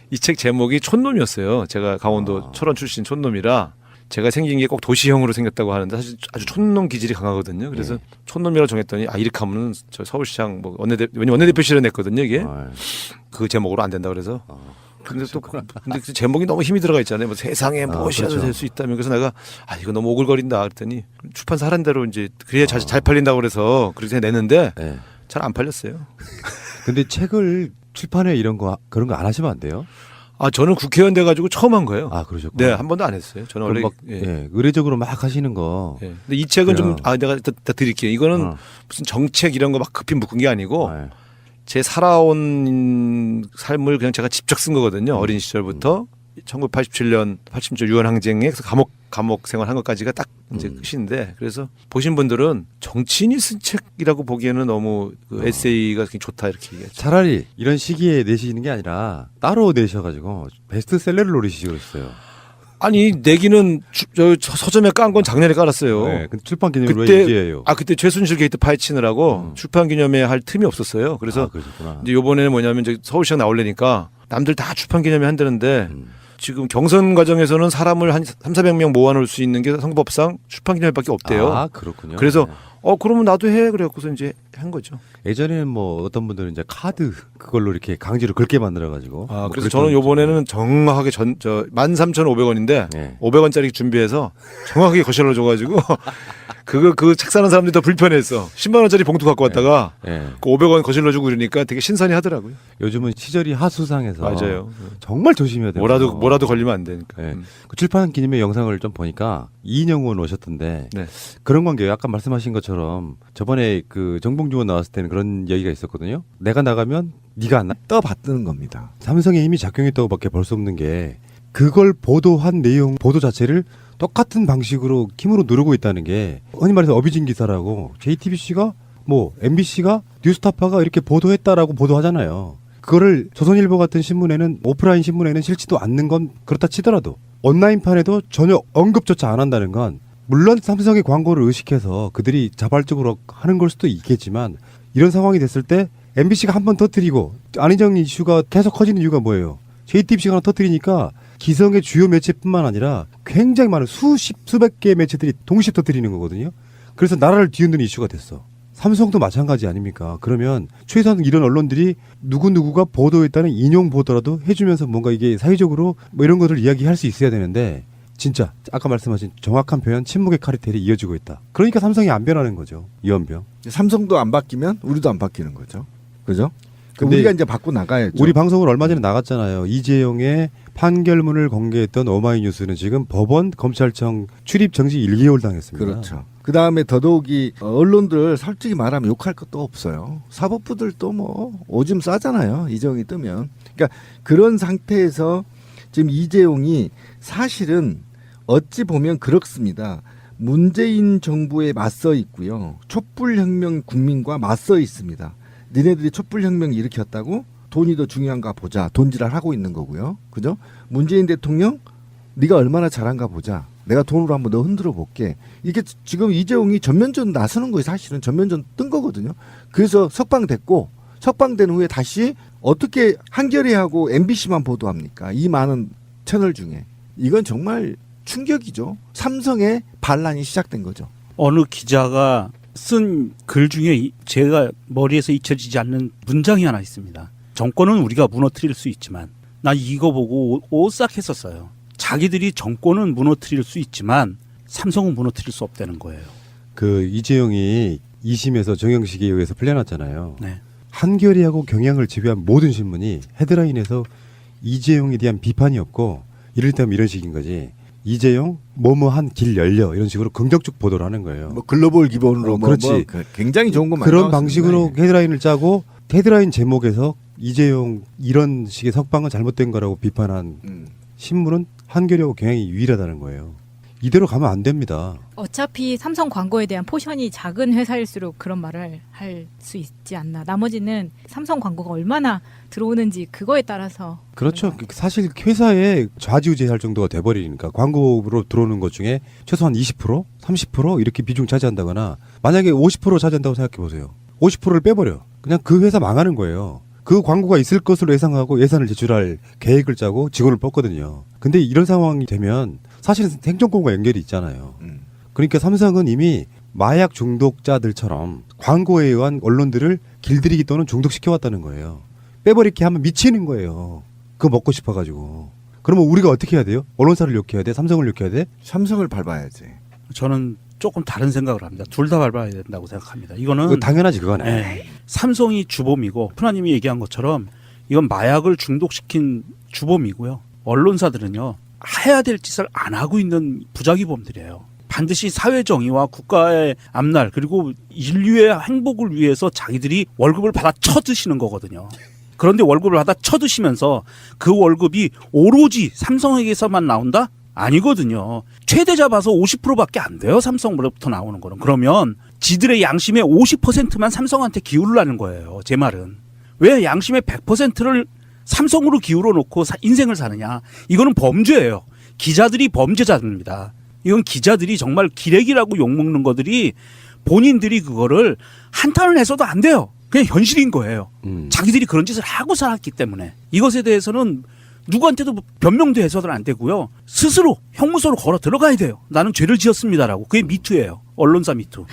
이 책 제목이 촌놈이었어요. 제가 강원도 철원 출신 촌놈이라 제가 생긴 게 꼭 도시형으로 생겼다고 하는데 사실 아주 촌놈 기질이 강하거든요. 그래서 촌놈이라고 정했더니 이렇게 하면은 저 서울시장 뭐 원내대표 실현했거든요. 이게 그 제목으로 안 된다 그래서. 근데 또 근데 그 제목이 너무 힘이 들어가 있잖아요. 뭐 세상에 무엇이라도 그렇죠. 될 수 있다면 그래서 내가 이거 너무 오글거린다 그랬더니 출판사 하는 대로 이제 그래야 잘 팔린다고 그래서 그렇게 냈는데 잘 안 팔렸어요. 근데 책을 출판회 이런 거 그런 거 안 하시면 안 돼요? 저는 국회의원 돼가지고 처음 한 거예요. 그러셨구나. 네, 한 번도 안 했어요. 저는 원래 막, 의례적으로 막 하시는 거. 예. 근데 이 책은 좀 내가 다 드릴게요. 이거는 무슨 정책 이런 거 막 급히 묶은 게 아니고 제 살아온 삶을 그냥 제가 직접 쓴 거거든요. 어린 시절부터 1987년 86년 6월 항쟁에 감옥 생활한 것까지가 딱 이제 끝인데 그래서 보신 분들은 정치인이 쓴 책이라고 보기에는 너무 그 에세이가 굉장히 좋다 이렇게 얘기하죠. 차라리 이런 시기에 내시는 게 아니라 따로 내셔가지고 베스트셀러를 노리시고 있어요. 아니 내기는 저 서점에 깐 건 작년에 깔았어요. 네, 출판 기념으로 왜 유지해요? 그때 최순실 게이트 파헤치느라고 출판 기념회 할 틈이 없었어요. 그래서 이제 이번에는 뭐냐면 이제 서울시장 나오려니까 남들 다 출판 기념회 한다는데 지금 경선 과정에서는 사람을 한 300~400명 모아놓을 수 있는 게 선거법상 출판 기념회밖에 없대요. 그렇군요. 그래서 그러면 나도 해 그래갖고서 이제 한 거죠. 예전에는 뭐 어떤 분들은 이제 카드 그걸로 이렇게 강제로 긁게 만들어가지고. 그래서 저는 이번에는 정확하게 13,500원인데 500원짜리 준비해서 정확하게 거실러 줘가지고 그 책 사는 사람들이 더 불편했어. 10만 원짜리 봉투 갖고 왔다가 그 500원 거실러 주고 그러니까 되게 신선해 하더라고요. 요즘은 시절이 하수상해서 맞아요. 정말 조심해야 돼요. 뭐라도 걸리면 안 되니까. 그 출판 기념회 영상을 좀 보니까 이인영 의원 오셨던데 그런 관계예요. 아까 말씀하신 것처럼 저번에 그 정봉주 의원 나왔을 때는 그런 얘기가 있었거든요. 내가 나가면 네가 안 나. 떠받드는 겁니다. 삼성의 힘이 작용했다고밖에 볼 수 없는 게 그걸 보도한 내용 보도 자체를 똑같은 방식으로 힘으로 누르고 있다는 게 흔히 말해서 어비진 기사라고 JTBC가 뭐 MBC가 뉴스타파가 이렇게 보도했다라고 보도하잖아요. 그거를 조선일보 같은 신문에는 오프라인 신문에는 실지도 않는 건 그렇다 치더라도 온라인판에도 전혀 언급조차 안 한다는 건 물론 삼성의 광고를 의식해서 그들이 자발적으로 하는 걸 수도 있겠지만 이런 상황이 됐을 때 MBC가 한 번 터뜨리고 안희정 이슈가 계속 커지는 이유가 뭐예요? JTBC가 하나 터뜨리니까 기성의 주요 매체뿐만 아니라 굉장히 많은 수백 개의 매체들이 동시에 터뜨리는 거거든요. 그래서 나라를 뒤흔드는 이슈가 됐어. 삼성도 마찬가지 아닙니까? 그러면 최소한 이런 언론들이 누구누구가 보도했다는 인용 보도라도 해주면서 뭔가 이게 사회적으로 뭐 이런 것을 이야기할 수 있어야 되는데 진짜 아까 말씀하신 정확한 표현 침묵의 카르텔이 이어지고 있다. 그러니까 삼성이 안 변하는 거죠. 이원병. 삼성도 안 바뀌면 우리도 안 바뀌는 거죠. 그죠? 근데 우리가 이제 바꿔 나가야죠. 우리 방송을 얼마 전에 나갔잖아요. 이재용의 판결문을 공개했던 오마이뉴스는 지금 법원 검찰청 출입 정지 1개월 당했습니다. 그렇죠. 그 다음에 더더욱이 언론들 솔직히 말하면 욕할 것도 없어요. 사법부들도 뭐 오줌 싸잖아요. 이재용이 뜨면. 그러니까 그런 상태에서 지금 이재용이 사실은 어찌 보면 그렇습니다. 문재인 정부에 맞서 있고요. 촛불혁명 국민과 맞서 있습니다. 니네들이 촛불혁명 일으켰다고 돈이 더 중요한가 보자. 돈질을 하고 있는 거고요. 그죠? 문재인 대통령 네가 얼마나 잘한가 보자. 내가 돈으로 한번 너 흔들어 볼게. 이게 지금 이재용이 전면전 나서는 거예요. 사실은 전면전 뜬 거거든요. 그래서 석방됐고 석방된 후에 다시 어떻게 한겨레하고 MBC만 보도합니까? 이 많은 채널 중에. 이건 정말 충격이죠. 삼성의 반란이 시작된 거죠. 어느 기자가 쓴 글 중에 제가 머리에서 잊혀지지 않는 문장이 하나 있습니다. 정권은 우리가 무너뜨릴 수 있지만, 나 이거 보고 오싹했었어요. 자기들이 정권은 무너뜨릴 수 있지만 삼성은 무너뜨릴 수 없다는 거예요. 그 이재용이 2심에서 정영식에 의해서 풀려났잖아요. 네. 한겨레하고 경향을 지배한 모든 신문이 헤드라인에서 이재용에 대한 비판이 없고 이를테면 이런 식인 거지. 이재용 뭐뭐한 길 열려 이런 식으로 긍정적 보도를 하는 거예요. 뭐 글로벌 기본으로 그렇지. 굉장히 좋은 거 많이 그런 나왔습니다. 방식으로 헤드라인을 짜고 헤드라인 제목에서 이재용 이런 식의 석방은 잘못된 거라고 비판한 신문은 한겨레하고 경향이 유일하다는 거예요. 이대로 가면 안 됩니다. 어차피 삼성 광고에 대한 포션이 작은 회사일수록 그런 말을 할 수 있지 않나. 나머지는 삼성 광고가 얼마나 들어오는지 그거에 따라서. 그렇죠. 사실 회사에 좌지우지할 정도가 돼버리니까 광고로 들어오는 것 중에 최소한 20%, 30% 이렇게 비중 차지한다거나 만약에 50% 차지한다고 생각해 보세요. 50%를 빼버려. 그냥 그 회사 망하는 거예요. 그 광고가 있을 것으로 예상하고 예산을 제출할 계획을 짜고 직원을 뽑거든요. 근데 이런 상황이 되면 사실은 행정권과 연결이 있잖아요. 그러니까 삼성은 이미 마약 중독자들처럼 광고에 의한 언론들을 길들이기 또는 중독시켜왔다는 거예요. 빼버리게 하면 미치는 거예요. 그거 먹고 싶어가지고. 그러면 우리가 어떻게 해야 돼요? 언론사를 욕해야 돼? 삼성을 욕해야 돼? 삼성을 밟아야지. 저는 조금 다른 생각을 합니다. 둘 다 밟아야 된다고 생각합니다. 이거는 당연하지 그거네. 네. 삼성이 주범이고 프나님이 얘기한 것처럼 이건 마약을 중독시킨 주범이고요. 언론사들은요. 해야 될 짓을 안 하고 있는 부작위범들이에요. 반드시 사회 정의와 국가의 앞날 그리고 인류의 행복을 위해서 자기들이 월급을 받아 쳐드시는 거거든요. 그런데 월급을 받아 쳐드시면서 그 월급이 오로지 삼성에게서만 나온다? 아니거든요. 최대 잡아서 50%밖에 안 돼요. 삼성으로부터 나오는 거는. 그러면 지들의 양심의 50%만 삼성한테 기울라는 거예요. 제 말은. 왜 양심의 100%를 삼성으로 기울어 놓고 인생을 사느냐. 이거는 범죄예요. 기자들이 범죄자입니다. 이건 기자들이 정말 기레기라고 욕먹는 것들이 본인들이 그거를 한탄을 해서도 안 돼요. 그냥 현실인 거예요. 자기들이 그런 짓을 하고 살았기 때문에. 이것에 대해서는 누구한테도 변명도 해서는 안 되고요. 스스로 형무소로 걸어 들어가야 돼요. 나는 죄를 지었습니다라고. 그게 미투예요. 언론사 미투.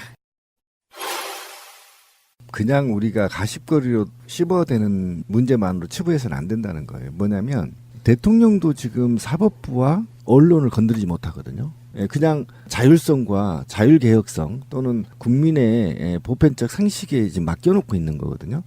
그냥 우리가 가십거리로 씹어대는 문제만으로 치부해서는 안 된다는 거예요. 뭐냐면 대통령도 지금 사법부와 언론을 건드리지 못하거든요. 그냥 자율성과 자율개혁성 또는 국민의 보편적 상식에 지금 맡겨놓고 있는 거거든요.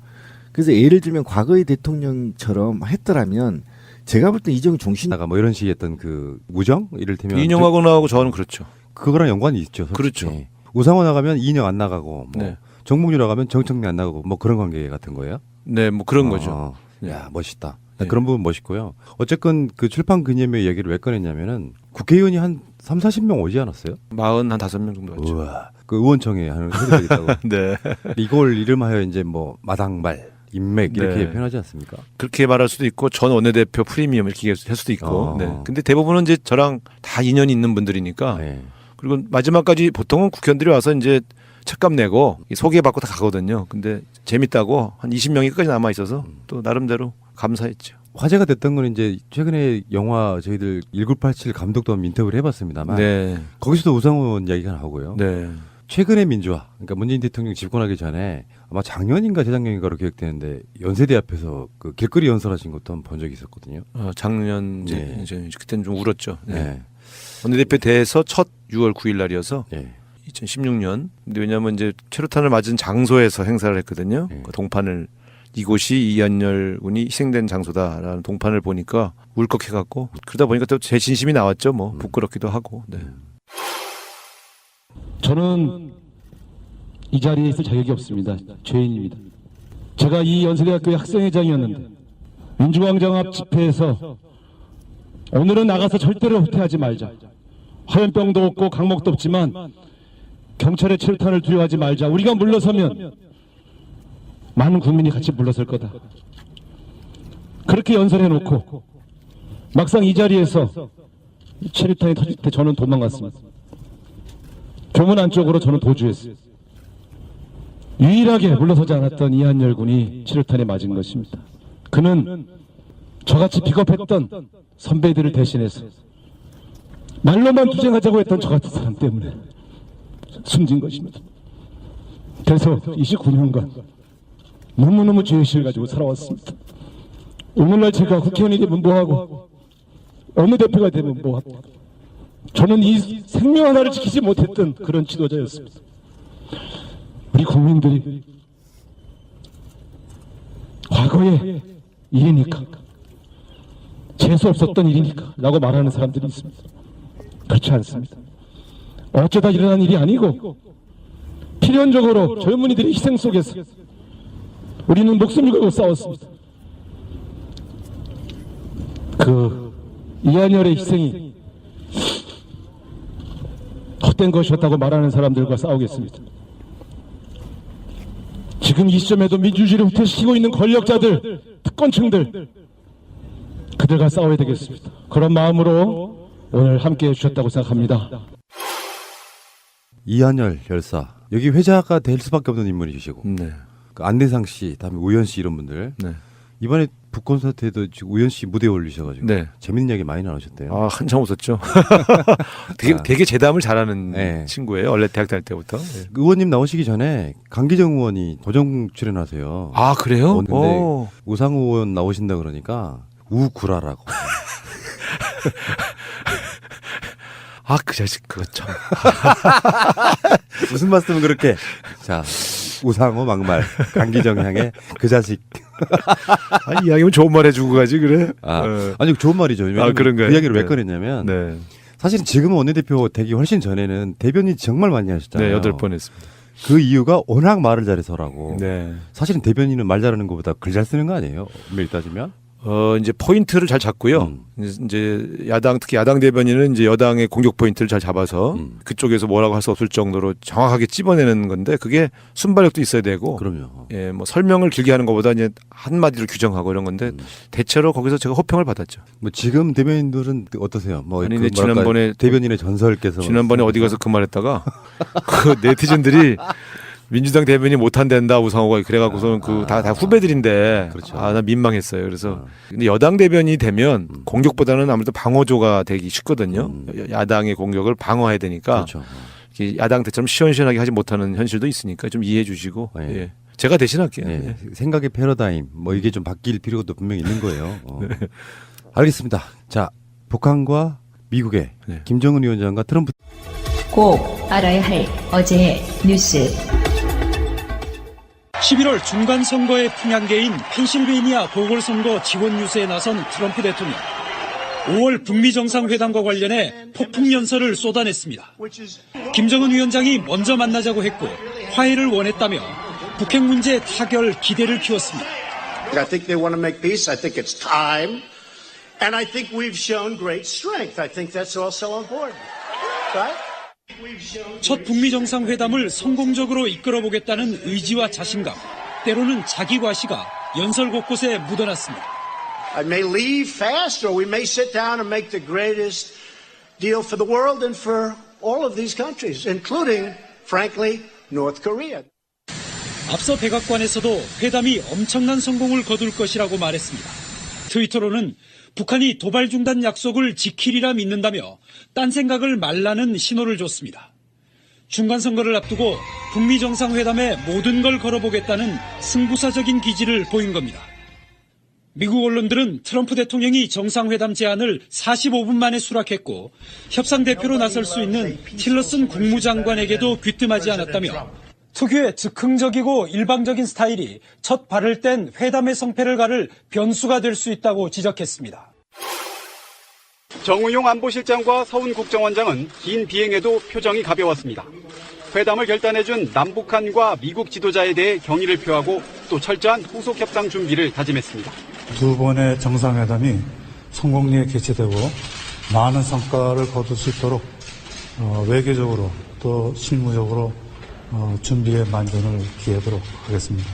그래서 예를 들면 과거의 대통령처럼 했더라면 제가 볼 때 이재용 종신 뭐 이런 식의 어떤 그 우정 이를테면 이인영하고 나하고 저는 그렇죠. 그거랑 연관이 있죠. 솔직히. 그렇죠. 우상호 나가면 이인영 안 나가고 뭐 네. 정몽주 나가면 정청래 안 나가고 뭐 그런 관계 같은 거예요. 네, 뭐 그런 거죠. 야 멋있다. 그런 부분 멋있고요. 어쨌건 그 출판 기념회 얘기를 왜 꺼냈냐면은 국회의원이 한 3, 40명 오지 않았어요? 45명 정도 왔죠. 우와, 그 의원청에 하는 회들이 있다고. 네. 이걸 이름하여 이제 뭐 마당발, 인맥 이렇게 네. 표현하지 않습니까? 그렇게 말할 수도 있고 전 원내대표 프리미엄 이렇게 할 수도 있고. 네. 근데 대부분은 이제 저랑 다 인연이 있는 분들이니까. 네. 그리고 마지막까지 보통은 국회의원들이 와서 이제 책감 내고 소개받고 다 가거든요. 근데 재밌다고 한 20명이 끝까지 남아 있어서 또 나름대로 감사했죠. 화제가 됐던 건 이제 최근에 영화 저희들 1987 감독도 한번 인터뷰를 해봤습니다만 네. 거기서도 우상호 이야기가 나오고요. 네. 최근의 민주화, 그러니까 문재인 대통령 집권하기 전에 아마 작년인가 재작년인가로 기억되는데 연세대 앞에서 그 길거리 연설하신 것도 한번 본 적이 있었거든요. 작년 네. 이제 그때는 좀 울었죠. 네. 네. 원내대표 돼서 첫 6월 9일 날이어서 네. 2016년. 근데 왜냐하면 이제 최루탄을 맞은 장소에서 행사를 했거든요. 그 동판을 이곳이 이한열 군이 희생된 장소다라는 동판을 보니까 울컥해갖고 그러다 보니까 또 제 진심이 나왔죠. 뭐 부끄럽기도 하고. 네. 저는 이 자리에 있을 자격이 없습니다. 죄인입니다. 제가 이 연세대학교의 학생회장이었는데 민주광장 앞 집회에서 오늘은 나가서 절대로 후퇴하지 말자. 화염병도 없고 강목도 없지만 경찰의 체류탄을 두려워하지 말자. 우리가 물러서면 많은 국민이 같이 물러설 거다. 그렇게 연설해놓고 막상 이 자리에서 체류탄이 터질 때 저는 도망갔습니다. 교문 안쪽으로 저는 도주했어요. 유일하게 물러서지 않았던 이한열 군이 체류탄에 맞은 것입니다. 그는 저같이 비겁했던 선배들을 대신해서 말로만 투쟁하자고 했던 저 같은 사람 때문에 숨진 것입니다. 그래서 29년간 너무너무 죄의식을 가지고 살아왔습니다. 오늘날 제가 국회의원이 되면 뭐하고 어느 대표가 되면 뭐하고 저는 이 생명 하나를 지키지 못했던 그런 지도자였습니다. 우리 국민들이 과거의 일이니까 재수 없었던 일이니까 라고 말하는 사람들이 있습니다. 그렇지 않습니다. 어쩌다 일어난 일이 아니고 필연적으로 젊은이들의 희생 속에서 우리는 목숨을 걸고 싸웠습니다. 그 이한열의 희생이 헛된 것이었다고 말하는 사람들과 싸우겠습니다. 지금 이 시점에도 민주주의를 후퇴시키고 있는 권력자들, 특권층들, 그들과 싸워야 되겠습니다. 그런 마음으로 오늘 함께해 주셨다고 생각합니다. 이한열 열사, 여기 회자가 될 수밖에 없는 인물이시고, 그 안대상 씨, 다음에 우현 씨 이런 분들. 이번에 북콘서트에도 지금 우현 씨 무대에 올리셔가지고 재밌는 이야기 많이 나누셨대요. 아, 한참 웃었죠. 되게 재담을 잘하는 친구예요. 원래 대학 다닐 때부터. 의원님 나오시기 전에 강기정 의원이 고정 출연하세요. 아, 그래요? 근데 우상호 의원 나오신다 그러니까 우구라라고. 아, 그 자식 그거 참. 무슨 말씀을 그렇게. 자, 우상호 막말, 강기정 향해 그 자식. 아, 이야기면 좋은 말 해주고 가지 그래. 아니 좋은 말이죠. 아, 그런가요? 그 이야기를 왜 꺼냈냐면 사실 지금은 원내대표 되기 훨씬 전에는 대변인 정말 많이 하셨잖아요. 네, 8번 했습니다. 그 이유가 워낙 말을 잘해서라고. 사실은 대변인은 말 잘하는 것보다 글 잘 쓰는 거 아니에요? 엄밀히 따지면. 이제 포인트를 잘 잡고요. 이제 특히 야당 대변인은 이제 여당의 공격 포인트를 잘 잡아서 그쪽에서 뭐라고 할 수 없을 정도로 정확하게 찝어내는 건데 그게 순발력도 있어야 되고. 그럼요. 예, 뭐 설명을 길게 하는 것보다 이제 한마디로 규정하고 이런 건데 대체로 거기서 제가 호평을 받았죠. 뭐 지금 대변인들은 어떠세요? 뭐 아니, 그 지난번에 대변인의 전설께서 지난번에 어디 가서 그 말했다가 그 네티즌들이 민주당 대변인 못한댄다 우상호가 그래갖고서는 다 후배들인데 나 민망했어요. 그래서 근데 여당 대변인이 되면 공격보다는 아무래도 방어조가 되기 쉽거든요. 야당의 공격을 방어해야 되니까 야당 때처럼 시원시원하게 하지 못하는 현실도 있으니까 좀 이해해 주시고 예. 제가 대신할게요. 생각의 패러다임 뭐 이게 좀 바뀔 필요도 분명히 있는 거예요. 알겠습니다. 자, 북한과 미국의 김정은 위원장과 트럼프 꼭 알아야 할 어제의 뉴스. 11월 중간선거의 풍향계인 펜실베이니아 보궐선거 지원 유세에 나선 트럼프 대통령. 5월 북미 정상회담과 관련해 폭풍연설을 쏟아냈습니다. 김정은 위원장이 먼저 만나자고 했고 화해를 원했다며 북핵 문제 타결 기대를 키웠습니다. I think they want to make peace. I think it's time. And I think we've shown great strength. I think that's also important. Right? 첫 북미 정상회담을 성공적으로 이끌어보겠다는 의지와 자신감, 때로는 자기 과시가 연설 곳곳에 묻어났습니다. I may leave fast or we may sit down and make the greatest deal for the world and for all of these countries, including, frankly, North Korea. 앞서 백악관에서도 회담이 엄청난 성공을 거둘 것이라고 말했습니다. 트위터로는 북한이 도발 중단 약속을 지키리라 믿는다며 딴 생각을 말라는 신호를 줬습니다. 중간선거를 앞두고 북미 정상회담에 모든 걸 걸어보겠다는 승부사적인 기지를 보인 겁니다. 미국 언론들은 트럼프 대통령이 정상회담 제안을 45분 만에 수락했고 협상 대표로 나설 수 있는 틸러슨 국무장관에게도 귀뜸하지 않았다며 특유의 즉흥적이고 일방적인 스타일이 첫 발을 뗀 회담의 성패를 가를 변수가 될 수 있다고 지적했습니다. 정우용 안보실장과 서훈 국정원장은 긴 비행에도 표정이 가벼웠습니다. 회담을 결단해준 남북한과 미국 지도자에 대해 경의를 표하고 또 철저한 후속 협상 준비를 다짐했습니다. 두 번의 정상회담이 성공리에 개최되고 많은 성과를 거둘 수 있도록 외교적으로 또 실무적으로 준비에 만전을 기하도록 하겠습니다.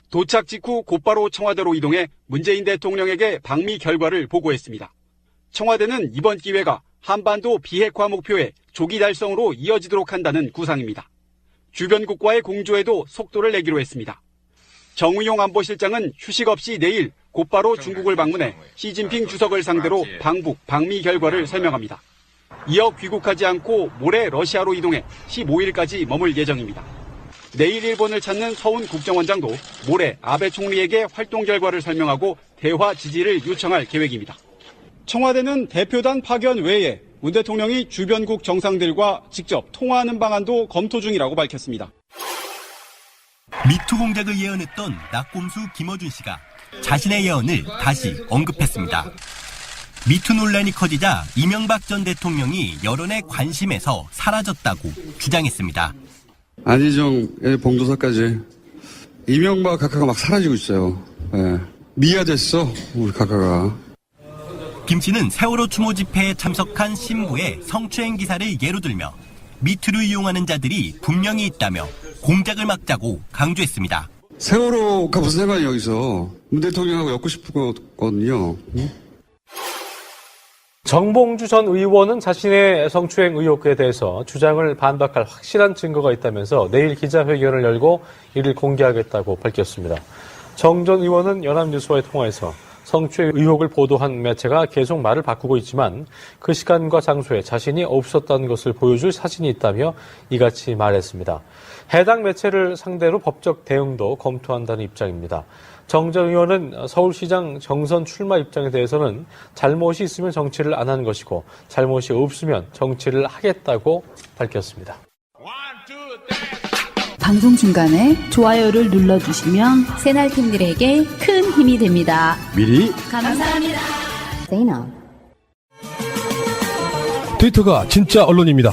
도착 직후 곧바로 청와대로 이동해 문재인 대통령에게 방미 결과를 보고했습니다. 청와대는 이번 기회가 한반도 비핵화 목표의 조기 달성으로 이어지도록 한다는 구상입니다. 주변국과의 공조에도 속도를 내기로 했습니다. 정의용 안보실장은 휴식 없이 내일 곧바로 중국을 방문해 시진핑 주석을 상대로 방북, 방미 결과를 설명합니다. 이어 귀국하지 않고 모레 러시아로 이동해 15일까지 머물 예정입니다. 내일 일본을 찾는 서훈 국정원장도 모레 아베 총리에게 활동 결과를 설명하고 대화 지지를 요청할 계획입니다. 청와대는 대표단 파견 외에 문 대통령이 주변국 정상들과 직접 통화하는 방안도 검토 중이라고 밝혔습니다. 미투 공작을 예언했던 낙곰수 김어준 씨가 자신의 예언을 다시 언급했습니다. 미투 논란이 커지자 이명박 전 대통령이 여론의 관심에서 사라졌다고 주장했습니다. 안희정의 봉도사까지 이명박 각하가 막 사라지고 있어요. 네. 미화됐어 우리 각하가. 김 씨는 세월호 추모 집회에 참석한 신부의 성추행 기사를 예로 들며 미투를 이용하는 자들이 분명히 있다며 공작을 막자고 강조했습니다. 세월호가 무슨 상관이 여기서 문 대통령하고 엮고 싶었거든요. 정봉주 전 의원은 자신의 성추행 의혹에 대해서 주장을 반박할 확실한 증거가 있다면서 내일 기자회견을 열고 이를 공개하겠다고 밝혔습니다. 정 전 의원은 연합뉴스와의 통화에서 성추행 의혹을 보도한 매체가 계속 말을 바꾸고 있지만 그 시간과 장소에 자신이 없었다는 것을 보여줄 사진이 있다며 이같이 말했습니다. 해당 매체를 상대로 법적 대응도 검토한다는 입장입니다. 정 전 의원은 서울시장 정선 출마 입장에 대해서는 잘못이 있으면 정치를 안 하는 것이고 잘못이 없으면 정치를 하겠다고 밝혔습니다. 방송 중간에 좋아요를 눌러주시면 새날팀들에게 큰 힘이 됩니다. 미리 감사합니다. 세이나. 트위터가 진짜 언론입니다.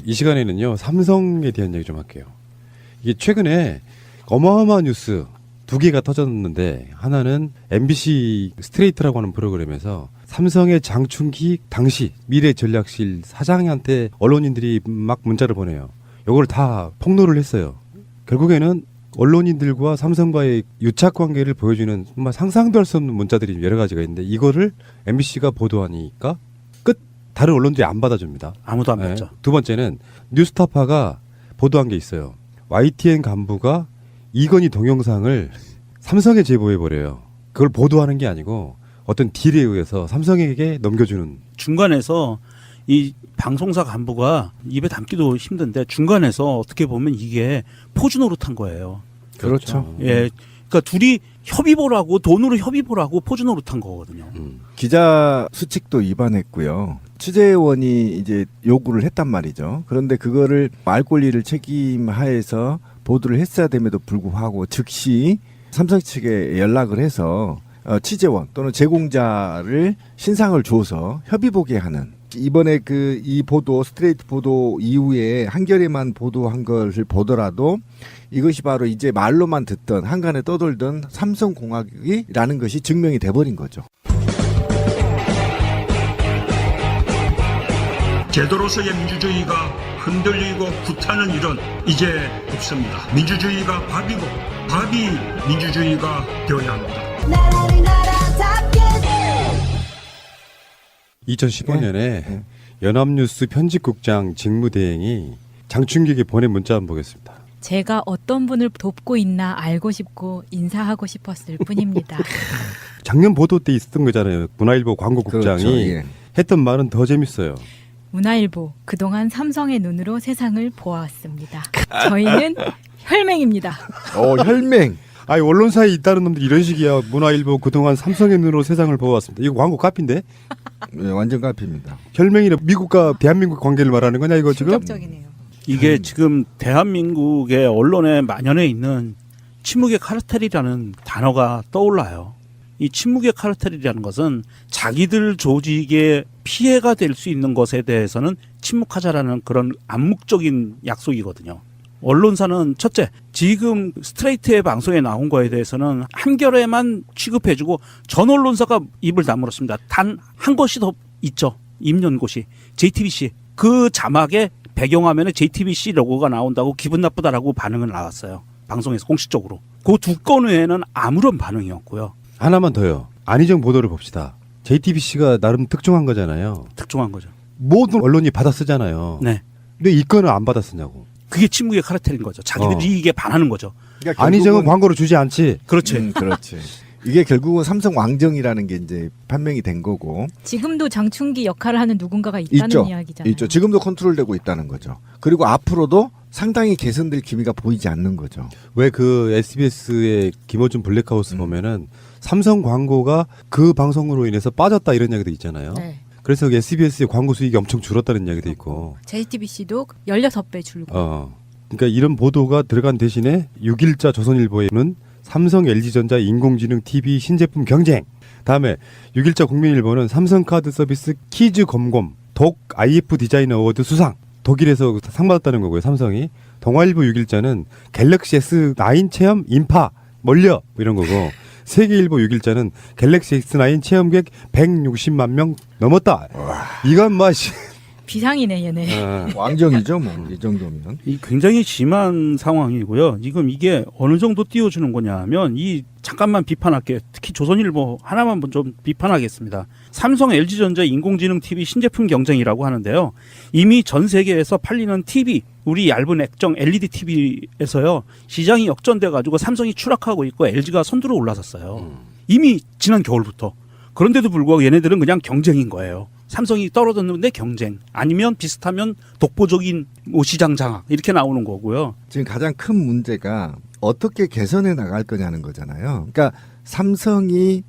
이 시간에는요, 삼성에 대한 얘기 좀 할게요. 이게 최근에 어마어마한 뉴스 두 개가 터졌는데, 하나는 MBC 스트레이트라고 하는 프로그램에서 삼성의 장충기 당시 미래전략실 사장한테 언론인들이 막 문자를 보내요. 요걸 다 폭로를 했어요. 결국에는 언론인들과 삼성과의 유착 관계를 보여주는 정말 상상도 할 수 없는 문자들이 여러 가지가 있는데, 이거를 MBC가 보도하니까 끝. 다른 언론들이 안 받아줍니다. 아무도 안 받죠. 두 번째는 뉴스타파가 보도한 게 있어요. YTN 간부가 이건희 동영상을 삼성에 제보해버려요. 그걸 보도하는 게 아니고 어떤 딜에 의해서 삼성에게 넘겨주는. 중간에서 이 방송사 간부가 입에 담기도 힘든데 중간에서 어떻게 보면 이게 포주 노릇한 거예요. 그렇죠. 예. 그러니까 둘이 협의보라고 돈으로 협의보라고 포주 노릇한 거거든요. 기자 수칙도 위반했고요. 취재원이 이제 요구를 했단 말이죠. 그런데 그거를 알 권리를 책임하에서 보도를 했어야 됨에도 불구하고 즉시 삼성 측에 연락을 해서 취재원 또는 제공자를 신상을 줘서 협의 보게 하는, 이번에 그 이 보도 스트레이트 보도 이후에 한겨레만 보도한 것을 보더라도 이것이 바로 이제 말로만 듣던 한간에 떠돌던 삼성공학이라는 것이 증명이 돼버린 거죠. 제도로서의 민주주의가 흔들리고 구타는 일은 이제 없습니다. 민주주의가 밥이고 밥이 민주주의가 되어야 합니다. 2015년에 연합뉴스 편집국장 직무대행이 장충기에게 보낸 문자 한번 보겠습니다. 제가 어떤 분을 돕고 있나 알고 싶고 인사하고 싶었을 뿐입니다. 작년 보도 때 있었던 거잖아요. 문화일보 광고국장이. 그렇죠, 예. 했던 말은 더 재밌어요. 문화일보, 그동안 삼성의 눈으로 세상을 보아왔습니다. 저희는 혈맹입니다. 혈맹. 아니, 언론사에 있다는 놈들이 이런 식이야. 문화일보 그동안 삼성의 눈으로 세상을 보아왔습니다. 이거 광고 카피인데? 네, 완전 카피입니다. 혈맹이라 미국과 대한민국 관계를 말하는 거냐 이거 지금? 충격적이네요. 이게 지금 대한민국의 언론에 만연해 있는 침묵의 카르텔이라는 단어가 떠올라요. 이 침묵의 카르텔이라는 것은 자기들 조직에 피해가 될 수 있는 것에 대해서는 침묵하자라는 그런 암묵적인 약속이거든요. 언론사는 첫째, 지금 스트레이트의 방송에 나온 거에 대해서는 한겨레만 취급해주고 전 언론사가 입을 다물었습니다. 단 한 것이 더 있죠. 임연고시, JTBC. 그 자막에 배경화면에 JTBC 로고가 나온다고 기분 나쁘다라고 반응은 나왔어요. 방송에서 공식적으로. 그 두 건 외에는 아무런 반응이 없고요. 하나만 더요. 안희정 보도를 봅시다. JTBC가 나름 특종한 거잖아요. 특종한 거죠. 모든 언론이 받아 쓰잖아요. 네. 근데 이 건은 안 받아 쓰냐고. 그게 침묵의 카르텔인 거죠. 자기들이 이익에 반하는 거죠. 그러니까 안희정은 광고를 주지 않지. 그렇지. 그렇지. 이게 결국은 삼성 왕정이라는 게 이제 판명이 된 거고. 지금도 장충기 역할을 하는 누군가가 있다는 있죠. 이야기잖아요. 있죠. 지금도 컨트롤되고 있다는 거죠. 그리고 앞으로도 상당히 개선될 기미가 보이지 않는 거죠. 왜 그 SBS의 김어준 블랙하우스 보면은 삼성 광고가 그 방송으로 인해서 빠졌다 이런 이야기도 있잖아요. 네. 그래서 SBS의 광고 수익이 엄청 줄었다는 이야기도 있고. JTBC도 16배 줄고. 그러니까 이런 보도가 들어간 대신에 6일자 조선일보에는 삼성 LG전자 인공지능 TV 신제품 경쟁. 다음에 6일자 국민일보는 삼성카드 서비스 키즈 검검 독 IF 디자인 어워드 수상. 독일에서 상 받았다는 거고요. 삼성이. 동아일보 6일자는 갤럭시 S9 체험 인파 멀려 이런 거고. 세계일보 6일자는 갤럭시 S9 체험객 160만 명 넘었다. 이건 뭐 비상이네 얘네. 왕정이죠, 뭐 이 정도면. 이 굉장히 심한 상황이고요. 지금 이게 어느 정도 띄워주는 거냐면 잠깐만 비판할게요. 특히 조선일보 하나만 좀 비판하겠습니다. 삼성 LG전자 인공지능 TV 신제품 경쟁이라고 하는데요. 이미 전 세계에서 팔리는 TV, 우리 얇은 액정 LED TV에서요. 시장이 역전돼 가지고 삼성이 추락하고 있고 LG가 선두로 올라섰어요. 이미 지난 겨울부터. 그런데도 불구하고 얘네들은 그냥 경쟁인 거예요. 삼성이 떨어졌는데 경쟁, 아니면 비슷하면 독보적인 시장 장악 이렇게 나오는 거고요. 지금 가장 큰 문제가 어떻게 개선해 나갈 거냐는 거잖아요. 그러니까 삼성이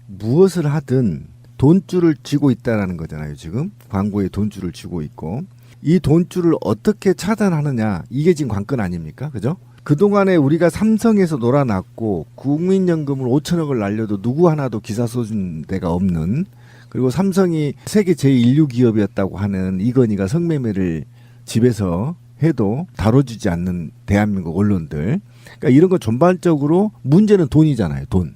무엇을 하든 돈줄을 쥐고 있다라는 거잖아요. 지금 광고에 돈줄을 쥐고 있고 이 돈줄을 어떻게 차단하느냐 이게 지금 관건 아닙니까? 그죠? 그동안에 우리가 삼성에서 놀아났고 국민연금을 5천억을 날려도 누구 하나도 기사 써준 데가 없는, 그리고 삼성이 세계 제1류 기업이었다고 하는 이건희가 성매매를 집에서 해도 다뤄주지 않는 대한민국 언론들. 그러니까 이런 거 전반적으로 문제는 돈이잖아요. 돈.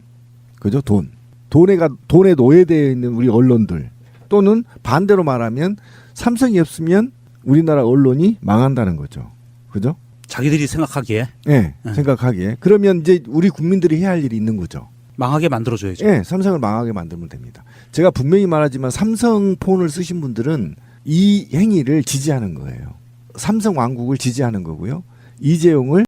그죠? 돈. 돈에 노예되어 있는 우리 언론들. 또는 반대로 말하면 삼성이 없으면 우리나라 언론이 망한다는 거죠. 그죠? 자기들이 생각하기에. 네, 생각하기에. 그러면 이제 우리 국민들이 해야 할 일이 있는 거죠. 망하게 만들어줘야죠. 네, 삼성을 망하게 만들면 됩니다. 제가 분명히 말하지만 삼성폰을 쓰신 분들은 이 행위를 지지하는 거예요. 삼성 왕국을 지지하는 거고요. 이재용을